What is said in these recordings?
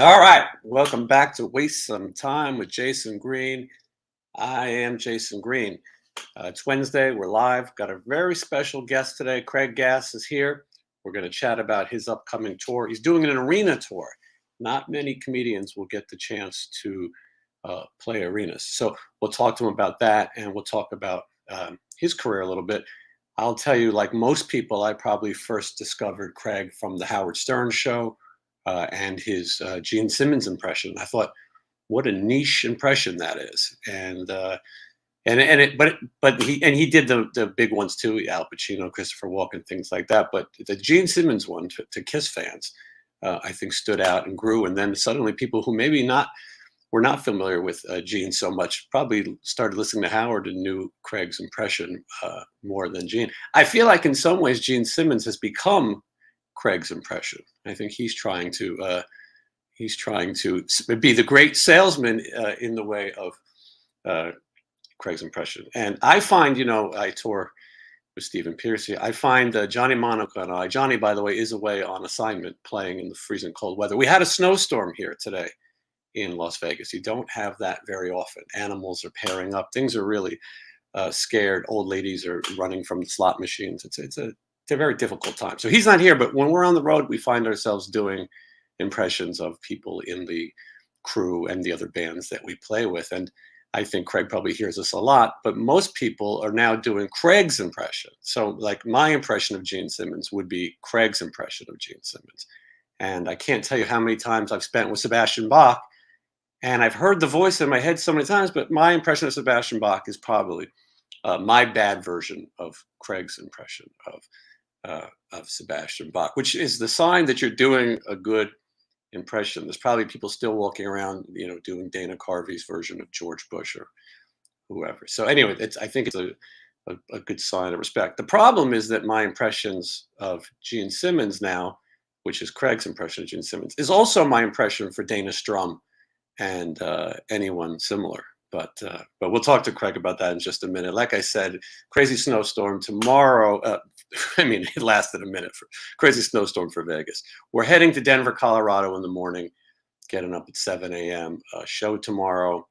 All right, welcome back to Waste Some Time with Jason Green. I am Jason Green. It's Wednesday, we're live. Got a very special guest today. Craig Gass is here. We're going to chat about his upcoming tour. He's doing an arena tour. Not many comedians will get the chance to play arenas. So we'll talk to him about that, and we'll talk about his career a little bit. I'll tell you, like most people, I probably first discovered Craig from the Howard Stern show and his Gene Simmons impression. I thought, what a niche impression that is, but he did the big ones too, Al Pacino, Christopher Walken, things like that. But the Gene Simmons one to Kiss fans, I think stood out and grew. And then suddenly people who maybe were not familiar with Gene so much probably started listening to Howard and knew Craig's impression more than Gene. I feel like in some ways Gene Simmons has become Craig's impression. I think he's trying to be the great salesman in the way of Craig's impression. And I find, I tour with Stephen Piercy. I find Johnny Monaco and I. Johnny, by the way, is away on assignment playing in the freezing cold weather. We had a snowstorm here today in Las Vegas. You don't have that very often. Animals are pairing up. Things are really scared. Old ladies are running from the slot machines. It's a very difficult time. So he's not here, but when we're on the road, we find ourselves doing impressions of people in the crew and the other bands that we play with. And I think Craig probably hears us a lot, but most people are now doing Craig's impression. So like my impression of Gene Simmons would be Craig's impression of Gene Simmons. And I can't tell you how many times I've spent with Sebastian Bach, and I've heard the voice in my head so many times, but my impression of Sebastian Bach is probably my bad version of Craig's impression of Sebastian Bach, which is the sign that you're doing a good impression. There's probably people still walking around, doing Dana Carvey's version of George Bush or whoever. So anyway, I think it's a good sign of respect. The problem is that my impressions of Gene Simmons now, which is Craig's impression of Gene Simmons, is also my impression for Dana Strum and anyone similar. But we'll talk to Craig about that in just a minute. Like I said, crazy snowstorm tomorrow. It lasted a minute. Crazy snowstorm for Vegas. We're heading to Denver, Colorado in the morning, getting up at 7 a.m. Show tomorrow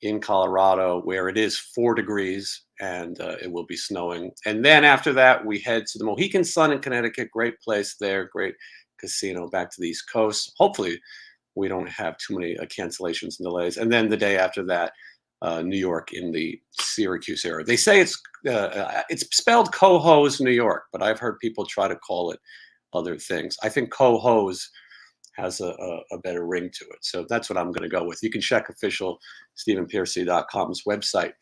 in Colorado where it is 4 degrees and it will be snowing. And then after that, we head to the Mohegan Sun in Connecticut. Great place there, great casino, back to the East Coast. Hopefully we don't have too many cancellations and delays. And then the day after that, New York in the Syracuse area. They say it's spelled Cohoes, New York, but I've heard people try to call it other things. I think Cohoes has a better ring to it. So that's what I'm going to go with. You can check official StephenPiercy.com's website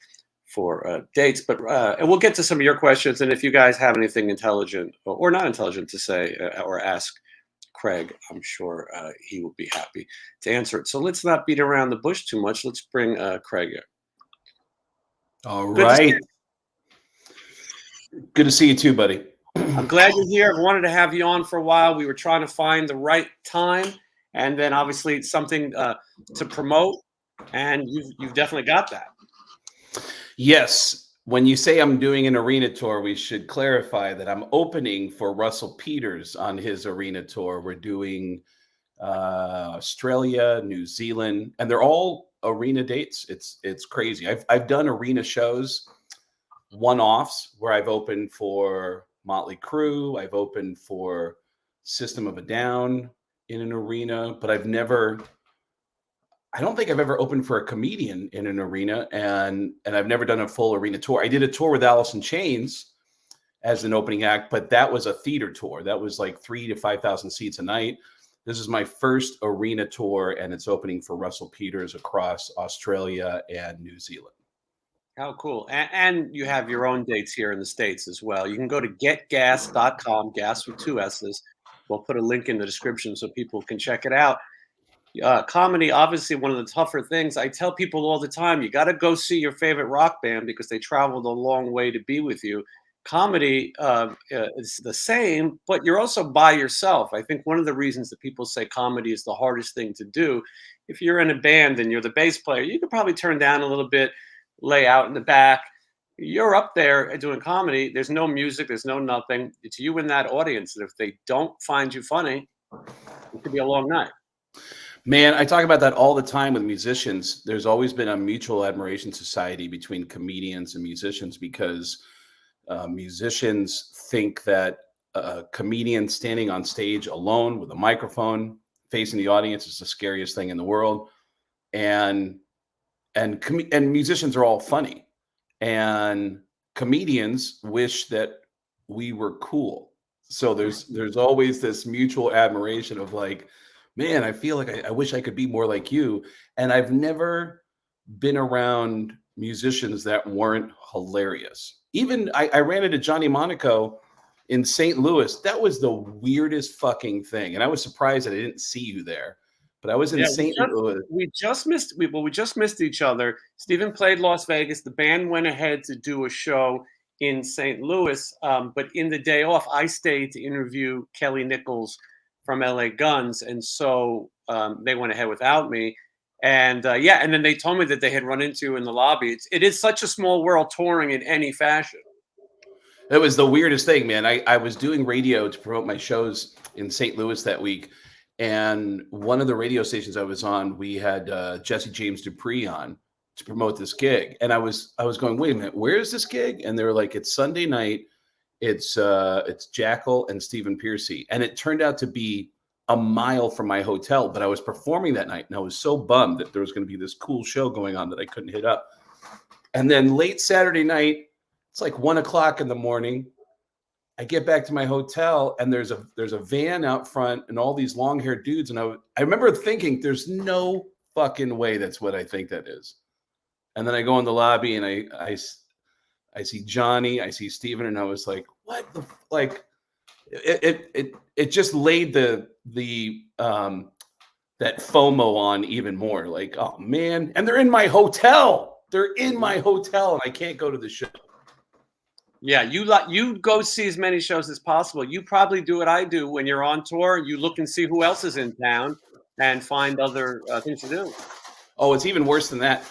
for dates, but and we'll get to some of your questions. And if you guys have anything intelligent or not intelligent to say or ask Craig, I'm sure he will be happy to answer it. So let's not beat around the bush too much. Let's bring Craig in. All right. Good to see you too, buddy. I'm glad you're here. I wanted to have you on for a while. We were trying to find the right time, and then obviously something to promote, and you've definitely got that. Yes. When you say I'm doing an arena tour, we should clarify that I'm opening for Russell Peters on his arena tour. We're doing Australia, New Zealand, and they're all arena dates. It's crazy. I've done arena shows, one-offs, where I've opened for Motley Crue. I've opened for System of a Down in an arena, but I don't think I've ever opened for a comedian in an arena, and I've never done a full arena tour. I did a tour with Alice in Chains as an opening act, but that was a theater tour. That was like 3,000 to 5,000 seats a night. This is my first arena tour, and it's opening for Russell Peters across Australia and New Zealand. How cool. And you have your own dates here in the States as well. You can go to getgas.com, gas with 2 S's. We'll put a link in the description so people can check it out. Comedy, obviously one of the tougher things. I tell people all the time, you got to go see your favorite rock band because they traveled a long way to be with you. Comedy is the same, but you're also by yourself. I think one of the reasons that people say comedy is the hardest thing to do, if you're in a band and you're the bass player, you could probably turn down a little bit, lay out in the back. You're up there doing comedy. There's no music. There's no nothing. It's you in that audience. And if they don't find you funny, it could be a long night. Man, I talk about that all the time with musicians. There's always been a mutual admiration society between comedians and musicians because musicians think that a comedian standing on stage alone with a microphone facing the audience is the scariest thing in the world. And and musicians are all funny, and comedians wish that we were cool. So there's always this mutual admiration of like, man, I feel like I wish I could be more like you. And I've never been around musicians that weren't hilarious. Even I ran into Johnny Monaco in St. Louis. That was the weirdest fucking thing. And I was surprised that I didn't see you there. But I was in St. Louis. We just missed each other. Steven played Las Vegas. The band went ahead to do a show in St. Louis. But in the day off, I stayed to interview Kelly Nichols from LA Guns. And so they went ahead without me. And yeah, and then they told me that they had run into you in the lobby. It is such a small world touring in any fashion. It was the weirdest thing, man. I was doing radio to promote my shows in St. Louis that week. And one of the radio stations I was on, we had Jesse James Dupree on to promote this gig. And I was going, wait a minute, where is this gig? And they were like, it's Sunday night. It's Jackal and Stephen Piercy. And it turned out to be a mile from my hotel, but I was performing that night. And I was so bummed that there was going to be this cool show going on that I couldn't hit up. And then late Saturday night, it's like 1 o'clock in the morning. I get back to my hotel and there's a van out front and all these long-haired dudes. And I remember thinking, there's no fucking way that's what I think that is. And then I go in the lobby and I see Johnny, I see Steven, and I was like, what the like it just laid the that FOMO on even more. Like, oh man, and they're in my hotel. They're in my hotel and I can't go to the show. Yeah, you go see as many shows as possible. You probably do what I do when you're on tour. You look and see who else is in town and find other things to do. Oh, it's even worse than that.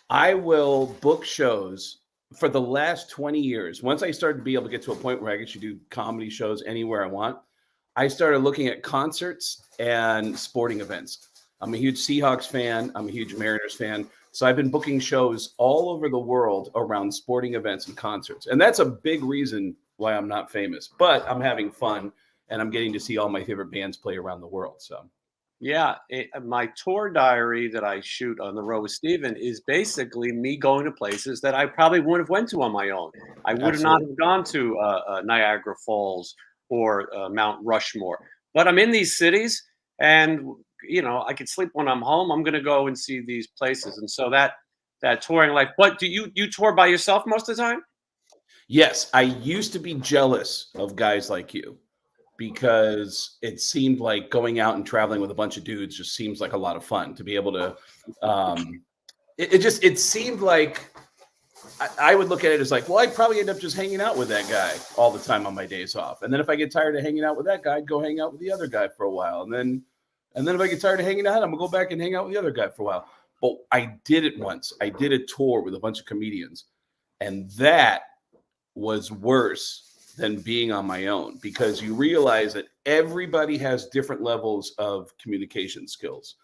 I will book shows for the last 20 years. Once I started to be able to get to a point where I could do comedy shows anywhere I want, I started looking at concerts and sporting events. I'm a huge Seahawks fan. I'm a huge Mariners fan. So I've been booking shows all over the world around sporting events and concerts. And that's a big reason why I'm not famous, but I'm having fun and I'm getting to see all my favorite bands play around the world. So, yeah, my tour diary that I shoot on the road with Steven is basically me going to places that I probably wouldn't have went to on my own. I would not have gone to Niagara Falls or Mount Rushmore, but I'm in these cities and you know, I could sleep when I'm home. I'm going to go and see these places. And so that touring life, but do you tour by yourself most of the time? Yes. I used to be jealous of guys like you because it seemed like going out and traveling with a bunch of dudes just seems like a lot of fun to be able to, it seemed like I would look at it as like, well, I'd probably end up just hanging out with that guy all the time on my days off. And then if I get tired of hanging out with that guy, I'd go hang out with the other guy for a while. And then if I get tired of hanging out, I'm going to go back and hang out with the other guy for a while. But I did it once. I did a tour with a bunch of comedians. And that was worse than being on my own because you realize that everybody has different levels of communication skills.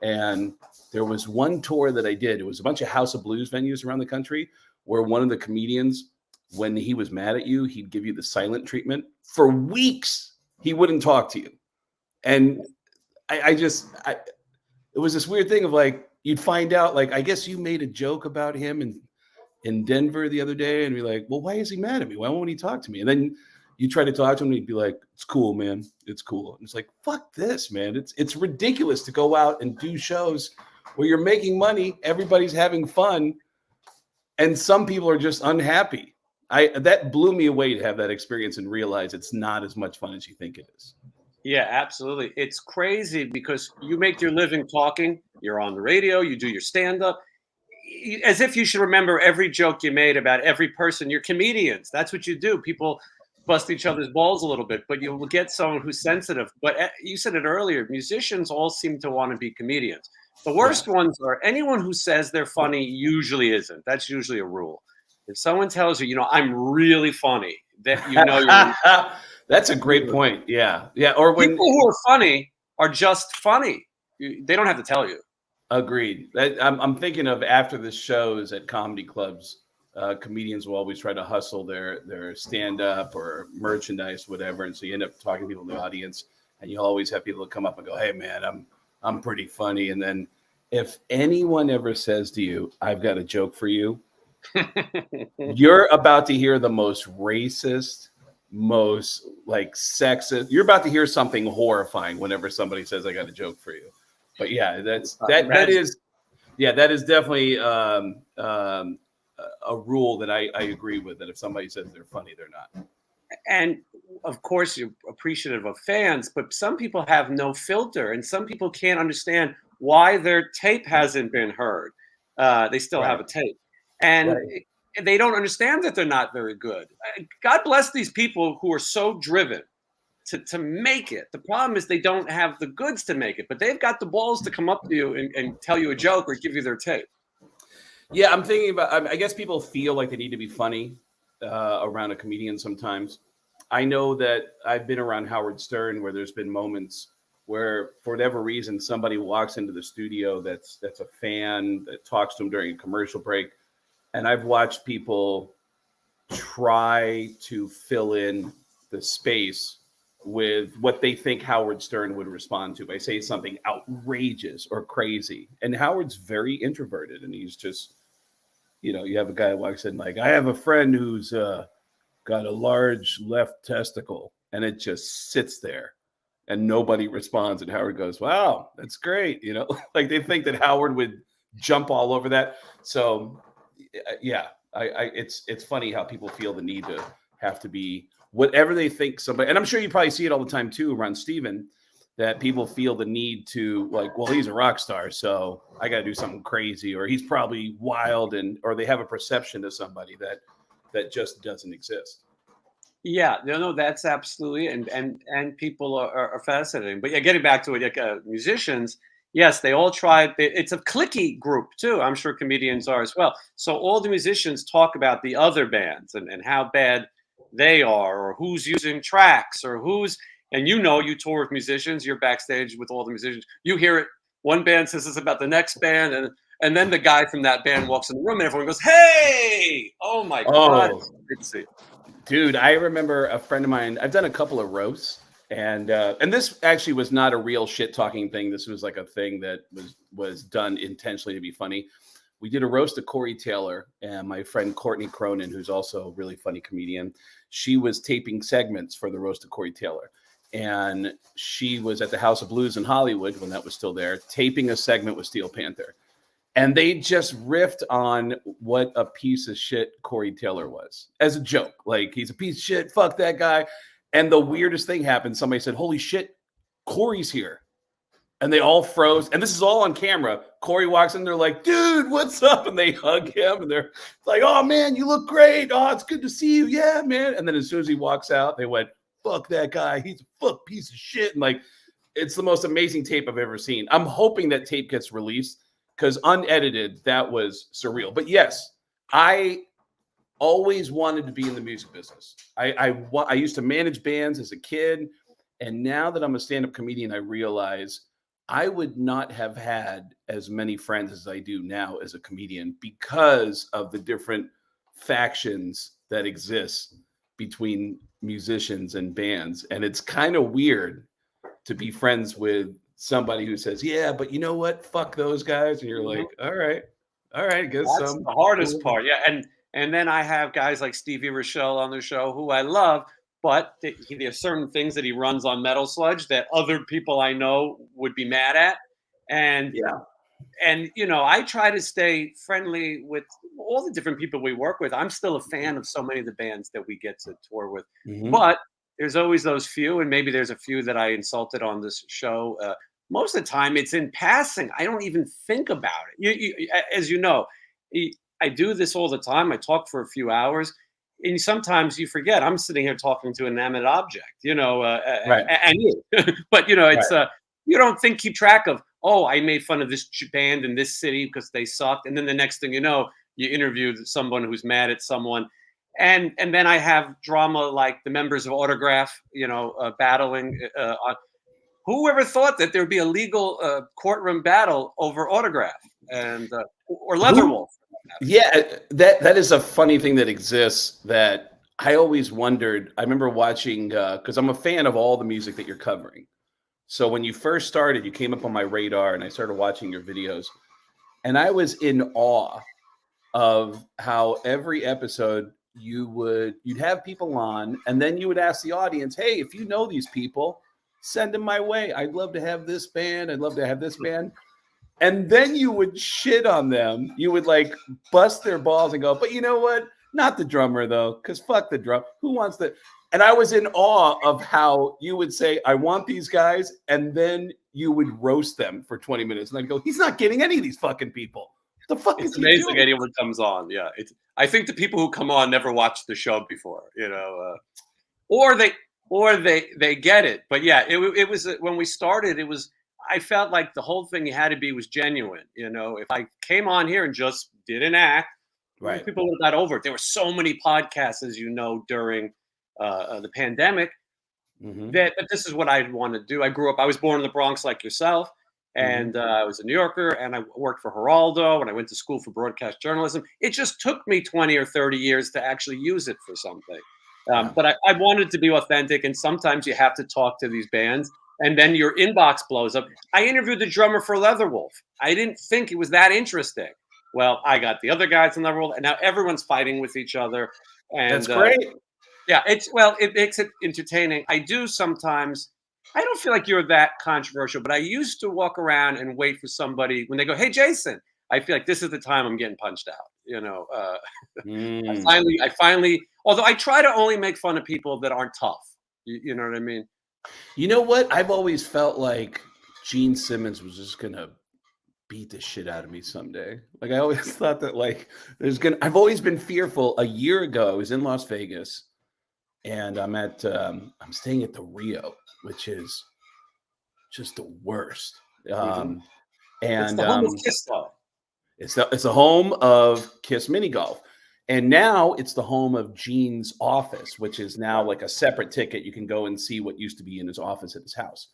And there was one tour that I did. It was a bunch of House of Blues venues around the country where one of the comedians, when he was mad at you, he'd give you the silent treatment. For weeks, he wouldn't talk to you. And it was this weird thing of like, you'd find out, like, I guess you made a joke about him in Denver the other day and be like, well, why is he mad at me? Why won't he talk to me? And then you try to talk to him and he'd be like, it's cool, man. It's cool. And it's like, fuck this, man. It's ridiculous to go out and do shows where you're making money. Everybody's having fun. And some people are just unhappy. That blew me away to have that experience and realize it's not as much fun as you think it is. Yeah, absolutely. It's crazy because you make your living talking. You're on the radio. You do your stand-up. As if you should remember every joke you made about every person. You're comedians. That's what you do. People bust each other's balls a little bit, but you will get someone who's sensitive. But you said it earlier. Musicians all seem to want to be comedians. The worst ones are anyone who says they're funny usually isn't. That's usually a rule. If someone tells you, you know, I'm really funny, that you know you're That's a great point. Yeah. Yeah. Or when people who are funny are just funny. they don't have to tell you. Agreed. I'm thinking of after the shows at comedy clubs, comedians will always try to hustle their stand up or merchandise, whatever, and so you end up talking to people in the audience, and you always have people come up and go, "Hey, man, I'm pretty funny," and then if anyone ever says to you, "I've got a joke for you," you're about to hear the most racist, most like sexist. You're about to hear something horrifying whenever somebody says, "I got a joke for you." But yeah, that is definitely a rule that I agree with. That if somebody says they're funny, they're not. And of course, you're appreciative of fans, but some people have no filter, and some people can't understand why their tape hasn't been heard. They still have a tape, and they don't understand that they're not very good. God bless these people who are so driven to make it. The problem is they don't have the goods to make it, but they've got the balls to come up to you and tell you a joke or give you their tape. Yeah, I'm thinking about, I guess people feel like they need to be funny around a comedian sometimes. I know that I've been around Howard Stern where there's been moments where, for whatever reason, somebody walks into the studio that's a fan that talks to him during a commercial break. And I've watched people try to fill in the space with what they think Howard Stern would respond to by saying something outrageous or crazy. And Howard's very introverted, and he's just, you have a guy who walks in like, "I have a friend who's got a large left testicle," and it just sits there and nobody responds. And Howard goes, "Wow, that's great." Like they think that Howard would jump all over that. So yeah, it's funny how people feel the need to have to be whatever they think somebody, and I'm sure you probably see it all the time too around Steven, that people feel the need to like, well, he's a rock star, so I got to do something crazy, or he's probably wild, or they have a perception of somebody that just doesn't exist. Yeah, no, that's absolutely, and people are fascinating. But yeah, getting back to it, like, musicians, yes, they all try. It's a cliquey group too. I'm sure comedians are as well. So all the musicians talk about the other bands and how bad they are, or who's using tracks, or who's. And you tour with musicians. You're backstage with all the musicians. You hear it. One band says this about the next band, and then the guy from that band walks in the room, and everyone goes, "Hey, oh my God, it's great to see." Dude, I remember a friend of mine. I've done a couple of roasts, and this actually was not a real shit talking thing. This was like a thing that was done intentionally to be funny. We did a roast of Corey Taylor, and my friend Courtney Cronin, who's also a really funny comedian, she was taping segments for the roast of Corey Taylor. And she was at the House of Blues in Hollywood when that was still there, taping a segment with Steel Panther. And they just riffed on what a piece of shit Corey Taylor was as a joke. Like, he's a piece of shit. Fuck that guy. And the weirdest thing happened. Somebody said, "Holy shit, Corey's here." And they all froze. And this is all on camera. Corey walks in. They're like, "Dude, what's up?" And they hug him. And they're like, "Oh, man, you look great. Oh, it's good to see you. Yeah, man." And then as soon as he walks out, they went, "Fuck that guy. He's a fuck piece of shit." And like, it's the most amazing tape I've ever seen. I'm hoping that tape gets released because unedited, that was surreal. But yes, I always wanted to be in the music business. I used to manage bands as a kid. And now that I'm a stand-up comedian, I realize I would not have had as many friends as I do now as a comedian because of the different factions that exist between musicians and bands. And it's kind of weird to be friends with somebody who says, "Yeah, but you know what? Fuck those guys." And you're like, all right, I guess That's the hardest part. Yeah. And then I have guys like Stevie Rochelle on the show who I love, but there's certain things that he runs on Metal Sludge that other people I know would be mad at. And I try to stay friendly with all the different people we work with. I'm still a fan of so many of the bands that we get to tour with, but there's always those few, and maybe there's a few that I insulted on this show. Most of the time, it's in passing. I don't even think about it. As you know, I do this all the time. I talk for a few hours, and sometimes you forget I'm sitting here talking to an inanimate object. And you, but it's you don't keep track of. Oh, I made fun of this band in this city because they sucked, and then the next thing you know, you interviewed someone who's mad at someone. And then I have drama like the members of Autograph, battling. whoever thought that there'd be a legal courtroom battle over autograph and or Leatherwolf? Yeah, that is a funny thing that exists that I always wondered. I remember watching because I'm a fan of all the music that you're covering. So when you first started, you came up on my radar and I started watching your videos. And I was in awe of how every episode you'd have people on and then you would ask the audience, hey, if you know these people, send them my way. I'd love to have this band. I'd love to have this band. And then you would shit on them. You would like bust their balls and go, but you know what? Not the drummer though, because fuck the drum. Who wants the? And I was in awe of how you would say, I want these guys. And then you would roast them for 20 minutes. And I'd go, he's not getting any of these fucking people. What the fuck It's is he amazing doing? anyone comes on. Yeah, I think the people who come on never watched the show before, or they get it. But yeah, it was when we started. It was I felt like the whole thing had to be was genuine. If I came on here and just did an act, Right. people would have got over it. There were so many podcasts, as you know, during the pandemic. But this is what I want to do. I was born in the Bronx like yourself, and I was a New Yorker, and I worked for Geraldo, and I went to school for broadcast journalism. It just took me 20 or 30 years to actually use it for something. But I wanted to be authentic, and sometimes you have to talk to these bands, and then your inbox blows up. I interviewed the drummer for Leatherwolf. I didn't think it was that interesting. Well, I got the other guys in Leatherwolf, and now everyone's fighting with each other. And That's great. yeah, it makes it entertaining. I do sometimes. I don't feel like you're that controversial, but I used to walk around and wait for somebody when they go, "Hey, Jason." I feel like this is the time I'm getting punched out. I finally. Although I try to only make fun of people that aren't tough. You know what I mean? You know what? I've always felt like Gene Simmons was just gonna beat the shit out of me someday. Like I always thought that like I've always been fearful. A year ago, I was in Las Vegas and I'm staying at the Rio, which is just the worst. It's And the home of Kiss, though. it's the home of Kiss Mini Golf. And now it's the home of Gene's office, which is now like a separate ticket. You can go and see what used to be in his office at his house.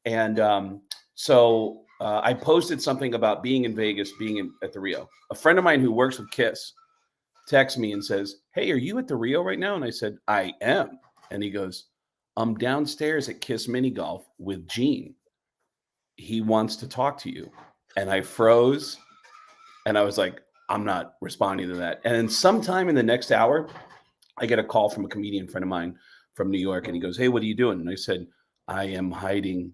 And so I posted something about being in Vegas, at the Rio. A friend of mine who works with Kiss texts me and says, hey, are you at the Rio right now? And I said, I am. And he goes, I'm downstairs at Kiss Mini Golf with Gene. He wants to talk to you. And I froze and I was like, I'm not responding to that. And then sometime in the next hour, I get a call from a comedian friend of mine from New York. And he goes, hey, what are you doing? And I said, I am hiding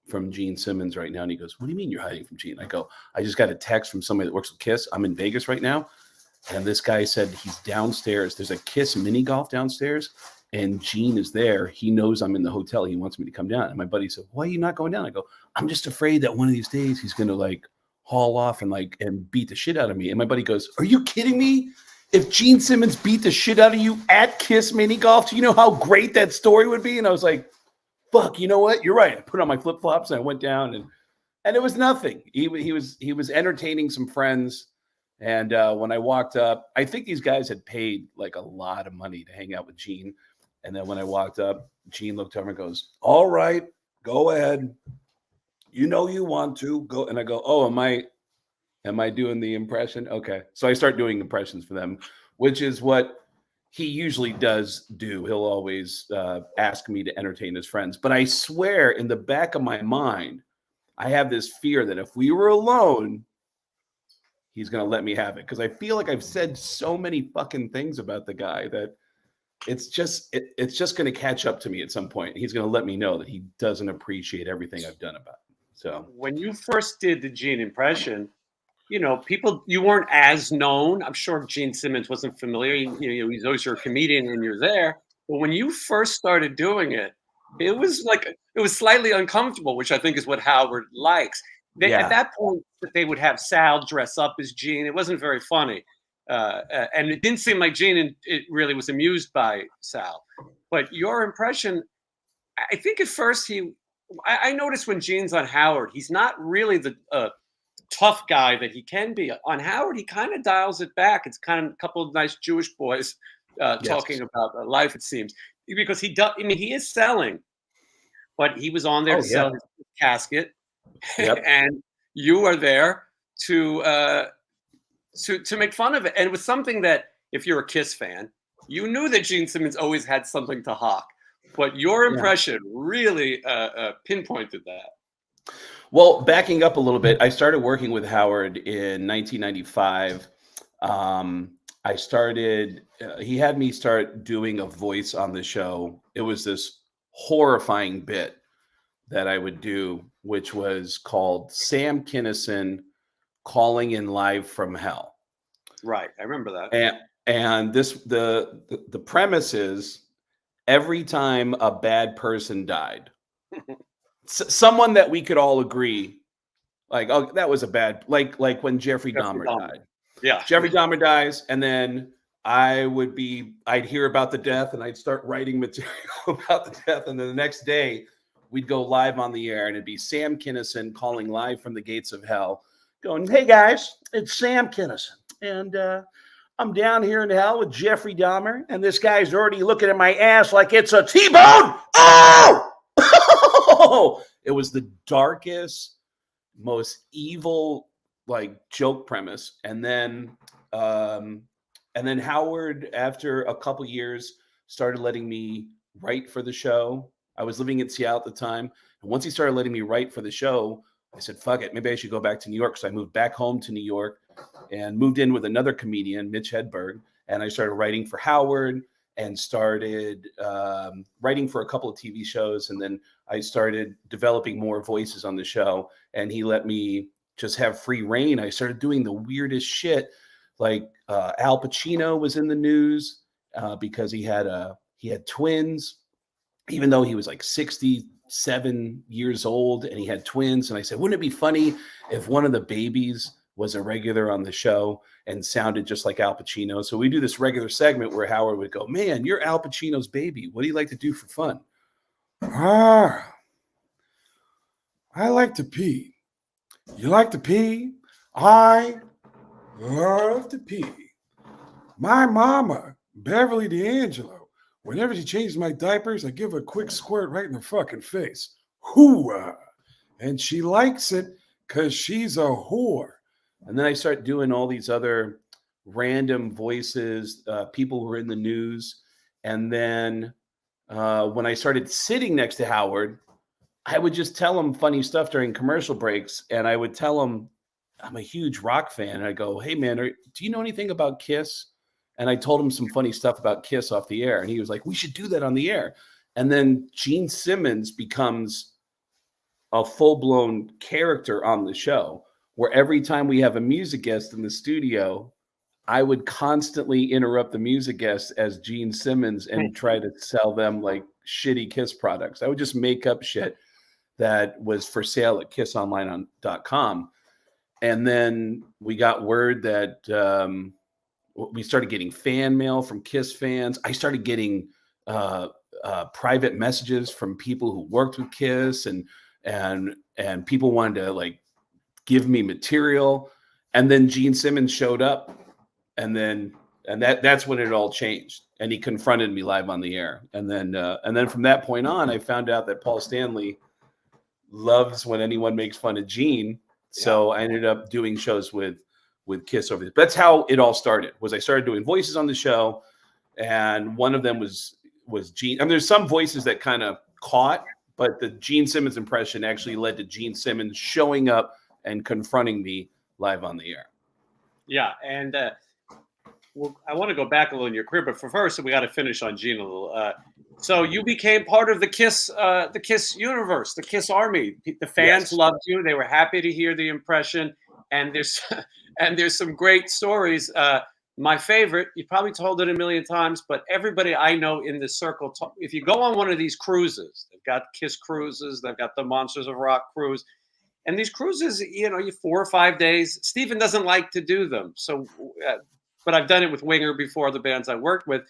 from Gene Simmons right now. And he goes, what do you mean you're hiding from Gene? I go, I just got a text from somebody that works with Kiss. I'm in Vegas right now. And this guy said he's downstairs. There's a Kiss Mini Golf downstairs. And Gene is there. He knows I'm in the hotel. He wants me to come down. And my buddy said, why are you not going down? I go, I'm just afraid that one of these days he's going to like haul off and beat the shit out of me. And my buddy goes, are you kidding me? If Gene Simmons beat the shit out of you at Kiss Mini Golf, do you know how great that story would be? And I was like, fuck, you know what? You're right. I put on my flip-flops and I went down and it was nothing. He was entertaining some friends. And when I walked up, I think these guys had paid like a lot of money to hang out with Gene. And then when I walked up, Gene looked over and goes, all right, go ahead. You know you want to go. And I go, oh, am I doing the impression? Okay. So I start doing impressions for them, which is what he usually does do. He'll always ask me to entertain his friends. But I swear in the back of my mind, I have this fear that if we were alone, he's going to let me have it. Because I feel like I've said so many fucking things about the guy that it's just going to catch up to me at some point. He's going to let me know that he doesn't appreciate everything I've done about him. So when you first did the Gene impression, you weren't as known. I'm sure Gene Simmons wasn't familiar. He's always your comedian and you're there. But when you first started doing it, it was slightly uncomfortable, which I think is what Howard likes. At that point, they would have Sal dress up as Gene. It wasn't very funny. And it didn't seem like Gene it really was amused by Sal. But your impression, I think at first I noticed when Gene's on Howard, he's not really the tough guy that he can be. On Howard, he kind of dials it back. It's kind of a couple of nice Jewish boys talking about life, it seems. Because he does, he is selling. but he was on there Oh to yeah. sell his casket, Yep. and you were there to make fun of it. And it was something that, if you're a Kiss fan, you knew that Gene Simmons always had something to hawk, but your Yeah. impression really pinpointed that. Well, backing up a little bit, I started working with Howard in 1995. I started, he had me start doing a voice on the show. It was this horrifying bit that I would do, which was called Sam Kinison Calling in Live from Hell. Right, I remember that. And the premise is every time a bad person died, someone that we could all agree, like, oh, that was a bad, like when Jeffrey Dahmer died. Yeah. Jeffrey Dahmer dies, and then I'd hear about the death, and I'd start writing material about the death, and then the next day we'd go live on the air, and it'd be Sam Kinison calling live from the gates of hell, going, "Hey guys, it's Sam Kinison, and I'm down here in hell with Jeffrey Dahmer, and this guy's already looking at my ass like it's a T-bone. Oh!" It was the darkest, most evil, like, joke premise. And then Howard, after a couple years, started letting me write for the show. I was living in Seattle at the time, and once he started letting me write for the show, I said, fuck it, maybe I should go back to New York. So I moved back home to New York and moved in with another comedian, Mitch Hedberg, and I started writing for Howard and started writing for a couple of TV shows. And then I started developing more voices on the show, and he let me just have free reign. I started doing the weirdest shit. Like Al Pacino was in the news because he had twins, even though he was like 67 years old and he had twins. And I said, wouldn't it be funny if one of the babies was a regular on the show and sounded just like Al Pacino? So we do this regular segment where Howard would go, man, you're Al Pacino's baby. What do you like to do for fun? I like to pee. You like to pee? I love to pee. My mama, Beverly D'Angelo, whenever she changes my diapers, I give her a quick squirt right in the fucking face. Hoo-ah. And she likes it because she's a whore. And then I start doing all these other random voices, people who are in the news. And then when I started sitting next to Howard, I would just tell him funny stuff during commercial breaks. And I would tell him, I'm a huge rock fan. And I go, hey, man, do you know anything about Kiss? And I told him some funny stuff about Kiss off the air. And he was like, we should do that on the air. And then Gene Simmons becomes a full-blown character on the show, where every time we have a music guest in the studio, I would constantly interrupt the music guests as Gene Simmons and try to sell them like shitty Kiss products. I would just make up shit that was for sale at kissonline.com. And then we got word that we started getting fan mail from Kiss fans. I started getting private messages from people who worked with Kiss, and people wanted to like give me material. And then Gene Simmons showed up, and that's when it all changed. And he confronted me live on the air. And then from that point on, I found out that Paul Stanley loves when anyone makes fun of Gene. So I ended up doing shows with Kiss over this. That's how it all started. Was I started doing voices on the show, and one of them was Gene. I mean, there's some voices that kind of caught, but the Gene Simmons impression actually led to Gene Simmons showing up and confronting me live on the air. Yeah, and well, I want to go back a little in your career, but for first, we got to finish on Gene a little. So you became part of the Kiss universe, the Kiss Army. The fans loved you; they were happy to hear the impression. And there's some great stories. My favorite, you probably told it a million times, but everybody I know in this circle, if you go on one of these cruises, they've got Kiss cruises, they've got the Monsters of Rock cruise, and these cruises, you 4 or 5 days. Steven doesn't like to do them, so but I've done it with Winger before, the bands I worked with.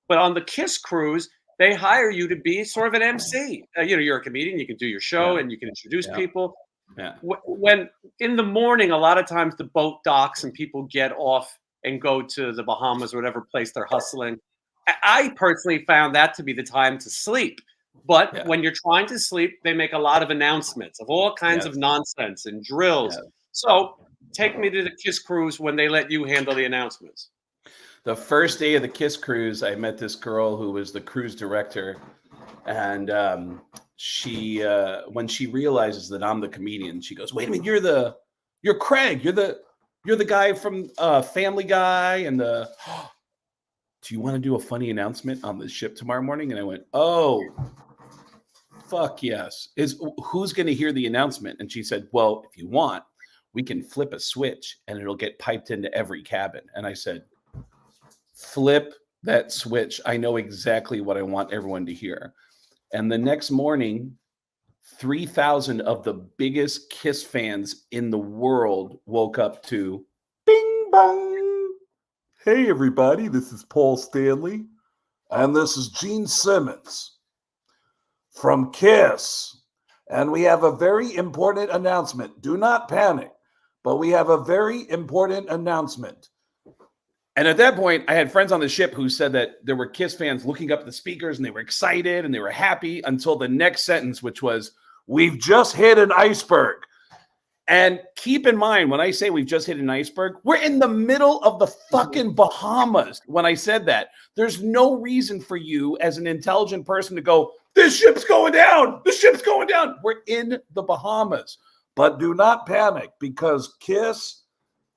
But on the Kiss cruise, they hire you to be sort of an MC. You're a comedian, you can do your show and you can introduce people. Yeah. When in the morning, a lot of times the boat docks and people get off and go to the Bahamas or whatever place they're hustling. I personally found that to be the time to sleep. But Yeah. when you're trying to sleep, they make a lot of announcements of all kinds of Yes. nonsense and drills. Yeah. So take me to the Kiss cruise when they let you handle the announcements. The first day of the Kiss cruise, I met this girl who was the cruise director, and she, when she realizes that I'm the comedian, she goes, "Wait a minute, you're Craig, you're the guy from Family Guy, and the." Do you want to do a funny announcement on the ship tomorrow morning? And I went, "Oh, fuck yes. Who's going to hear the announcement?" And she said, "Well, if you want, we can flip a switch and it'll get piped into every cabin." And I said, "Flip that switch. I know exactly what I want everyone to hear." And the next morning, 3,000 of the biggest Kiss fans in the world woke up to bing bong. "Hey, everybody, this is Paul Stanley. And this is Gene Simmons from Kiss. And we have a very important announcement. Do not panic, but we have a very important announcement." And at that point, I had friends on the ship who said that there were Kiss fans looking up at the speakers and they were excited and they were happy until the next sentence, which was, "We've just hit an iceberg." And keep in mind, when I say we've just hit an iceberg, we're in the middle of the fucking Bahamas. When I said that, there's no reason for you as an intelligent person to go, "This ship's going down. The ship's going down." We're in the Bahamas. But do not panic, because Kiss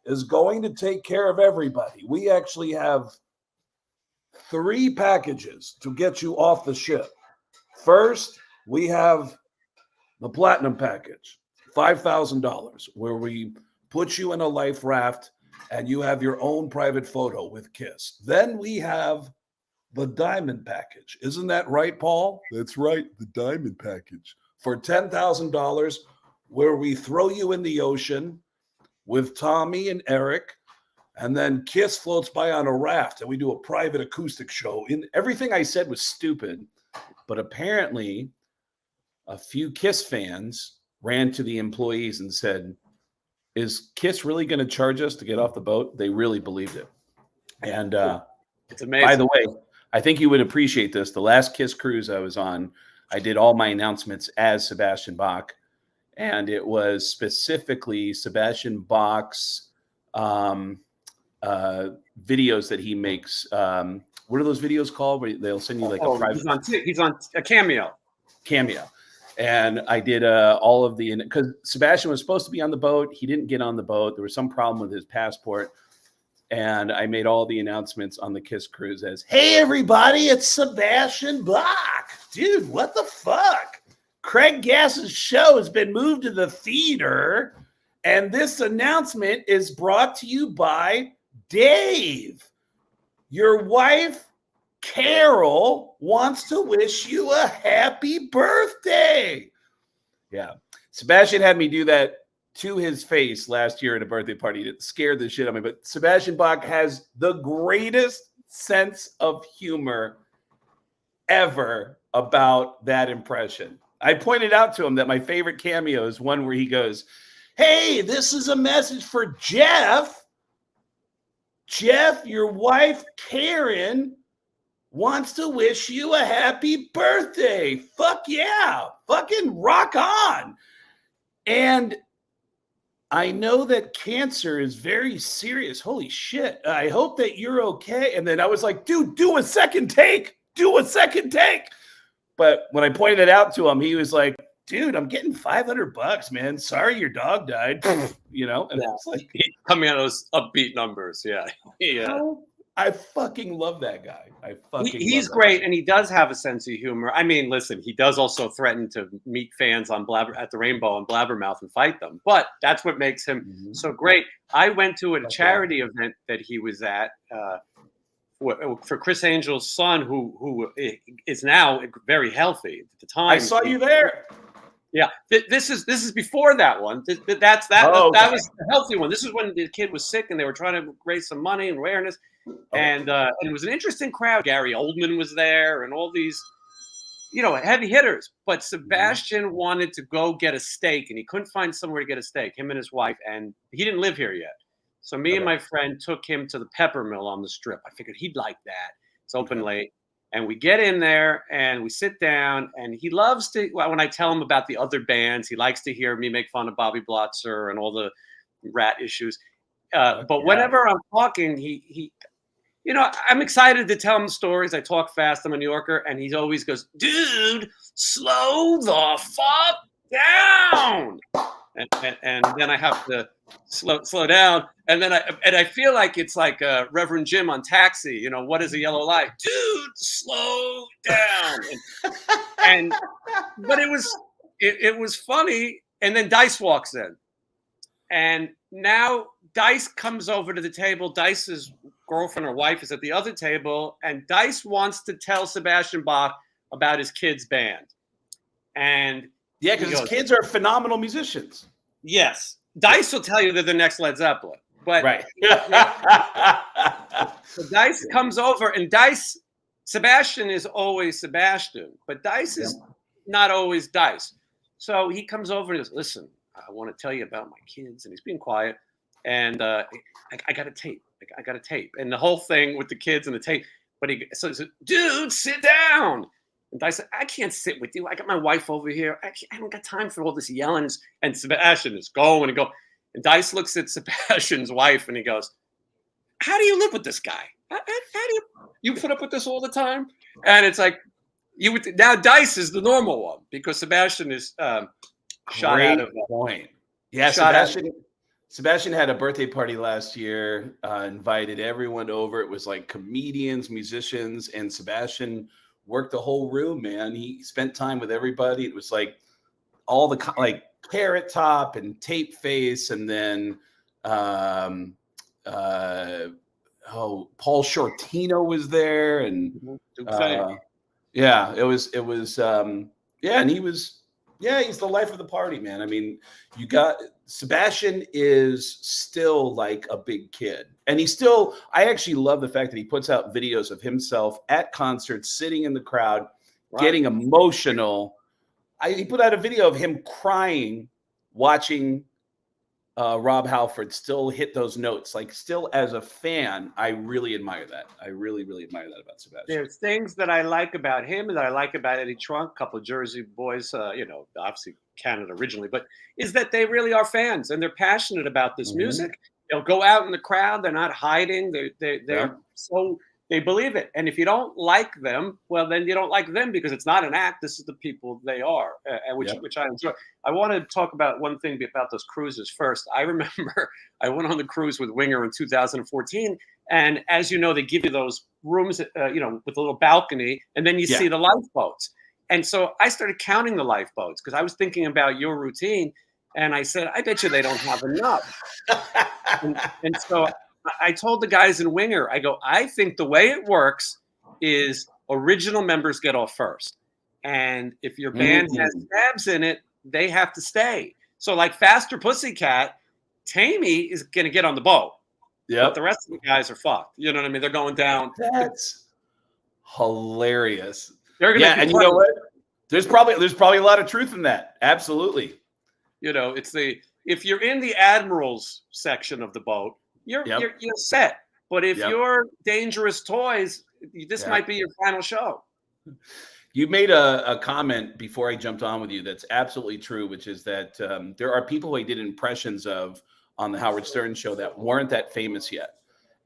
is going to take care of everybody. We actually have 3 packages to get you off the ship. First, we have the platinum package, $5,000, where we put you in a life raft and you have your own private photo with Kiss. Then we have the diamond package. Isn't that right, Paul? That's right, the diamond package. For $10,000, where we throw you in the ocean with Tommy and Eric, and then Kiss floats by on a raft and we do a private acoustic show. Everything I said was stupid, but apparently a few Kiss fans ran to the employees and said, "Is Kiss really going to charge us to get off the boat?" They really believed it. And It's amazing. by the way, I think you would appreciate this. The last Kiss cruise I was on, I did all my announcements as Sebastian Bach. And it was specifically Sebastian Bach's videos that he makes. What are those videos called? Where they'll send you like a private. He's on a cameo. And I did all of the, because Sebastian was supposed to be on the boat. He didn't get on the boat. There was some problem with his passport. And I made all the announcements on the Kiss cruise as, "Hey, everybody, it's Sebastian Bach." Dude, what the fuck? Craig Gass's show has been moved to the theater. And this announcement is brought to you by Dave. Your wife, Carol, wants to wish you a happy birthday. Yeah. Sebastian had me do that to his face last year at a birthday party. It scared the shit out of me. But Sebastian Bach has the greatest sense of humor ever about that impression. I pointed out to him that my favorite cameo is one where he goes, "Hey, this is a message for Jeff. Jeff, your wife, Karen, wants to wish you a happy birthday." Fuck yeah. Fucking rock on. And I know that cancer is very serious. Holy shit. I hope that you're okay. And then I was like, "Dude, do a second take. Do a second take." But when I pointed it out to him, he was like, "Dude, I'm getting $500, man. Sorry your dog died." You know? And I was like, coming out of those upbeat numbers. Yeah. I fucking love that guy. He's great, and he does have a sense of humor. I mean, listen, he does also threaten to meet fans on at the Rainbow and Blabbermouth and fight them. But that's what makes him so great. I went to a charity event that he was at for Chris Angel's son, who is now very healthy. At the time, I saw you there. Yeah, this is before that one. That was the healthy one. This is when the kid was sick and they were trying to raise some money and awareness. And it was an interesting crowd. Gary Oldman was there and all these, heavy hitters. But Sebastian wanted to go get a steak and he couldn't find somewhere to get a steak, him and his wife, and he didn't live here yet. So me and my friend took him to the Pepper Mill on the Strip. I figured he'd like that. It's open late. And we get in there and we sit down, and he loves to, when I tell him about the other bands, he likes to hear me make fun of Bobby Blotzer and all the rat issues. But whenever I'm talking, he, I'm excited to tell him stories. I talk fast. I'm a New Yorker. And he always goes, dude, slow the fuck down. And then I have to slow down, and then I feel like it's like Reverend Jim on Taxi. What is a yellow light, dude? Slow down. But it was funny. And then Dice walks in, and now Dice comes over to the table. Dice's girlfriend or wife is at the other table, and Dice wants to tell Sebastian Bach about his kids' band, and yeah, because his kids are phenomenal musicians. Yes. Dice will tell you they're the next Led Zeppelin. But right. So Dice comes over, and Sebastian is always Sebastian, but Dice is not always Dice. So he comes over and goes, listen, I want to tell you about my kids. And he's being quiet. And I got a tape. I got a tape. And the whole thing with the kids and the tape. But he said, dude, sit down. And Dice said, I can't sit with you. I got my wife over here. I haven't got time for all this yelling. And Sebastian is going and go. And Dice looks at Sebastian's wife and he goes, how do you live with this guy? How do you put up with this all the time? And it's like, now Dice is the normal one because Sebastian is shot out of point. Yeah, Sebastian had a birthday party last year, invited everyone over. It was like comedians, musicians, and Sebastian worked the whole room, man. He spent time with everybody. It was like all the like Carrot Top and Tape Face, and then Paul Shortino was there, and yeah, it was and he was he's the life of the party, man. I mean, Sebastian is still like a big kid. And I actually love the fact that he puts out videos of himself at concerts, sitting in the crowd, getting emotional. He put out a video of him crying, watching Rob Halford still hit those notes. Like, still as a fan, I really admire that. I really, really admire that about Sebastian. There's things that I like about him and that I like about Eddie Trunk, a couple of Jersey boys, obviously Canada originally, but is that they really are fans and they're passionate about this music. They'll go out in the crowd. They're not hiding. They're so they believe it. And if you don't like them, well, then you don't like them because it's not an act. This is the people they are, which I enjoy. I want to talk about one thing about those cruises first. I remember I went on the cruise with Winger in 2014. And as you know, they give you those rooms, with a little balcony, and then you see the lifeboats. And so I started counting the lifeboats because I was thinking about your routine. And I said, I bet you they don't have enough. and so I told the guys in Winger, I go, I think the way it works is original members get off first. And if your band has tabs in it, they have to stay. So like Faster Pussycat, Tammy is going to get on the boat. Yeah. But the rest of the guys are fucked. You know what I mean? They're going down. That's hilarious. They're going to and you know what? There's probably a lot of truth in that. Absolutely. It's if you're in the Admirals section of the boat, you're set. But if you're Dangerous Toys, this might be your final show. You made a comment before I jumped on with you that's absolutely true, which is that there are people I did impressions of on the Howard Stern show that weren't that famous yet.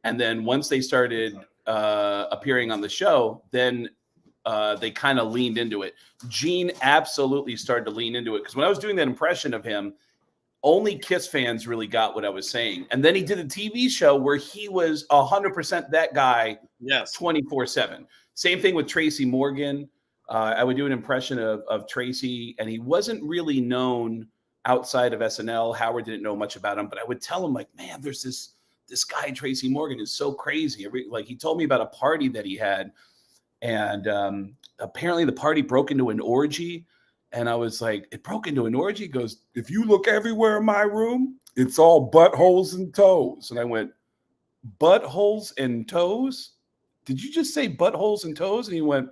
And then once they started appearing on the show, then they kind of leaned into it. Gene absolutely started to lean into it because when I was doing that impression of him, only Kiss fans really got what I was saying. And then he did a TV show where he was 100% that guy, 24/7. Same thing with Tracy Morgan. I would do an impression of Tracy, and he wasn't really known outside of SNL. Howard didn't know much about him, but I would tell him, like, man, there's this guy, Tracy Morgan, is so crazy. Like, he told me about a party that he had, and apparently the party broke into an orgy. And I was like, it broke into an orgy? He goes, if you look everywhere in my room, it's all buttholes and toes. And I went, buttholes and toes? Did you just say buttholes and toes? And he went,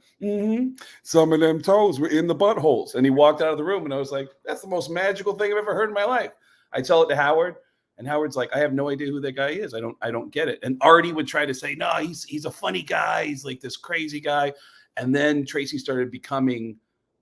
some of them toes were in the buttholes. And he walked out of the room, and I was like, that's the most magical thing I've ever heard in my life. I tell it to Howard. And Howard's like, I have no idea who that guy is. I don't get it. And Artie would try to say, no, he's a funny guy. He's like this crazy guy. And then Tracy started becoming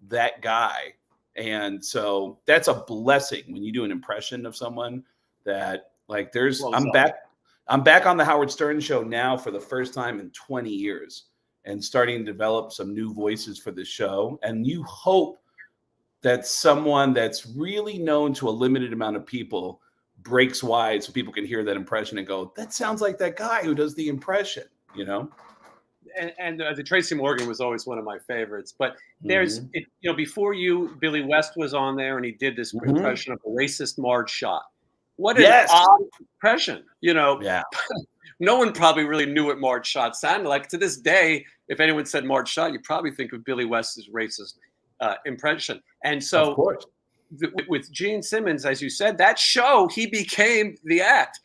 that guy. And so that's a blessing when you do an impression of someone that like I'm back on the Howard Stern show now for the first time in 20 years and starting to develop some new voices for the show. And you hope that someone that's really known to a limited amount of people breaks wide so people can hear that impression and go, that sounds like that guy who does the impression, you know? And the Tracy Morgan was always one of my favorites. But there's, before you, Billy West was on there and he did this impression of a racist Marge Schott. What an odd impression, Yeah. No one probably really knew what Marge Schott sounded like. To this day, if anyone said Marge Schott, you probably think of Billy West's racist impression. And so, of course, with Gene Simmons, as you said, that show, he became the act.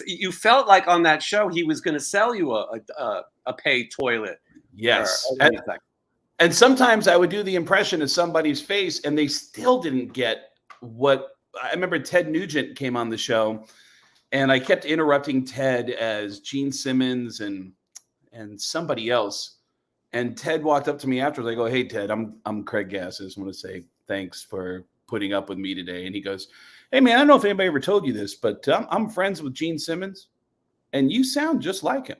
You felt like on that show he was going to sell you a paid toilet. Yes. And sometimes I would do the impression of somebody's face and they still didn't get what I remember. Ted Nugent came on the show and I kept interrupting Ted as Gene Simmons and somebody else. And Ted walked up to me afterwards. I go, hey, Ted, I'm Craig Gass. I just want to say thanks for putting up with me today. And he goes, hey, man, I don't know if anybody ever told you this, but I'm friends with Gene Simmons and you sound just like him.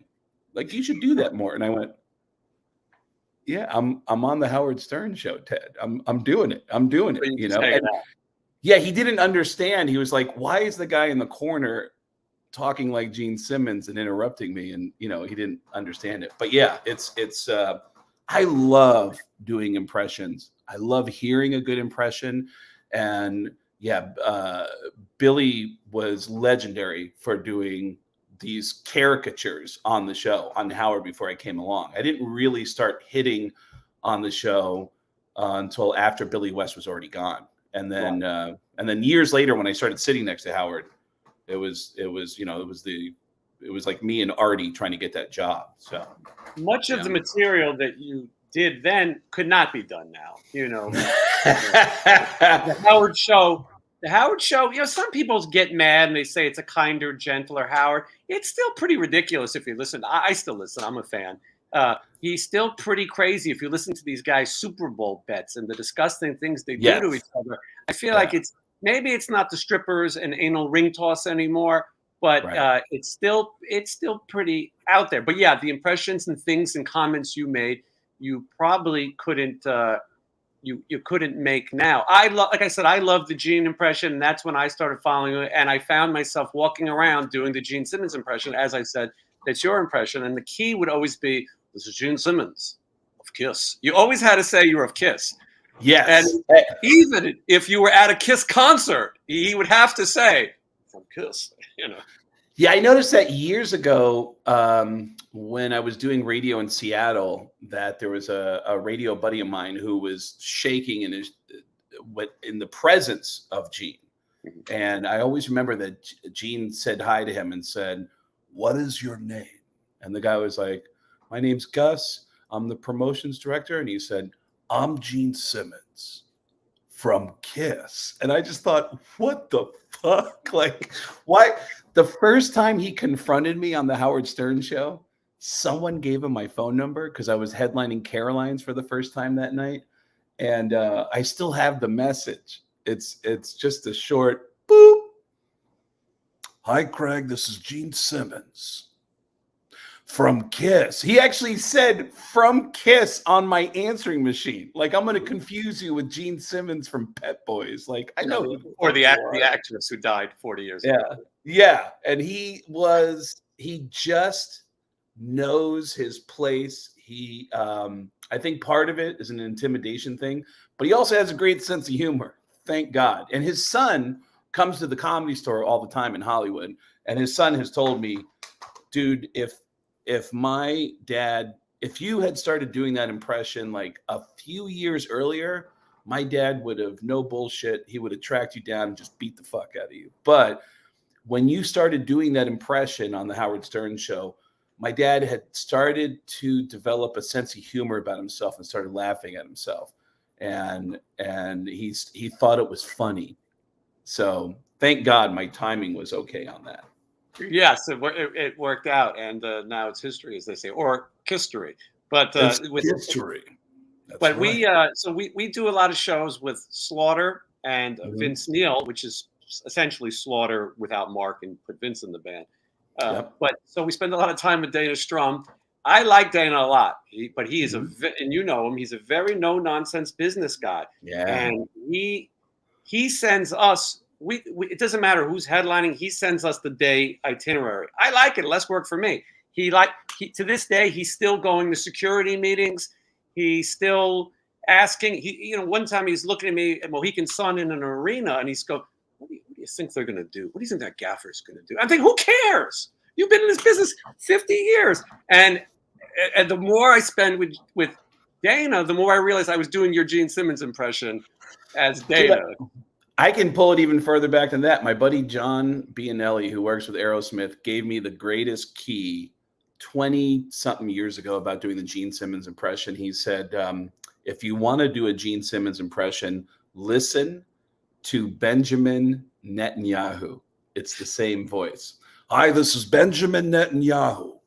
Like, you should do that more. And I went, yeah, I'm on the Howard Stern show, Ted. I'm doing it. I'm doing it. And, yeah, he didn't understand. He was like, why is the guy in the corner talking like Gene Simmons and interrupting me? And, he didn't understand it. But yeah, it's I love doing impressions. I love hearing a good impression. And yeah, Billy was legendary for doing these caricatures on the show on Howard before I came along. I didn't really start hitting on the show until after Billy West was already gone. And then years later, when I started sitting next to Howard, it was like me and Artie trying to get that job. So much of the material that you did then could not be done now. The Howard Show, some people get mad and they say it's a kinder, gentler Howard. It's still pretty ridiculous if you listen. I still listen. I'm a fan. He's still pretty crazy if you listen to these guys' Super Bowl bets and the disgusting things they do to each other. I feel like maybe it's not the strippers and anal ring toss anymore, but it's still pretty out there. But yeah, the impressions and things and comments you made, you probably couldn't you couldn't make now. Like I said, I love the Gene impression, and that's when I started following it. And I found myself walking around doing the Gene Simmons impression. As I said, that's your impression, and the key would always be, "This is Gene Simmons of Kiss." You always had to say you were of Kiss. Yes. And even if you were at a Kiss concert, he would have to say, "From Kiss." Yeah, I noticed that years ago when I was doing radio in Seattle, that there was a radio buddy of mine who was shaking in the presence of Gene. And I always remember that Gene said hi to him and said, "What is your name?" And the guy was like, "My name's Gus. I'm the promotions director." And he said, "I'm Gene Simmons from Kiss." And I just thought, what the fuck? Like, why? The first time he confronted me on the Howard Stern show, someone gave him my phone number because I was headlining Caroline's for the first time that night. And I still have the message. It's just a short boop. "Hi, Craig. This is Gene Simmons from Kiss." He actually said "from Kiss" on my answering machine. Like, I'm going to confuse you with Gene Simmons from Pet Boys. Like, I know. Or the actress who died 40 years ago. Yeah. And he just knows his place. I think part of it is an intimidation thing, but he also has a great sense of humor. Thank God. And his son comes to the Comedy Store all the time in Hollywood. And his son has told me, dude, if you had started doing that impression like a few years earlier, my dad would have, no bullshit, he would have tracked you down and just beat the fuck out of you. But when you started doing that impression on the Howard Stern show, my dad had started to develop a sense of humor about himself and started laughing at himself. And he thought it was funny. So thank God my timing was okay on that. Yes, it worked out, and now it's history, as they say, or history. But It's with history. That's but right. we do a lot of shows with Slaughter and Mhm. Vince Neil, which is essentially Slaughter without Mark and put Vince in the band. Yep. But so we spend a lot of time with Dana Strum. I like Dana a lot, but he is Mhm. and you know him. He's a very no nonsense business guy, Yeah. and he sends us. We it doesn't matter who's headlining. He sends us the day itinerary. I like it. Less work for me. To this day he's still going to security meetings. He's still asking. One time he's looking at me at Mohegan Sun in an arena, and he's going, what do you think they're going to do? What do you think that gaffer's going to do? I'm thinking, who cares? You've been in this business 50 years. And the more I spend with Dana, the more I realized I was doing your Gene Simmons impression as Dude, Dana. I can pull it even further back than that. My buddy John Bianelli, who works with Aerosmith, gave me the greatest key 20-something years ago about doing the Gene Simmons impression. He said, if you want to do a Gene Simmons impression, listen to Benjamin Netanyahu. It's the same voice. Hi, this is Benjamin Netanyahu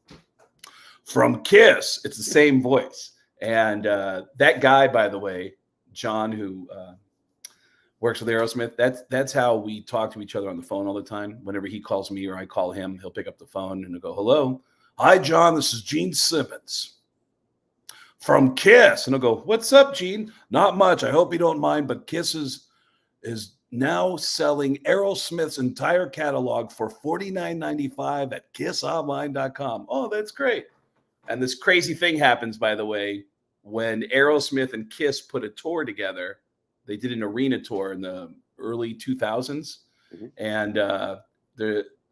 from Kiss. It's the same voice. And that guy, by the way, John, who works with Aerosmith, that's how we talk to each other on the phone all the time. Whenever he calls me or I call him, he'll pick up the phone and he'll go, hello. Hi, John. This is Gene Simmons from Kiss. And he'll go, what's up, Gene? Not much. I hope you don't mind, but Kiss is now selling Aerosmith's entire catalog for $49.95 at kissonline.com. Oh, that's great. And this crazy thing happens, by the way, when Aerosmith and Kiss put a tour together. They did an arena tour in the early 2000s. Mhm. And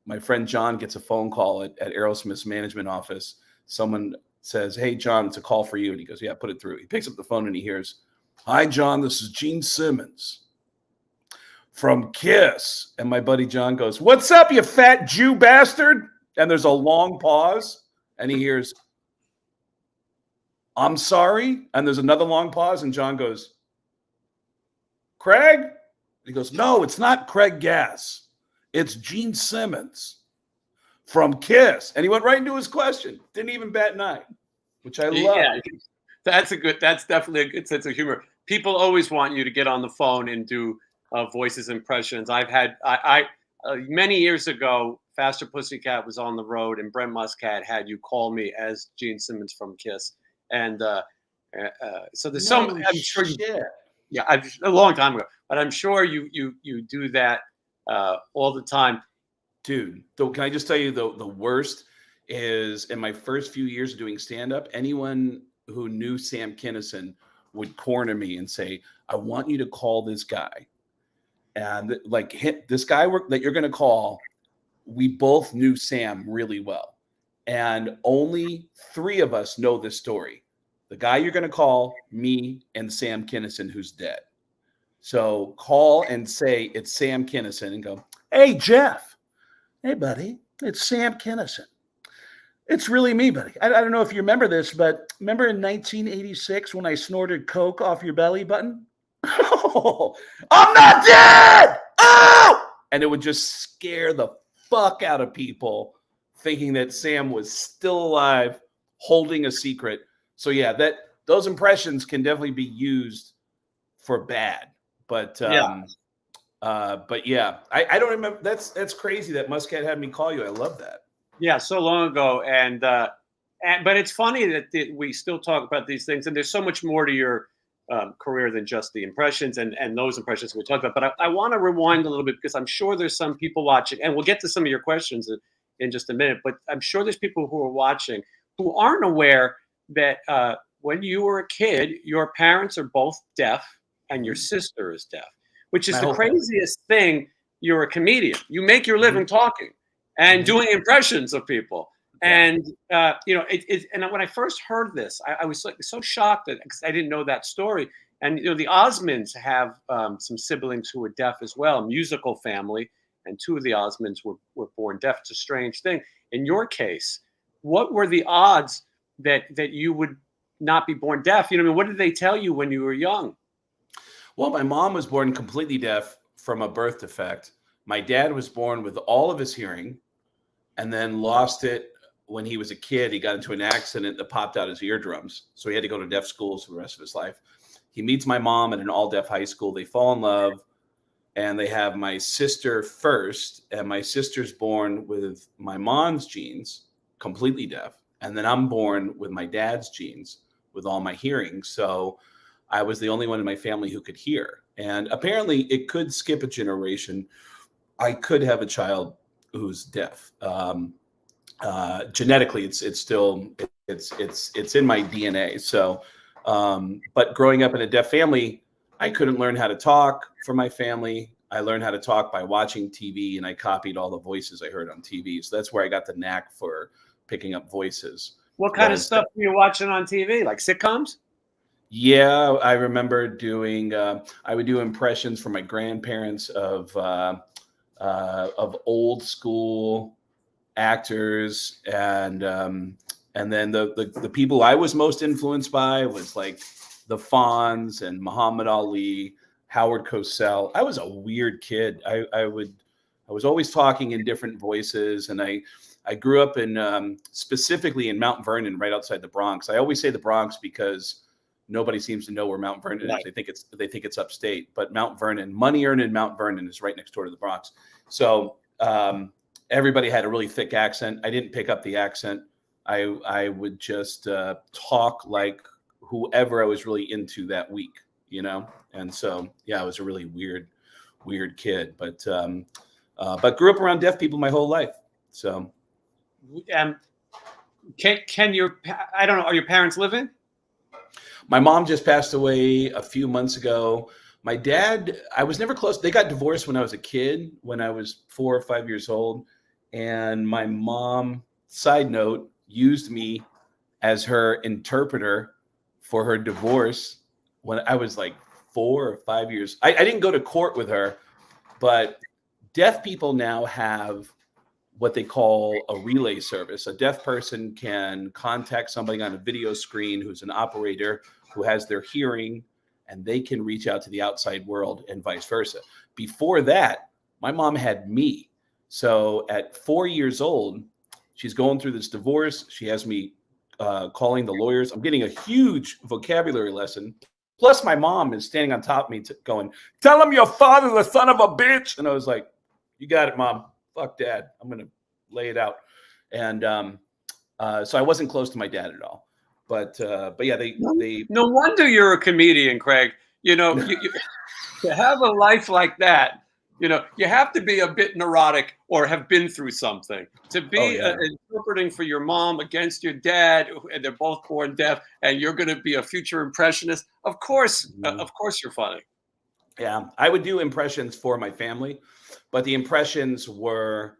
my friend John gets a phone call at Aerosmith's management office. Someone says, hey, John, it's a call for you. And he goes, yeah, put it through. He picks up the phone and he hears, hi, John, this is Gene Simmons from Kiss. And my buddy John goes, what's up, you fat Jew bastard? And there's a long pause. And he hears, I'm sorry. And there's another long pause. And John goes, Craig? And he goes, no, it's not Craig Gass. It's Gene Simmons from Kiss. And he went right into his question. Didn't even bat an eye, which I love. Yeah, that's definitely a good sense of humor. People always want you to get on the phone and do voices impressions. I've had many years ago, Faster Pussycat was on the road, and Brent Muscat had you call me as Gene Simmons from Kiss, and so there's some. I'm sure you. Yeah, a long time ago, but I'm sure you do that all the time, dude. So can I just tell you the worst is in my first few years of doing stand-up, anyone who knew Sam Kinison would corner me and say, I want you to call this guy. And like hit this guy that you're going to call. We both knew Sam really well. And only 3 of us know this story. The guy you're going to call, me, and Sam Kinison, who's dead. So call and say it's Sam Kinison and go, hey, Jeff. Hey, buddy. It's Sam Kinison. It's really me, buddy. I don't know if you remember this, but remember in 1986 when I snorted coke off your belly button? Oh, I'm not dead! Oh! And it would just scare the fuck out of people thinking that Sam was still alive, holding a secret. So yeah, those impressions can definitely be used for bad. But yeah, I don't remember. That's crazy that Muscat had me call you. I love that. Yeah, so long ago, and but it's funny that we still talk about these things, and there's so much more to your career than just the impressions and those impressions we talked about. But I want to rewind a little bit because I'm sure there's some people watching, and we'll get to some of your questions in just a minute. But I'm sure there's people who are watching who aren't aware that when you were a kid, your parents are both deaf and your sister is deaf, which is the craziest thing. You're a comedian. You make your living talking and doing impressions of people. And and when I first heard this, I was so shocked because I didn't know that story. And the Osmonds have some siblings who are deaf as well, a musical family, and 2 of the Osmonds were born deaf. It's a strange thing. In your case, what were the odds that you would not be born deaf? What did they tell you when you were young? Well, my mom was born completely deaf from a birth defect. My dad was born with all of his hearing and then lost it when he was a kid. He got into an accident that popped out his eardrums. So he had to go to deaf schools for the rest of his life. He meets my mom at an all-deaf high school. They fall in love, and they have my sister first. And my sister's born with my mom's genes, completely deaf. And then I'm born with my dad's genes with all my hearing. So I was the only one in my family who could hear. And apparently it could skip a generation. I could have a child who's deaf. Genetically, it's still it's in my DNA. So, but growing up in a deaf family, I couldn't learn how to talk for my family. I learned how to talk by watching TV, and I copied all the voices I heard on TV. So that's where I got the knack for picking up voices. What kind of stuff were you watching on TV? Like sitcoms? Yeah, I remember doing. I would do impressions for my grandparents of old school actors, and then the people I was most influenced by was like the Fonz and Muhammad Ali, Howard Cosell. I was a weird kid. I was always talking in different voices, and I grew up in specifically in Mount Vernon, right outside the Bronx. I always say the Bronx because nobody seems to know where Mount Vernon is. They think it's upstate, but Mount Vernon, money earned in Mount Vernon is right next door to the Bronx. So everybody had a really thick accent. I didn't pick up the accent. I would just talk like whoever I was really into that week, you know? And so, yeah, I was a really weird kid, but grew up around deaf people my whole life. So, can your, I don't know, are your parents living? My mom just passed away a few months ago. My dad, I was never close. They got divorced when I was a kid, when I was 4 or 5 years old. And my mom, side note, used me as her interpreter for her divorce when I was like 4 or 5 years. I didn't go to court with her, but deaf people now have what they call a relay service. A deaf person can contact somebody on a video screen who's an operator who has their hearing, and they can reach out to the outside world and vice versa. Before that, my mom had me. So at 4 years old, she's going through this divorce. She has me calling the lawyers. I'm getting a huge vocabulary lesson. Plus, my mom is standing on top of me going, "Tell him your father's a son of a bitch." And I was like, "You got it, Mom. Fuck Dad. I'm going to lay it out." And so I wasn't close to my dad at all. But yeah, they no wonder you're a comedian, Craig. You know, to have a life like that, you know, you have to be a bit neurotic or have been through something to be interpreting for your mom against your dad, and they're both born deaf, and you're going to be a future impressionist. Of course, you're funny. Yeah, I would do impressions for my family, but the impressions were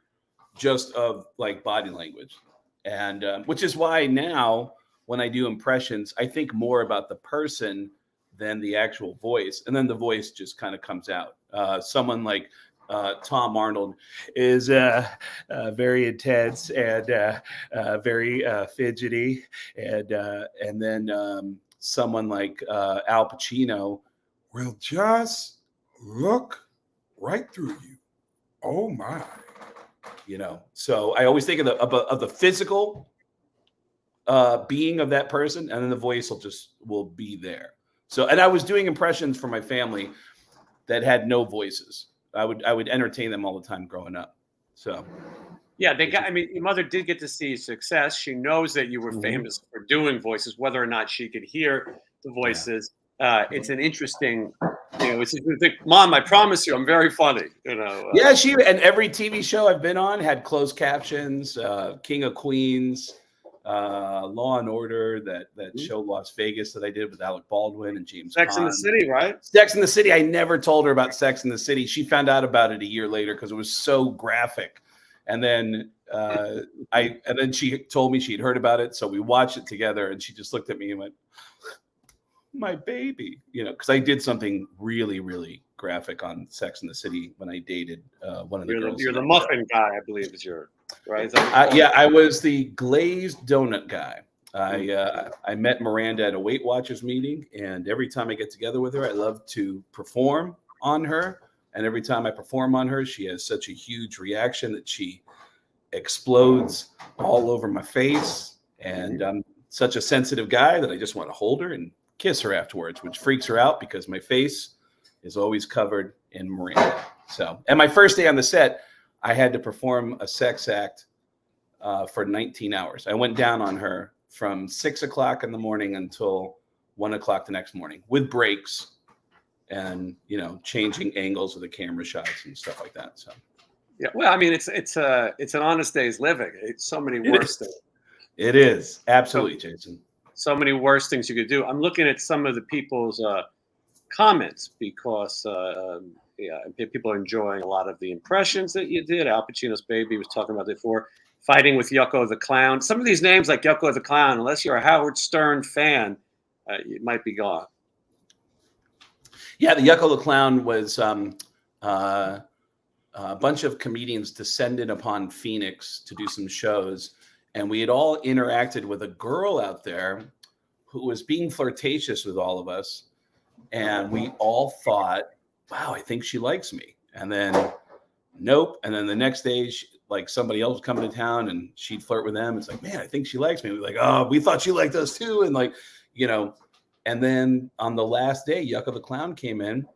just of like body language, and which is why now when I do impressions, I think more about the person than the actual voice, and then the voice just kind of comes out. Someone like Tom Arnold is very intense and very fidgety, and then someone like Al Pacino will just look right through you. Oh my. You know, so I always think of the physical being of that person, and then the voice will be there. So, and I was doing impressions for my family that had no voices. I would entertain them all the time growing up. So, yeah, I mean, your mother did get to see success. She knows that you were famous for doing voices, whether or not she could hear the voices. Yeah. It's an interesting, you know, it's think, Mom, I promise you, I'm very funny. You know. Yeah, and every TV show I've been on had closed captions. King of Queens, Law and Order, that show Las Vegas that I did with Alec Baldwin and James Sex in the City, right? Sex in the City. I never told her about Sex in the City. She found out about it a year later because it was so graphic. And then she told me she'd heard about it, so we watched it together, and she just looked at me and went, "My baby," you know, because I did something really, really graphic on Sex in the City when I dated one of the girls. You're the muffin guy, I believe, is your right. Yeah, I was the glazed donut guy. I met Miranda at a Weight Watchers meeting, and every time I get together with her, I love to perform on her And every time I perform on her, she has such a huge reaction that she explodes all over my face. And I'm such a sensitive guy that I just want to hold her and kiss her afterwards, which freaks her out because my face is always covered in Miranda. So, and my first day on the set, I had to perform a sex act for 19 hours. I went down on her from 6 o'clock in the morning until 1 o'clock the next morning with breaks and, you know, changing angles of the camera shots and stuff like that. So, yeah, well, I mean, it's an honest day's living. It's so many worse things. It is absolutely, Jason. So many worse things you could do. I'm looking at some of the people's comments because yeah, people are enjoying a lot of the impressions that you did. Al Pacino's Baby was talking about before. Fighting with Yucko the Clown. Some of these names like Yucko the Clown, unless you're a Howard Stern fan, you might be gone. Yeah, the Yucko the Clown was a bunch of comedians descended upon Phoenix to do some shows. And we had all interacted with a girl out there who was being flirtatious with all of us. And we all thought, wow, I think she likes me. And then, nope. And then the next day, like somebody else was coming to town and she'd flirt with them. It's like, man, I think she likes me. We're like, oh, we thought she liked us too. And like, you know, and then on the last day, Yucko the Clown came in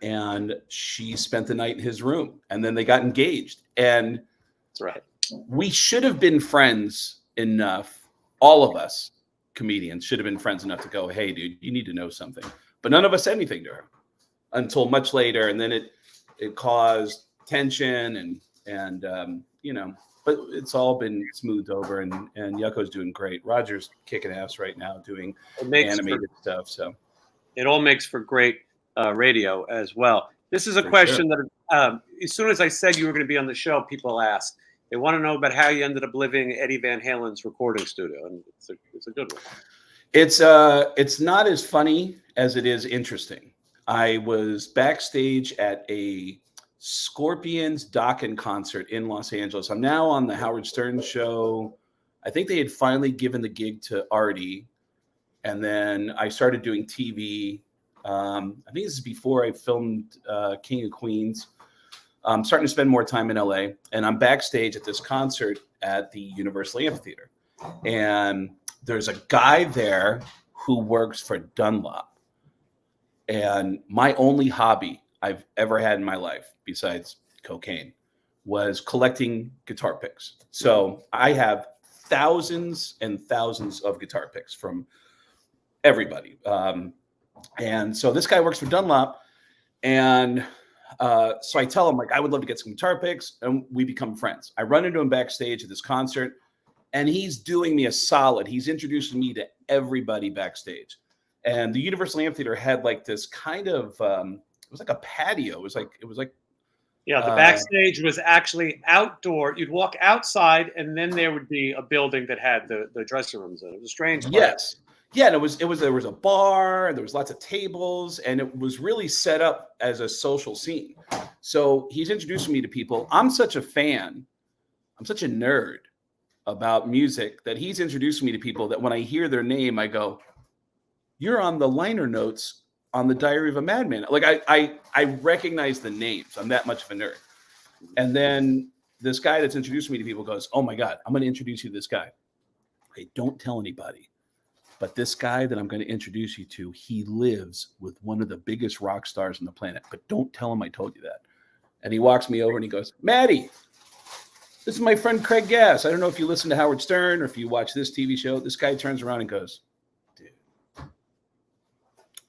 and she spent the night in his room. And then they got engaged. And that's right. We should have been friends enough. All of us comedians should have been friends enough to go, hey, dude, you need to know something. But none of us said anything to her until much later. And then it caused tension and you know, but it's all been smoothed over and Yucko's doing great. Roger's kicking ass right now doing animated stuff. So it all makes for great radio as well. This is a question that as soon as I said you were going to be on the show, people asked. They want to know about how you ended up living Eddie Van Halen's recording studio, and it's a good one. It's not as funny as it is interesting. I was backstage at a Scorpions Dokken concert in Los Angeles. I'm now on the Howard Stern show. I think they had finally given the gig to Artie, and then I started doing TV. I think this is before I filmed King of Queens. I'm starting to spend more time in LA, and I'm backstage at this concert at the Universal Amphitheater. And there's a guy there who works for Dunlop. And my only hobby I've ever had in my life, besides cocaine, was collecting guitar picks. So I have thousands and thousands of guitar picks from everybody. And so this guy works for Dunlop, and so I tell him, like, I would love to get some guitar picks, and we become friends. I run into him backstage at this concert, and he's doing me a solid. He's introducing me to everybody backstage. And the Universal Amphitheater had like this kind of, it was like a patio. It was like. Yeah, the backstage was actually outdoor. You'd walk outside, and then there would be a building that had the dressing rooms in it. It was a strange place. Yes. Yeah, and there was a bar, and there was lots of tables, and it was really set up as a social scene. So he's introducing me to people. I'm such a fan. I'm such a nerd about music that he's introducing me to people that when I hear their name, I go, you're on the liner notes on the Diary of a Madman. Like I recognize the names. I'm that much of a nerd. And then this guy that's introducing me to people goes, oh my God, I'm going to introduce you to this guy. Okay, don't tell anybody. But this guy that I'm going to introduce you to, he lives with one of the biggest rock stars on the planet. But don't tell him I told you that. And he walks me over and he goes, Maddie, this is my friend Craig Gass. I don't know if you listen to Howard Stern or if you watch this TV show. This guy turns around and goes, dude,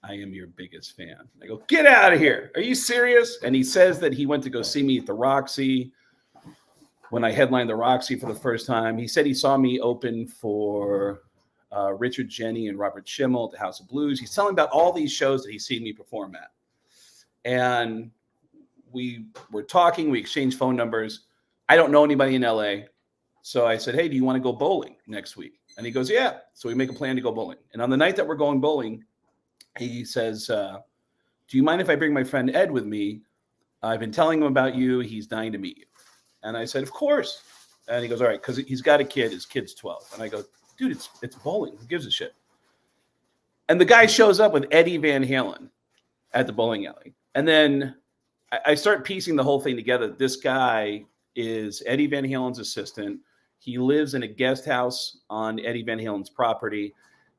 I am your biggest fan. I go, get out of here. Are you serious? And he says that he went to go see me at the Roxy when I headlined the Roxy for the first time. He said he saw me open for Richard Jeni and Robert Schimmel at the House of Blues. He's telling about all these shows that he's seen me perform at. And we were talking, we exchanged phone numbers. I don't know anybody in LA. So I said, hey, do you want to go bowling next week? And he goes, yeah. So we make a plan to go bowling. And on the night that we're going bowling, he says, do you mind if I bring my friend Ed with me? I've been telling him about you. He's dying to meet you. And I said, of course. And he goes, all right, because he's got a kid. His kid's 12. And I go, dude, it's bowling. Who gives a shit? And the guy shows up with Eddie Van Halen at the bowling alley. And then I start piecing the whole thing together. This guy is Eddie Van Halen's assistant. He lives in a guest house on Eddie Van Halen's property,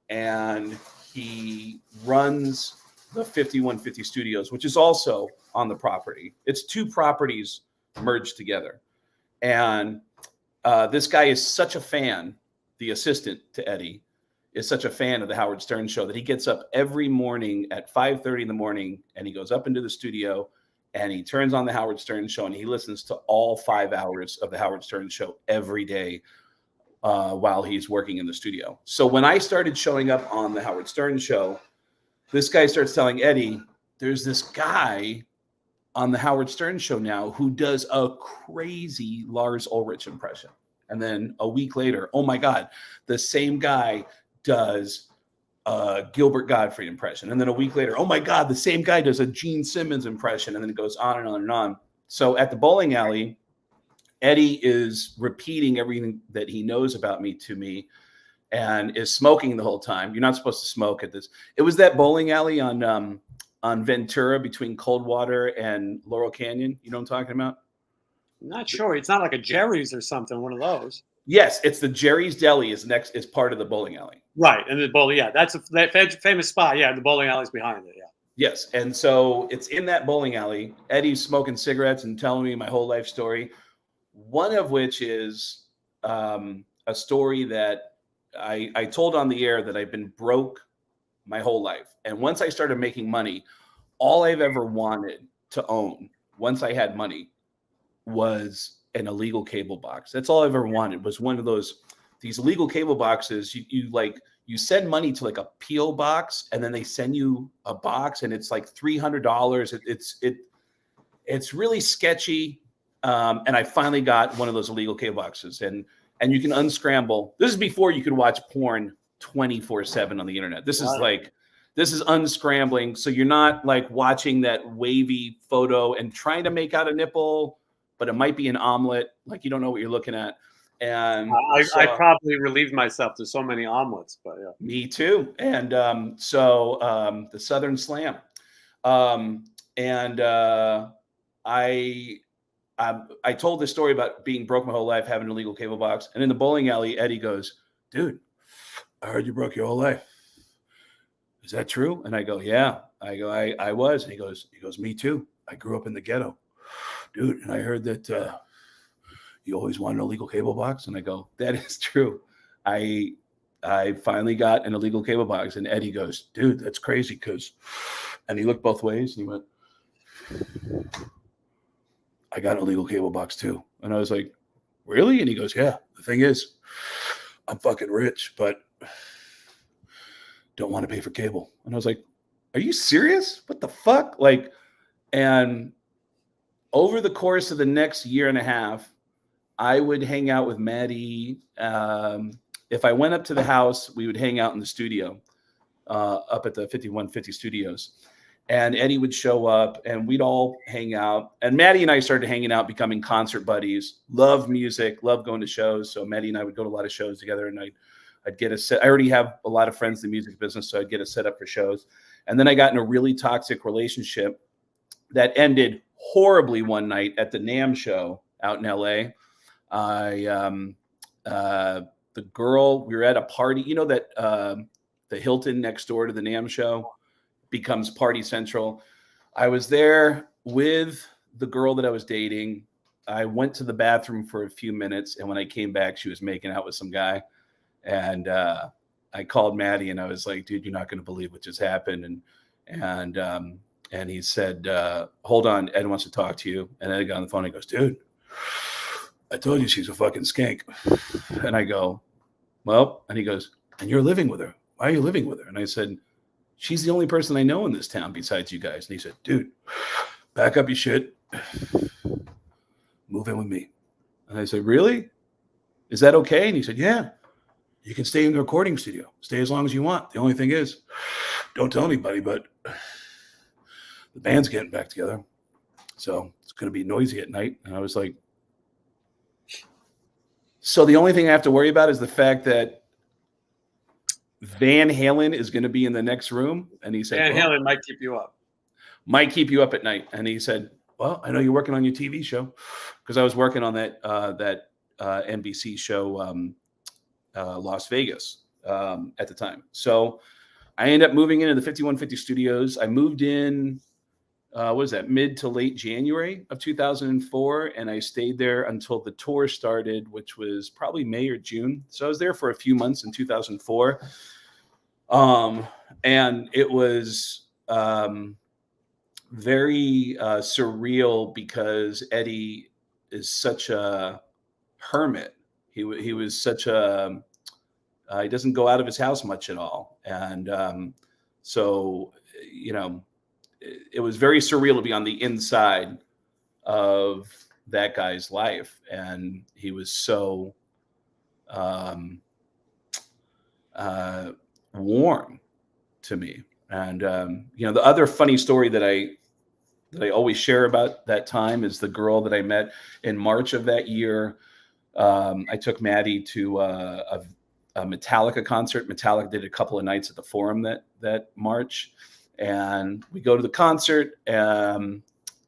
and he runs the 5150 Studios, which is also on the property. It's two properties merged together. And this guy is such a fan, the assistant to Eddie is such a fan of the Howard Stern show that he gets up every morning at 5:30 in the morning, and he goes up into the studio and he turns on the Howard Stern show, and he listens to all 5 hours of the Howard Stern show every day while he's working in the studio. So when I started showing up on the Howard Stern show, this guy starts telling Eddie, there's this guy on the Howard Stern show now who does a crazy Lars Ulrich impression. And then a week later, oh my God, the same guy does Gilbert Gottfried impression. And then a week later, oh my God, the same guy does a Gene Simmons impression. And then it goes on and on and on. So at the bowling alley, Eddie is repeating everything that he knows about me to me and is smoking the whole time. You're not supposed to smoke at this. It was that bowling alley on Ventura between Coldwater and Laurel Canyon. You know what I'm talking about? I'm not sure. It's not like a Jerry's or something, one of those. Yes, it's the Jerry's Deli is part of the bowling alley. Right, and the bowling, yeah, that's that famous spot. Yeah, the bowling alley's behind it. Yeah. Yes, and so it's in that bowling alley. Eddie's smoking cigarettes and telling me my whole life story. One of which is a story that I told on the air that I've been broke my whole life, and once I started making money, all I've ever wanted to own, once I had money, was an illegal cable box. That's all I've ever wanted, was one of these illegal cable boxes. You send money to like a PO box, and then they send you a box, and it's like $300. It's really sketchy. And I finally got one of those illegal cable boxes, and you can unscramble. This is before you could watch porn 24/7 on the internet. This is unscrambling. So you're not like watching that wavy photo and trying to make out a nipple, but it might be an omelet. Like you don't know what you're looking at. And I probably relieved myself to so many omelets, but yeah. Me too. And the Southern Slam. I told this story about being broke my whole life, having an illegal cable box. And in the bowling alley, Eddie goes, dude, I heard you broke your whole life. Is that true? And I go, yeah. I go, I was. And he goes, me too. I grew up in the ghetto. Dude, and I heard that you always wanted an illegal cable box. And I go, that is true. I finally got an illegal cable box. And Eddie goes, dude, that's crazy. And he looked both ways and he went, I got an illegal cable box too. And I was like, really? And he goes, yeah, the thing is, I'm fucking rich, but don't want to pay for cable. And I was like, are you serious? What the fuck? And over the course of the next year and a half, I would hang out with Maddie. If I went up to the house, we would hang out in the studio, up at the 5150 Studios. And Eddie would show up and we'd all hang out. And Maddie and I started hanging out, becoming concert buddies. Love music, love going to shows. So Maddie and I would go to a lot of shows together, and I'd get a set. I already have a lot of friends in the music business, so I'd get a set up for shows. And then I got in a really toxic relationship that ended horribly one night at the NAMM show out in LA. The girl, we were at a party, you know, that the Hilton next door to the NAMM show becomes Party Central. I was there with the girl that I was dating. I went to the bathroom for a few minutes, and when I came back, she was making out with some guy. And I called Maddie, and I was like, dude, you're not going to believe what just happened. And he said, hold on, Ed wants to talk to you. And Ed got on the phone and he goes, dude, I told you she's a fucking skank. And I go, well, and he goes, and you're living with her. Why are you living with her? And I said, she's the only person I know in this town besides you guys. And he said, dude, back up your shit. Move in with me. And I said, really? Is that okay? And he said, yeah, you can stay in the recording studio. Stay as long as you want. The only thing is, don't tell anybody, but the band's getting back together. So it's going to be noisy at night. And I was like, so the only thing I have to worry about is the fact that Van Halen is going to be in the next room. And he said, Van Halen might keep you up. Might keep you up at night. And he said, well, I know you're working on your TV show, because I was working on that NBC show, Las Vegas, at the time. So I ended up moving into the 5150 studios. I moved in, what was that, mid to late January of 2004. And I stayed there until the tour started, which was probably May or June. So I was there for a few months in 2004. And it was very surreal, because Eddie is such a hermit. He was such a, he doesn't go out of his house much at all. And so, you know, it was very surreal to be on the inside of that guy's life. And he was so warm to me. And, you know, the other funny story that I always share about that time is the girl that I met in March of that year. I took Maddie to a Metallica concert. Metallica did a couple of nights at the Forum that March. And we go to the concert. I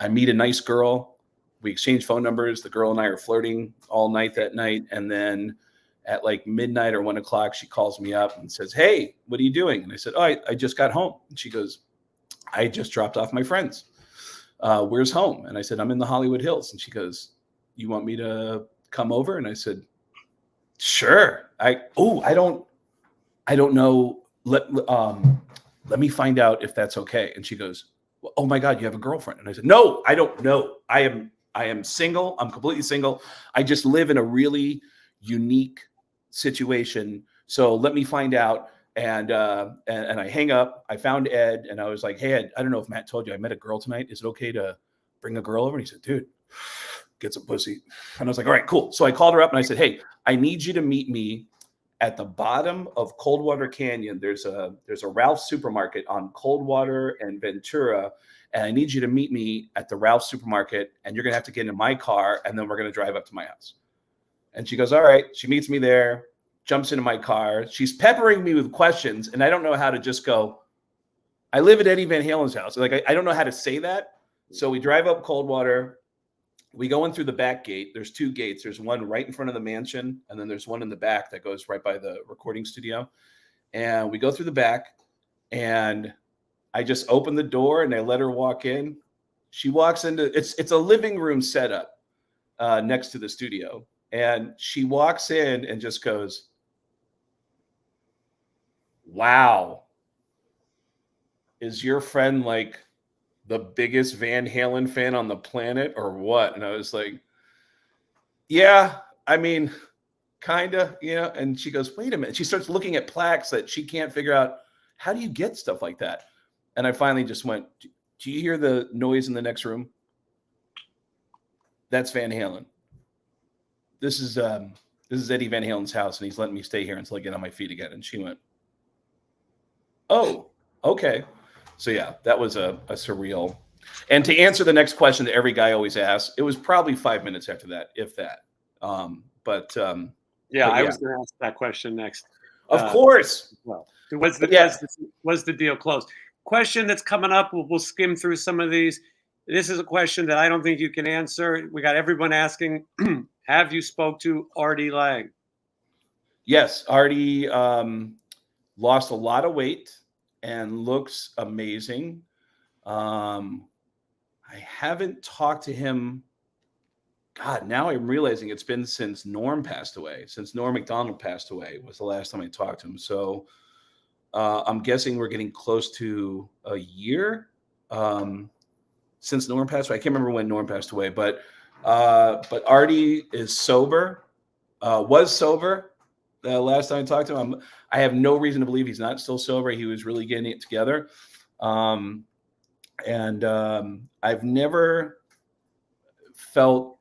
meet a nice girl. We exchange phone numbers. The girl and I are flirting all night that night. And then at like midnight or 1 o'clock, she calls me up and says, "Hey, what are you doing?" And I said, "Oh, I just got home." And she goes, "I just dropped off my friends. Where's home?" And I said, "I'm in the Hollywood Hills." And she goes, "You want me to come over?" And I said, "Sure." I don't know. Let me find out if that's okay. And she goes, "Well, oh my God, you have a girlfriend?" And I said, "No, I don't know. I am single. I'm completely single. I just live in a really unique situation. So let me find out." And I hang up. I found Ed, and I was like, "Hey, Ed, I don't know if Matt told you I met a girl tonight. Is it okay to bring a girl over?" And he said, "Dude, get some pussy." And I was like, "All right, cool." So I called her up and I said, "Hey, I need you to meet me at the bottom of Coldwater Canyon. There's a Ralph's supermarket on Coldwater and Ventura. And I need you to meet me at the Ralph's supermarket, and you're going to have to get in my car, and then we're going to drive up to my house." And she goes, "All right." She meets me there, jumps into my car. She's peppering me with questions, and I don't know how to just go, "I live at Eddie Van Halen's house." Like, I don't know how to say that. So we drive up Coldwater. We go in through the back gate. There's two gates. There's one right in front of the mansion, and then there's one in the back that goes right by the recording studio. And we go through the back, and I just open the door and I let her walk in. She walks into, it's a living room setup next to the studio. And she walks in and just goes, "Wow, is your friend like the biggest Van Halen fan on the planet or what?" And I was like, "Yeah, I mean, kind of, you know." And she goes, "Wait a minute." She starts looking at plaques that she can't figure out. How do you get stuff like that? And I finally just went, "Do you hear the noise in the next room? That's Van Halen. This is Eddie Van Halen's house, and he's letting me stay here until I get on my feet again." And she went, "Oh, okay." So yeah, that was a surreal. And to answer the next question that every guy always asks, it was probably 5 minutes after that, if that. Yeah, I was going to ask that question next. Of course. Well, was the deal closed? Question that's coming up. We'll skim through some of these. This is a question that I don't think you can answer. We got everyone asking, have you spoke to Artie Lange? Yes, Artie lost a lot of weight and looks amazing. I haven't talked to him. God, now I'm realizing it's been since Norm passed away. Since Norm Macdonald passed away was the last time I talked to him. So I'm guessing we're getting close to a year since Norm passed away. I can't remember when Norm passed away, but Artie is sober, was sober the last time I talked to him. I have no reason to believe he's not still sober. He was really getting it together. I've never felt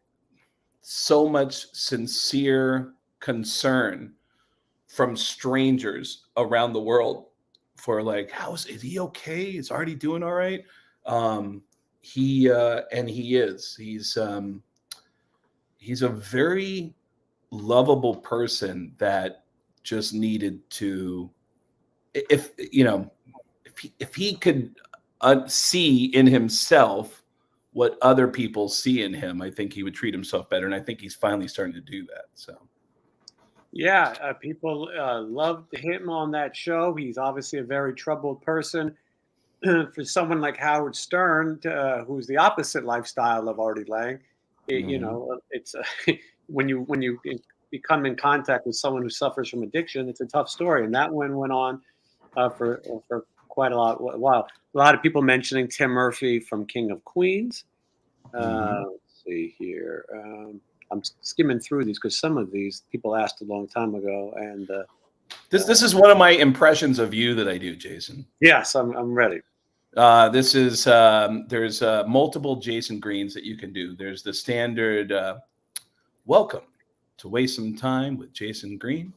so much sincere concern from strangers around the world for like, is he okay? Is Artie doing all right? He is. He's a very lovable person that just needed to, if he could see in himself what other people see in him, I think he would treat himself better. And I think he's finally starting to do that. So. Yeah, people loved him on that show. He's obviously a very troubled person. For someone like Howard Stern, who's the opposite lifestyle of Artie Lange, it's when you become in contact with someone who suffers from addiction, it's a tough story. And that one went on for quite a while. A lot of people mentioning Tim Murphy from King of Queens. Let's see here. I'm skimming through these because some of these people asked a long time ago, and this is one of my impressions of you that I do, Jason. Yes, I'm ready. This is there's multiple Jason Greens that you can do. There's the standard welcome to waste some time with Jason Green.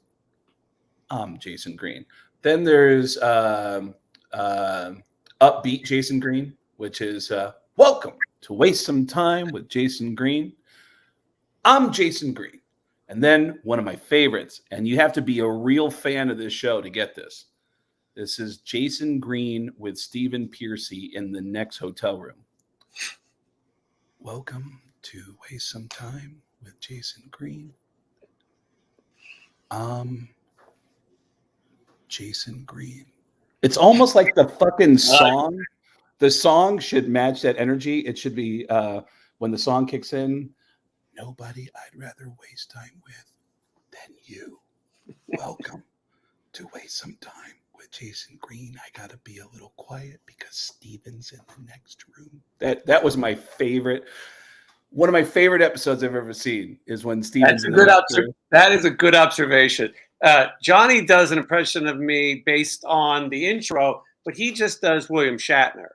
I'm Jason Green. Then there's upbeat Jason Green, which is welcome to waste some time with Jason Green. I'm Jason Green. And then one of my favorites, and you have to be a real fan of this show to get this. This is Jason Green with Stephen Piercy in the next hotel room. Welcome to waste some time with Jason Green. Jason Green. It's almost like the fucking song. The song should match that energy. It should be when the song kicks in. Nobody I'd rather waste time with than you. Welcome to waste some time with Jason Green. I gotta be a little quiet because Steven's in the next room. That was my favorite. One of my favorite episodes I've ever seen is when Steven's That is a good observation. Johnny does an impression of me based on the intro, but he just does William Shatner.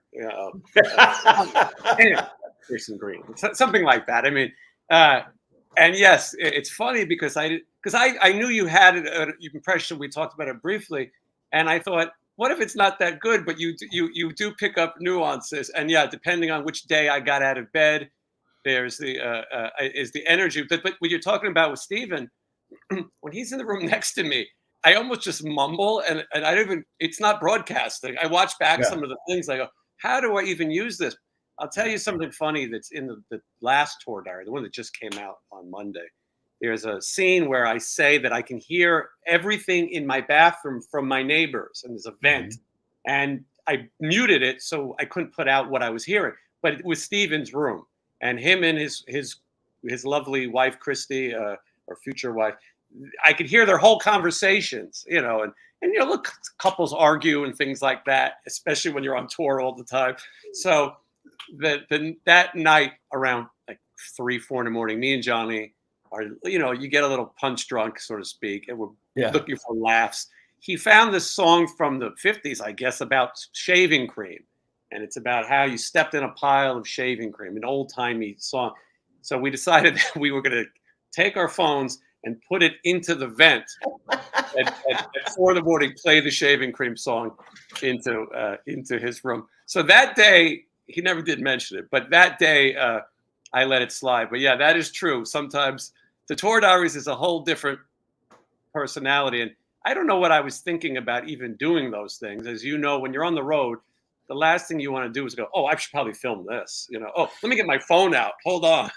Jason Green, something like that. I mean, and yes, it's funny because I knew you had an impression. We talked about it briefly, and I thought, what if it's not that good? But you do pick up nuances, and yeah, depending on which day I got out of bed, there's the energy. But what you're talking about with Steven, when he's in the room next to me, I almost just mumble, and I don't even. It's not broadcasting. I watch back some of the things. I go, how do I even use this? I'll tell you something funny that's in the last tour diary, the one that just came out on Monday. There's a scene where I say that I can hear everything in my bathroom from my neighbors, and there's a vent. And I muted it so I couldn't put out what I was hearing. But it was Steven's room, and him and his lovely wife, Christy, or future wife. I could hear their whole conversations, and look, couples argue and things like that, especially when you're on tour all the time. So that night around like 3-4 in the morning, me and Johnny are, you get a little punch drunk, so to speak, and we're looking for laughs. He found this song from the 50s, I guess, about shaving cream. And it's about how you stepped in a pile of shaving cream, an old-timey song. So we decided that we were going to take our phones and put it into the vent at 4 in the morning, play the shaving cream song into his room. So that day, he never did mention it, but that day I let it slide. But yeah, that is true. Sometimes the tour diaries is a whole different personality. And I don't know what I was thinking about even doing those things. As you know, when you're on the road, the last thing you want to do is go, oh, I should probably film this. Oh, let me get my phone out. Hold on.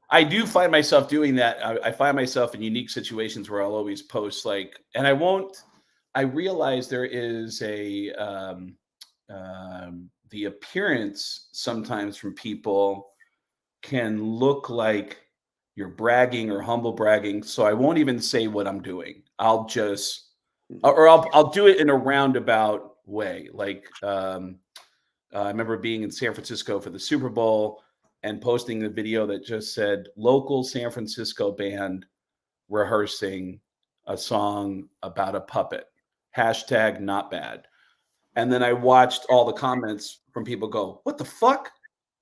I do find myself doing that. I find myself in unique situations where I'll always post and I realize there is the appearance sometimes from people can look like you're bragging or humble bragging. So I won't even say what I'm doing. I'll do it in a roundabout way. Like I remember being in San Francisco for the Super Bowl and posting a video that just said local San Francisco band rehearsing a song about a puppet. # not bad. And then I watched all the comments from people go, what the fuck?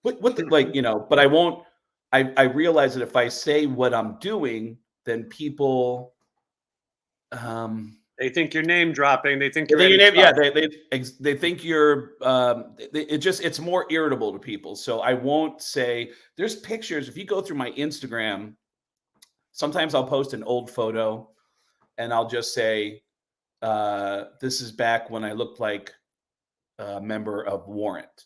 What the, but I won't, I realize that if I say what I'm doing, then people, they think you're name dropping. They think you're they think you're, it's more irritable to people. So I won't say, there's pictures. If you go through my Instagram, sometimes I'll post an old photo and I'll just say, this is back when I looked like a member of Warrant.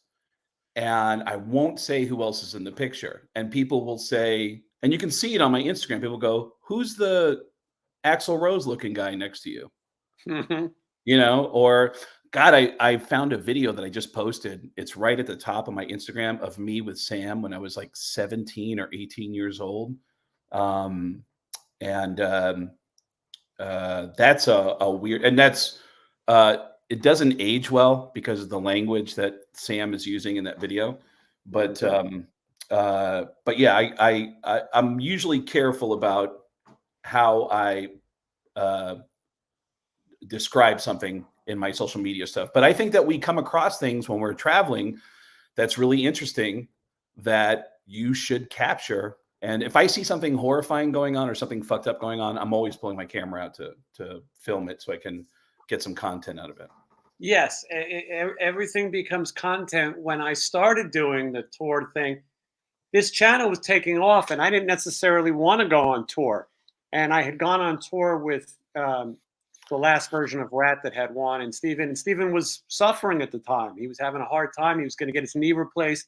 and I won't say who else is in the picture. And people will say, and you can see it on my Instagram, people go, "Who's the Axl Rose looking guy next to you?" Mhm. You know, or God, I found a video that I just posted. It's right at the top of my Instagram of me with Sam when I was like 17 or 18 years old. Um, and That's a weird, and that's it doesn't age well because of the language that Sam is using in that video. But but yeah, I'm usually careful about how I uh, describe something in my social media stuff. But I think that we come across things when we're traveling that's really interesting that you should capture. And if I see something horrifying going on or something fucked up going on, I'm always pulling my camera out to film it so I can get some content out of it. Yes, everything becomes content. When I started doing the tour thing, this channel was taking off, and I didn't necessarily want to go on tour. And I had gone on tour with the last version of Rat that had won, and Steven was suffering at the time. He was having a hard time. He was going to get his knee replaced.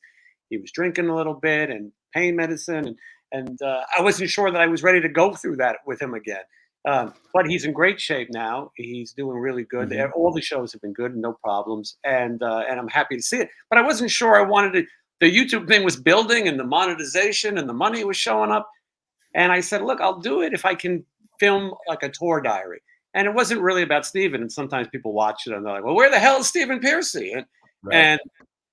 He was drinking a little bit and pain medicine, and I wasn't sure that I was ready to go through that with him again. But he's in great shape now. He's doing really good. Mhm. All the shows have been good, no problems, and I'm happy to see it. But I wasn't sure I wanted to. The YouTube thing was building, and the monetization and the money was showing up. And I said, look, I'll do it if I can film like a tour diary. And it wasn't really about Steven. And sometimes people watch it and they're like, well, where the hell is Steven Piercy? Right. And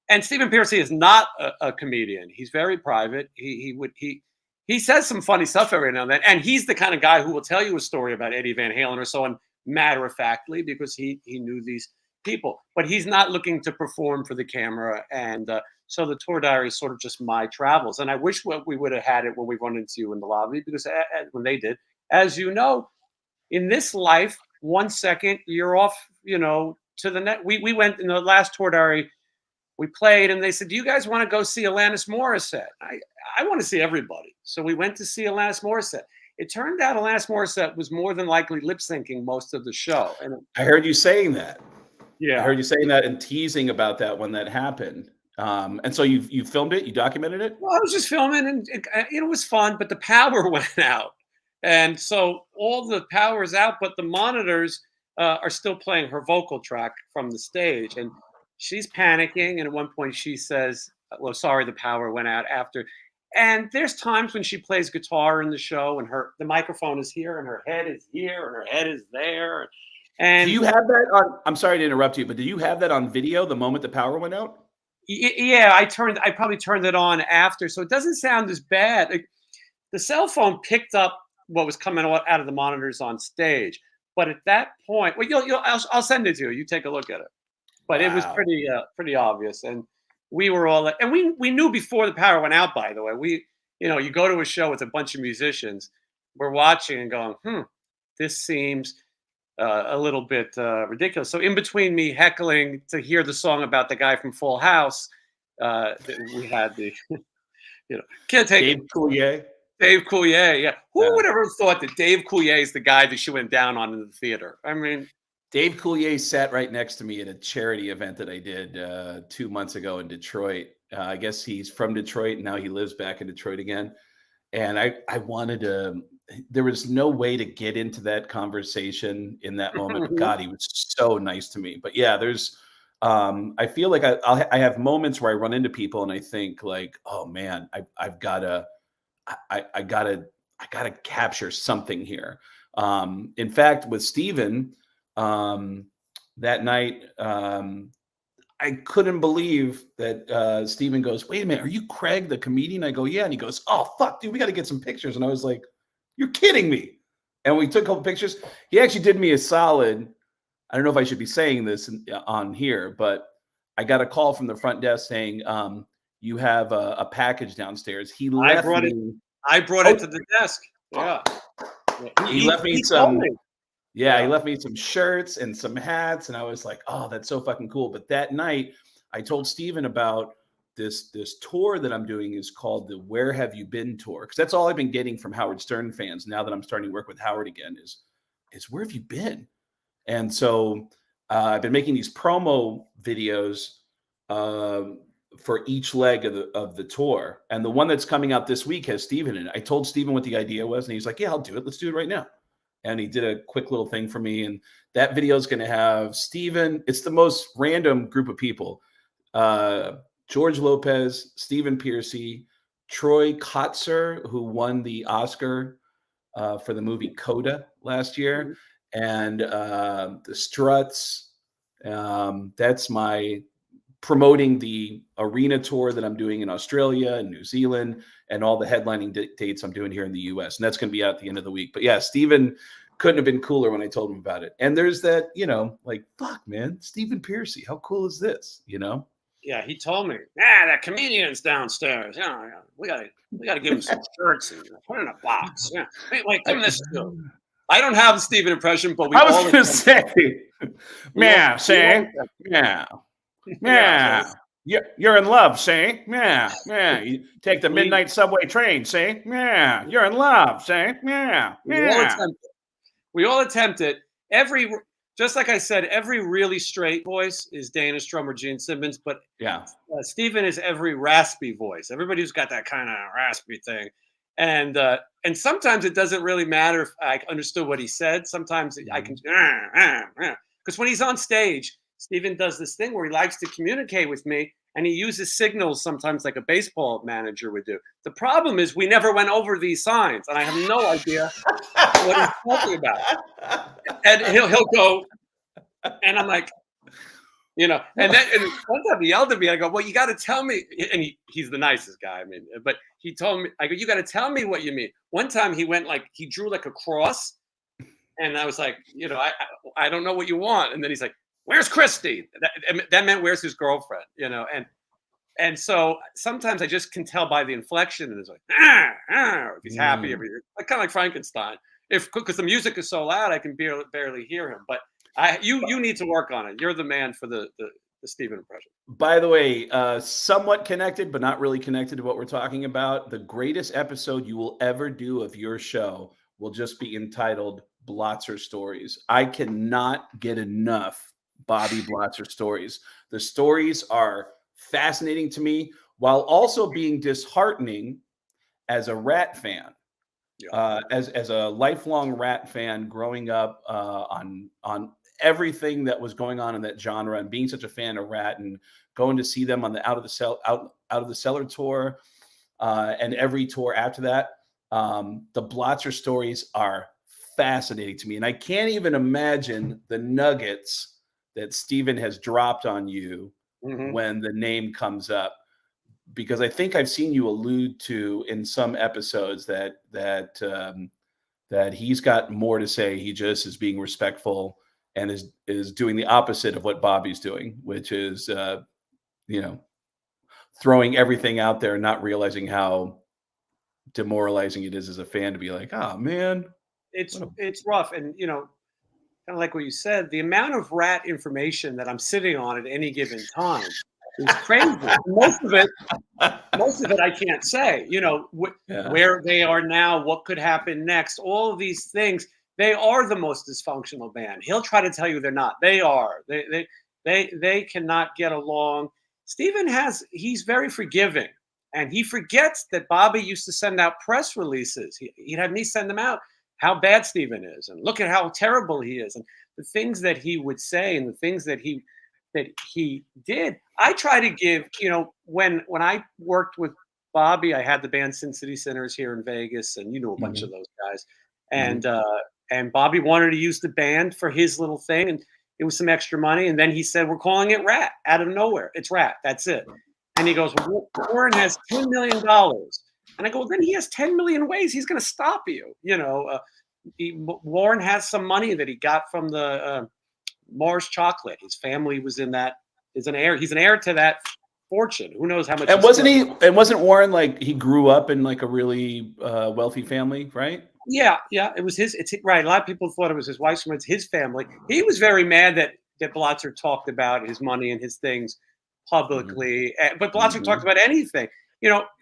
and Stephen Piercy is not a comedian. He's very private. He says some funny stuff every now and then, and he's the kind of guy who will tell you a story about Eddie Van Halen or so on matter of factly because he knew these people. But he's not looking to perform for the camera, and so the tour diary is sort of just my travels. And I wish we would have had it when we run into you in the lobby because when they did, as you know, in this life, 1 second you're off, to the net. We went in the last tour diary we played and they said, do you guys want to go see Alanis Morissette? I want to see everybody. So we went to see Alanis Morissette. It turned out Alanis Morissette was more than likely lip syncing most of the show. And I heard you saying that. I yeah, heard you saying that and teasing about that when that happened. And so you filmed it, you documented it. well, I was just filming and it was fun, but the power went out. And so all the power is out, but the monitors are still playing her vocal track from the stage. And she's panicking. And at one point she says, well, sorry, the power went out after. And there's times when she plays guitar in the show and the microphone is here and her head is here and her head is there. Do And you have that on? I'm sorry to interrupt you, but do you have that on video the moment the power went out? yeah, I probably turned it on after. So it doesn't sound as bad. Like, the cell phone picked up what was coming out of the monitors on stage. But at that point, well, I'll send it to you. You take a look at it. But it was Wow. pretty obvious, and we were all, and we knew before the power went out. By the way, you go to a show with a bunch of musicians, we're watching and going, this seems a little bit ridiculous. So in between me heckling to hear the song about the guy from Full House, we had the can't take it. Dave Coulier. Dave Coulier, yeah. Who Yeah. would ever thought that Dave Coulier is the guy that she went down on in the theater? I mean, Dave Coulier sat right next to me at a charity event that I did 2 months ago in Detroit. I guess he's from Detroit and now he lives back in Detroit again. And I wanted to. There was no way to get into that conversation in that moment, but God, he was so nice to me. But yeah, there's. I feel like I have moments where I run into people and I think like, oh man, I've got to. I gotta capture something here. In fact, with Steven, that night, I couldn't believe that Steven goes, wait a minute, are you Craig, the comedian? I go, yeah. And he goes, oh, fuck, dude, we got to get some pictures. And I was like, you're kidding me. And we took a couple pictures. He actually did me a solid. I don't know if I should be saying this on here, but I got a call from the front desk saying, you have a package downstairs. He I left brought it. me. I brought it to the desk. Yeah. He left me He told some. me. Yeah, he Yeah. left me some shirts and some hats, and I was like, "Oh, that's so fucking cool." But that night, I told Steven about this tour that I'm doing is called the "Where Have You Been" tour, because that's all I've been getting from Howard Stern fans now that I'm starting to work with Howard again. Is where have you been? And so I've been making these promo videos for each leg of the tour. And the one that's coming out this week has Steven in it. I told Steven what the idea was, and he's like, "Yeah, I'll do it. Let's do it right now." And he did a quick little thing for me. And that video is going to have Steven. It's the most random group of people. George Lopez, Stephen Piercy, Troy Kotzer, who won the Oscar for the movie Coda last year, and the Struts. That's my promoting the arena tour that I'm doing in Australia and New Zealand, and all the headlining dates I'm doing here in the US. And that's going to be out at the end of the week. But yeah, Steven couldn't have been cooler when I told him about it. And there's that, like, fuck, man, Stephen Piercy, how cool is this? Yeah, he told me, that comedian's downstairs. We gotta give him some shirts and put it in a box. Yeah, wait, give him this too. I don't have a Steven impression, but I was going to say, yeah, say, yeah. Yeah, you're in love, say. Yeah. You take the midnight subway train, say. Yeah, you're in love, say. Yeah. We all attempt it. Just like I said, every really straight voice is Danish drummer Gene Simmons, but yeah, Steven is every raspy voice. Everybody who's got that kind of raspy thing, and sometimes it doesn't really matter if I understood what he said. Sometimes I can, because when he's on stage, Steven does this thing where he likes to communicate with me, and he uses signals sometimes like a baseball manager would do. The problem is we never went over these signs, and I have no idea what he's talking about. And he'll go, and I'm like, and one time he yelled at me. I go, well, you got to tell me. And he's the nicest guy. I mean, but he told me, I go, you got to tell me what you mean. One time he went he drew like a cross, and I was like, I don't know what you want. And then he's like, where's Christy? That meant where's his girlfriend, and so sometimes I just can tell by the inflection, and it's like, if he's happy, kind of like Frankenstein. Because the music is so loud, I can barely hear him. But you need to work on it. You're the man for the Steven impression. By the way, somewhat connected, but not really connected to what we're talking about. The greatest episode you will ever do of your show will just be entitled Blotzer Stories. I cannot get enough Bobby Blotzer stories. The stories are fascinating to me, while also being disheartening as a Rat fan. As a lifelong Rat fan, growing up on everything that was going on in that genre, and being such a fan of Rat, and going to see them on the Out of the Cellar tour, and every tour after that. The Blotzer stories are fascinating to me, and I can't even imagine the nuggets that Steven has dropped on you when the name comes up, because I think I've seen you allude to in some episodes that he's got more to say. He just is being respectful and is doing the opposite of what Bobby's doing, which is throwing everything out there and not realizing how demoralizing it is as a fan to be like, oh man, it's rough. And kind of like what you said, the amount of Rat information that I'm sitting on at any given time is crazy. Most of it I can't say. Where they are now, what could happen next, all of these things. They are the most dysfunctional band. He'll try to tell you they're not. They are. They cannot get along. Steven he's very forgiving, and he forgets that Bobby used to send out press releases. He'd have me send them out. How bad Steven is, and look at how terrible he is, and the things that he would say, and the things that he did. I try to give, when I worked with Bobby, I had the band Sin City Sinners here in Vegas, and a bunch of those guys, and Bobby wanted to use the band for his little thing, and it was some extra money, and then he said, we're calling it Rat, out of nowhere. It's Rat, that's it. And he goes, well, Warren has $10 million. And I go, well, then he has 10 million ways he's going to stop you. Warren has some money that he got from the Mars chocolate. His family was in that. He's an heir to that fortune. Who knows how much? And wasn't Warren like, he grew up in like a really wealthy family, right? Yeah. It was his. It's right. A lot of people thought it was his wife's, but it's his family. He was very mad that Blotzer talked about his money and his things publicly. But Blotzer talked about anything.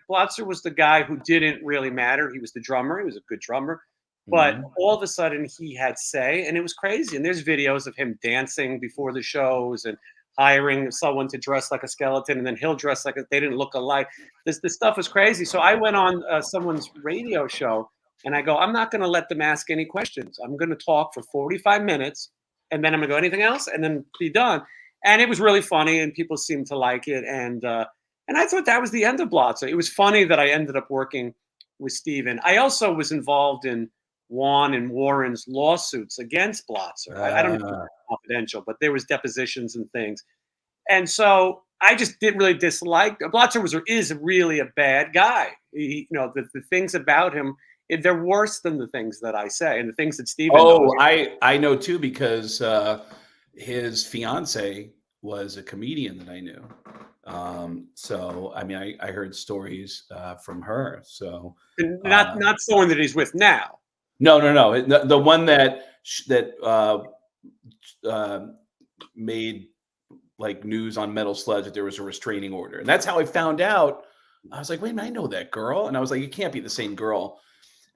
Blotzer was the guy who didn't really matter. He was the drummer. He was a good drummer. But all of a sudden he had say, and it was crazy. And there's videos of him dancing before the shows and hiring someone to dress like a skeleton, and then he'll dress like they didn't look alike. This stuff is crazy. So I went on someone's radio show, and I go, I'm not going to let them ask any questions. I'm going to talk for 45 minutes, and then I'm going to go, anything else, and then be done. And it was really funny, and people seemed to like it. And I thought that was the end of Blotzer. It was funny that I ended up working with Steven. I also was involved in Juan and Warren's lawsuits against Blotzer. I don't know if it's confidential, but there was depositions and things. And so I just didn't really dislike Blotzer. Is really a bad guy. The things about him, they're worse than the things that I say and the things that Steven knows. I know too, because his fiance was a comedian that I knew. So I mean, I heard stories from her. So not someone that he's with now. No. The one that made like news on Metal Sledge that there was a restraining order, and that's how I found out. I was like, wait a minute, I know that girl, and I was like, it can't be the same girl.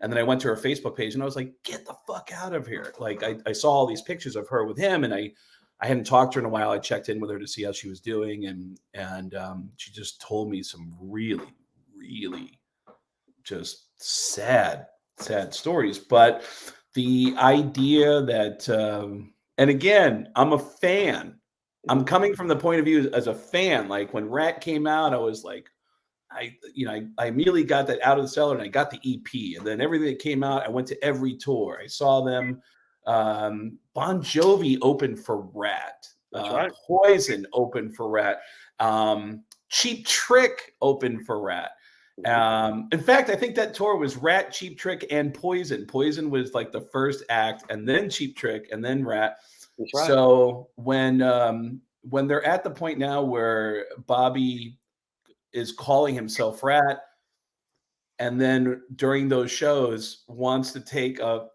And then I went to her Facebook page, and I was like, get the fuck out of here! Like I saw all these pictures of her with him, and I hadn't talked to her in a while. I checked in with her to see how she was doing, and she just told me some really, really just sad stories. But the idea that, and again, I'm a fan. I'm coming from the point of view as a fan. Like when Rat came out, I was like, I immediately got that Out of the Cellar, and I got the EP, and then everything that came out, I went to every tour. I saw them. Bon Jovi opened for Rat. That's right. Poison opened for Rat. Cheap Trick opened for Rat. In fact, I think that tour was Rat, Cheap Trick, and Poison. Poison was like the first act, and then Cheap Trick, and then Rat. That's right. So when they're at the point now where Bobby is calling himself Rat, and then during those shows wants to take a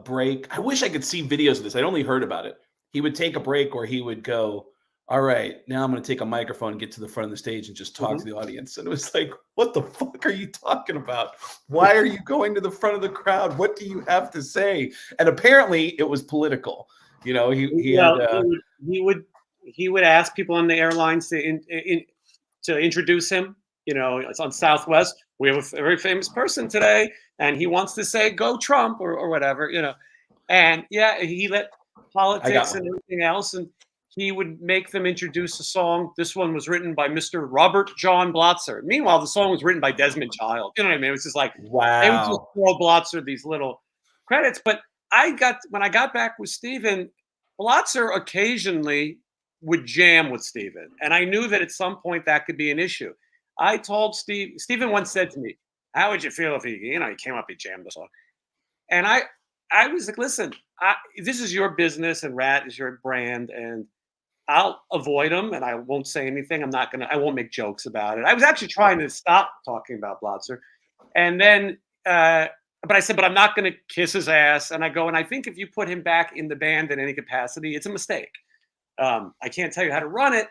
break. I wish I could see videos of this. I'd only heard about it. He would take a break where he would go, all right, now I'm going to take a microphone and get to the front of the stage and just talk to the audience. And it was like, what the fuck are you talking about? Why are you going to the front of the crowd? What do you have to say? And apparently it was political. You know, he would ask people on the airlines to introduce him. You know, it's on Southwest. We have a very famous person today, and he wants to say "Go Trump" or whatever. You know, and yeah, he let politics and everything else, and he would make them introduce a song. This one was written by Mr. Robert John Blotzer. Meanwhile, the song was written by Desmond Child. You know what I mean? It was just like, wow. They would just throw Blotzer these little credits. But when I got back with Steven, Blotzer occasionally would jam with Steven. And I knew that at some point that could be an issue. I told Steven once said to me, how would you feel if he came up, he jammed the song? And I was like, listen, this is your business and Rat is your brand, and I'll avoid him and I won't say anything. I won't make jokes about it. I was actually trying to stop talking about Blotzer. And then, but I said, but I'm not going to kiss his ass. And I go, and I think if you put him back in the band in any capacity, it's a mistake. I can't tell you how to run it,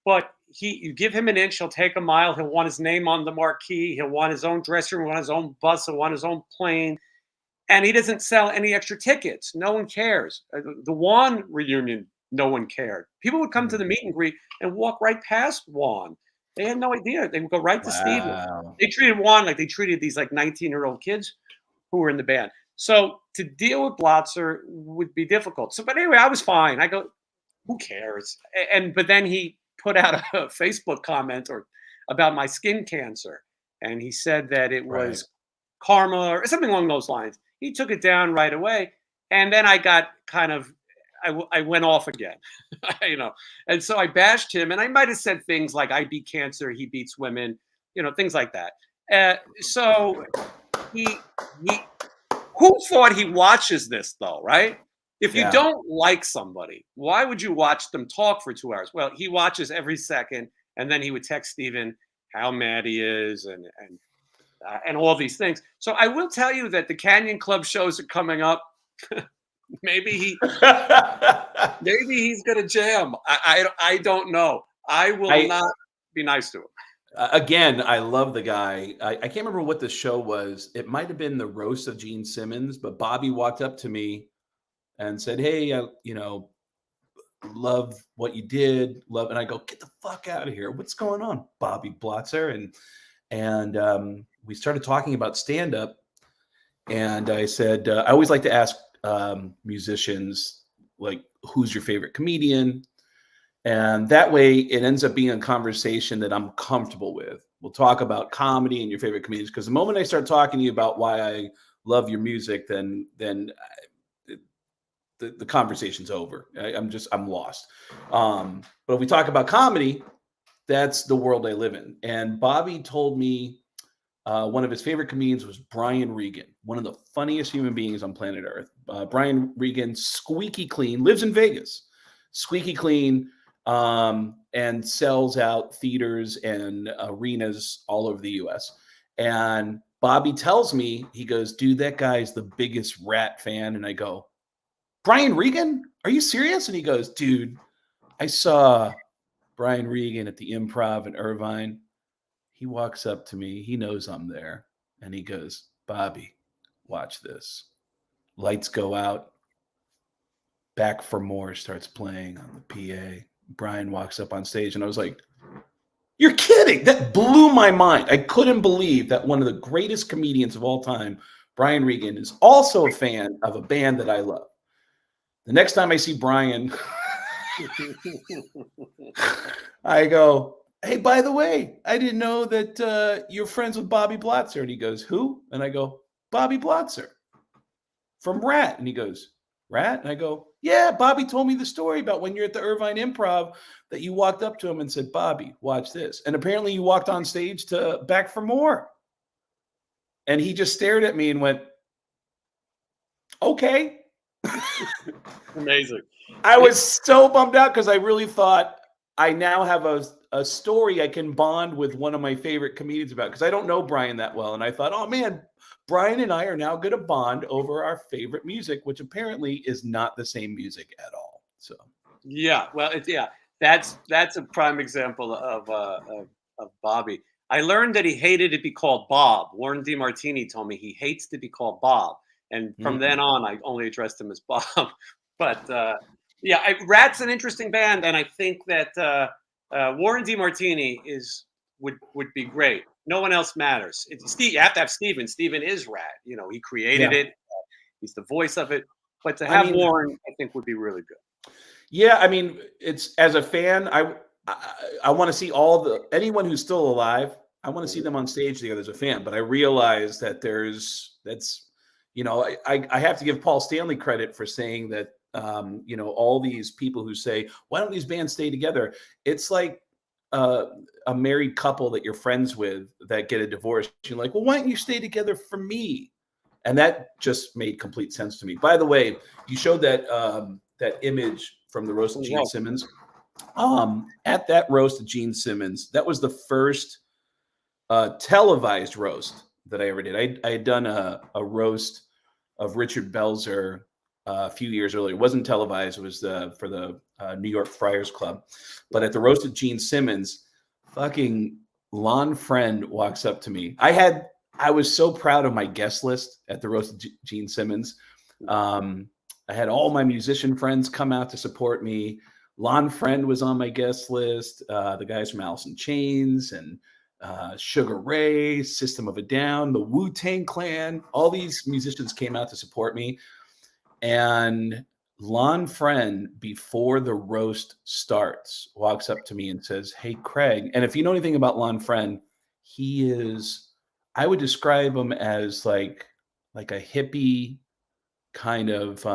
but you give him an inch, he'll take a mile. He'll want his name on the marquee. He'll want his own dressing room, he'll want his own bus, he'll want his own plane. And he doesn't sell any extra tickets. No one cares. The Juan reunion, no one cared. People would come to the meet and greet and walk right past Juan. They had no idea. They would go right to Steven. They treated Juan like they treated these like 19-year-old kids who were in the band. So to deal with Blotzer would be difficult. But anyway, I was fine. I go, who cares? But then he put out a Facebook comment about my skin cancer. And he said that it was karma or something along those lines. He took it down right away. And then I got I went off again, and so I bashed him, and I might have said things like, I beat cancer, he beats women, things like that. So who thought he watches this though, right? If you don't like somebody, why would you watch them talk for 2 hours? Well, he watches every second, and then he would text Steven how mad he is and all these things. So I will tell you that the Canyon Club shows are coming up. Maybe he's gonna jam. I don't know. I will not be nice to him. Again, I love the guy. I can't remember what the show was. It might have been the roast of Gene Simmons, but Bobby walked up to me and said, "Hey, love what you did. Love. And I go, get the fuck out of here. What's going on, Bobby Blotzer? And we started talking about stand-up. And I said, I always like to ask musicians, like, who's your favorite comedian? And that way it ends up being a conversation that I'm comfortable with. We'll talk about comedy and your favorite comedians. Because the moment I start talking to you about why I love your music, then the conversation's over. I'm lost. But if we talk about comedy, that's the world I live in. And Bobby told me one of his favorite comedians was Brian Regan, one of the funniest human beings on planet Earth. Brian Regan, squeaky clean, lives in Vegas, squeaky clean, and sells out theaters and arenas all over the US. And Bobby tells me, he goes, dude, that guy's the biggest Rat fan. And I go, Brian Regan? Are you serious? And he goes, dude, I saw Brian Regan at the Improv in Irvine. He walks up to me. He knows I'm there. And he goes, Bobby, watch this. Lights go out. Back for More starts playing on the PA. Brian walks up on stage, and I was like, you're kidding. That blew my mind. I couldn't believe that one of the greatest comedians of all time, Brian Regan, is also a fan of a band that I love. The next time I see Brian, I go, hey, by the way, I didn't know that you're friends with Bobby Blotzer. And he goes, who? And I go, Bobby Blotzer from Rat. And he goes, Rat? And I go, yeah, Bobby told me the story about when you're at the Irvine Improv that you walked up to him and said, Bobby, watch this. And apparently you walked on stage to Back for More. And he just stared at me and went, okay. Amazing. I was so bummed out because I really thought I now have a story I can bond with one of my favorite comedians about, because I don't know Brian that well. And I thought, oh man, Brian and I are now going to bond over our favorite music, which apparently is not the same music at all. So yeah, well, that's a prime example of Bobby. I learned that he hated to be called Bob. Warren DeMartini told me he hates to be called Bob, and from then on, I only addressed him as Bob. But Rat's an interesting band, and I think that Warren DeMartini would be great. No one else matters. You have to have Steven. Steven is Rat. You know, he created it. He's the voice of it. But to have Warren, I think, would be really good. Yeah, I mean, it's, as a fan, I want to see anyone who's still alive. I want to see them on stage together as a fan. But I realize that I have to give Paul Stanley credit for saying that. All these people who say, why don't these bands stay together? It's like a married couple that you're friends with that get a divorce. You're like, well, why don't you stay together for me? And that just made complete sense to me. By the way, you showed that image from the roast of Gene Simmons. At that roast of Gene Simmons, that was the first televised roast that I ever did. I had done a roast of Richard Belzer a few years earlier. It wasn't televised. It was for the New York Friars Club. But at the roast of Gene Simmons, fucking Lon Friend walks up to me. I was so proud of my guest list at the roast of Gene Simmons. I had all my musician friends come out to support me. Lon Friend was on my guest list. The guys from Alice in Chains and Sugar Ray, System of a Down, the Wu-Tang Clan. All these musicians came out to support me. And Lon Friend, before the roast starts, walks up to me and says, hey, Craig. And if you know anything about Lon Friend, he is, I would describe him as like a hippie kind of,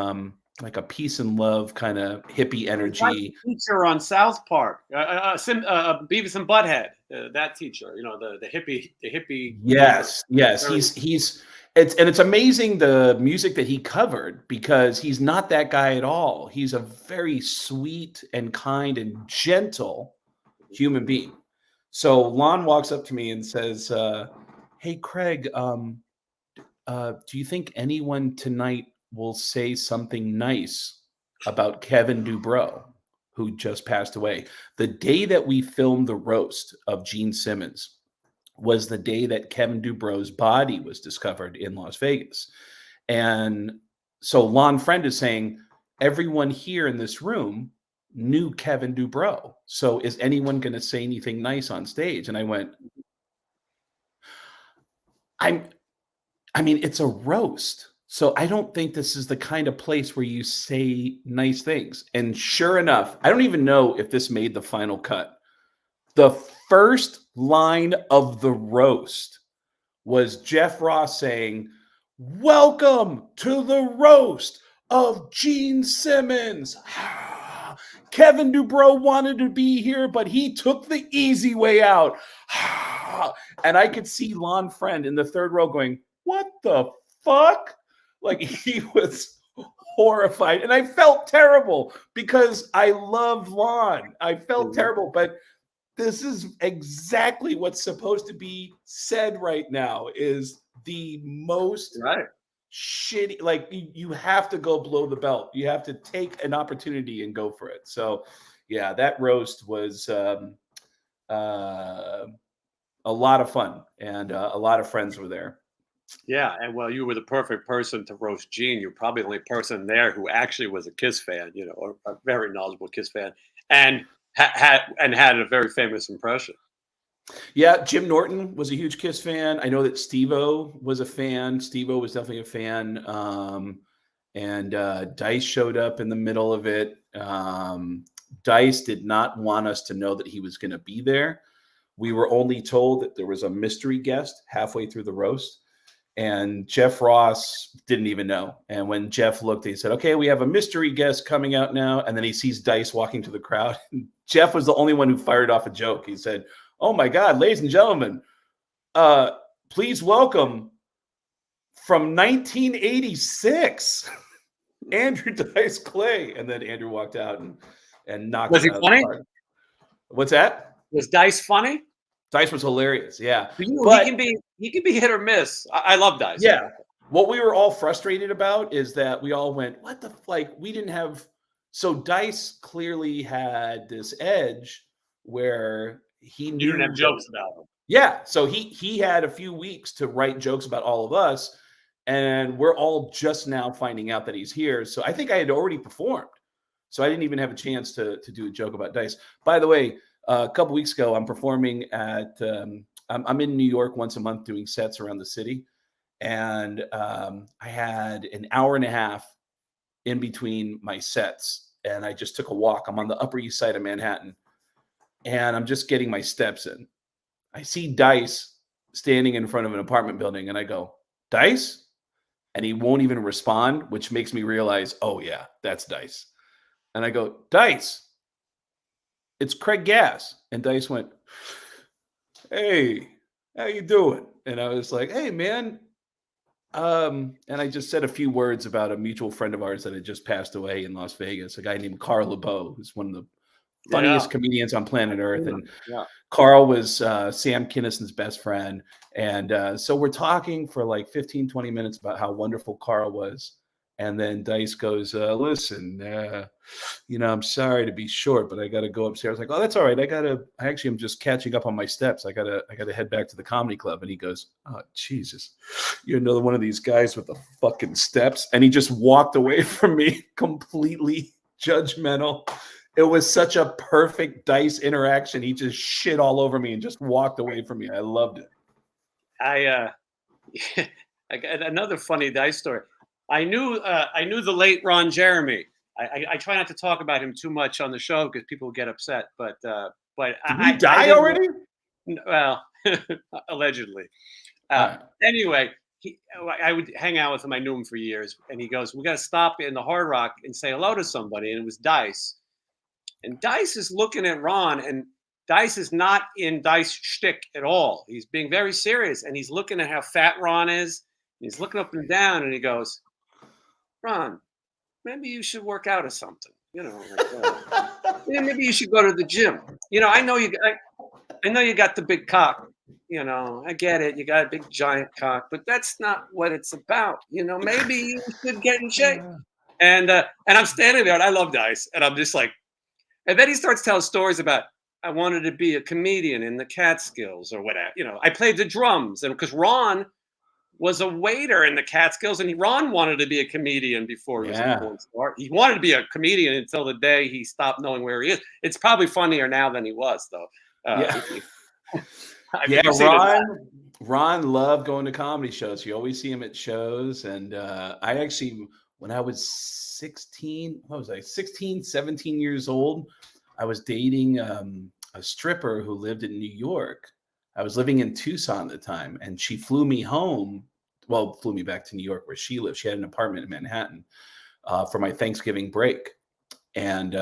like a peace and love kind of hippie energy. Teacher on South Park, Beavis and Butthead, that teacher, the hippie. Yes. It's amazing the music that he covered, because he's not that guy at all. He's a very sweet and kind and gentle human being. So Lon walks up to me and says, hey, Craig, do you think anyone tonight will say something nice about Kevin Dubrow, who just passed away? The day that we filmed the roast of Gene Simmons was the day that Kevin Dubrow's body was discovered in Las Vegas. And so Lon Friend is saying, everyone here in this room knew Kevin Dubrow. So is anyone going to say anything nice on stage? And I went, I mean, it's a roast. So I don't think this is the kind of place where you say nice things. And sure enough, I don't even know if this made the final cut. The first line of the roast was Jeff Ross saying, "Welcome to the roast of Gene Simmons. Kevin Dubrow wanted to be here, but he took the easy way out." And I could see Lon Friend in the third row going, "What the fuck?" Like, he was horrified. And I felt terrible because I love Lon. I felt terrible, but this is exactly what's supposed to be said right now, is the most shitty. Like, you have to go below the belt. You have to take an opportunity and go for it. So yeah, that roast was a lot of fun, and a lot of friends were there. Yeah, and well, you were the perfect person to roast Gene. You're probably the only person there who actually was a Kiss fan, you know, or a very knowledgeable Kiss fan, and had a very famous impression. Yeah, Jim Norton was a huge Kiss fan. I know that Steve-O was a fan. Steve-O was definitely a fan. And Dice showed up in the middle of it. Dice did not want us to know that he was going to be there. We were only told that there was a mystery guest halfway through the roast. And Jeff Ross didn't even know. And when Jeff looked, he said, "Okay, we have a mystery guest coming out now." And then he sees Dice walking to the crowd. Jeff was the only one who fired off a joke. He said, "Oh my God, ladies and gentlemen, please welcome from 1986, Andrew Dice Clay." And then Andrew walked out and knocked Was he it out funny? of the park. What's that? Was Dice funny? Dice was hilarious, yeah. But he can be hit or miss. I love Dice. Yeah. What we were all frustrated about is that we all went, "What the like?" We didn't have. So Dice clearly had this edge where he knew You didn't have jokes about him. Yeah. So he had a few weeks to write jokes about all of us, and we're all just now finding out that he's here. So I think I had already performed, so I didn't even have a chance to do a joke about Dice. By the way, a couple weeks ago, I'm performing at. I'm in New York once a month doing sets around the city, and I had an hour and a half in between my sets, and I just took a walk. I'm on the Upper East Side of Manhattan, and I'm just getting my steps in. I see Dice standing in front of an apartment building, and I go, "Dice?" And he won't even respond, which makes me realize, oh yeah, that's Dice. And I go, "Dice, it's Craig Gass." And Dice went, "Hey, how you doing?" And I was like, "Hey, man." And I just said a few words about a mutual friend of ours that had just passed away in Las Vegas, a guy named Carl LeBeau, who's one of the funniest comedians on planet Earth. And Carl was Sam Kinnison's best friend. And so we're talking for like 15, 20 minutes about how wonderful Carl was. And then Dice goes, "Listen, I'm sorry to be short, but I got to go upstairs." Like, "Oh, that's all right. I'm just catching up on my steps. I gotta head back to the comedy club." And he goes, "Oh, Jesus, you're another one of these guys with the fucking steps." And he just walked away from me, completely judgmental. It was such a perfect Dice interaction. He just shit all over me and just walked away from me. I loved it. I got another funny Dice story. I knew the late Ron Jeremy. I try not to talk about him too much on the show because people get upset. But did he die already? Well, allegedly. Anyway, I would hang out with him. I knew him for years, and he goes, "We got to stop in the Hard Rock and say hello to somebody." And it was Dice, and Dice is looking at Ron, and Dice is not in Dice shtick at all. He's being very serious, and he's looking at how fat Ron is. And he's looking up and down, and he goes, "Ron, maybe you should work out or something. Maybe you should go to the gym. I know you got the big cock. I get it. You got a big giant cock, but that's not what it's about. Maybe you should get in shape." And I'm standing there, and I love Dice, and I'm just like, and then he starts telling stories about, "I wanted to be a comedian in the Catskills or whatever. I played the drums, and because Ron was a waiter in the Catskills, and Ron wanted to be a comedian before he was a porn star. He wanted to be a comedian until the day he stopped knowing where he is. It's probably funnier now than he was, though. Yeah. Yeah, Ron loved going to comedy shows. You always see him at shows. And I actually, when I was 16, 17 years old, I was dating a stripper who lived in New York. I was living in Tucson at the time, and she flew me home. Well, flew me back to New York where she lived. She had an apartment in Manhattan for my Thanksgiving break. And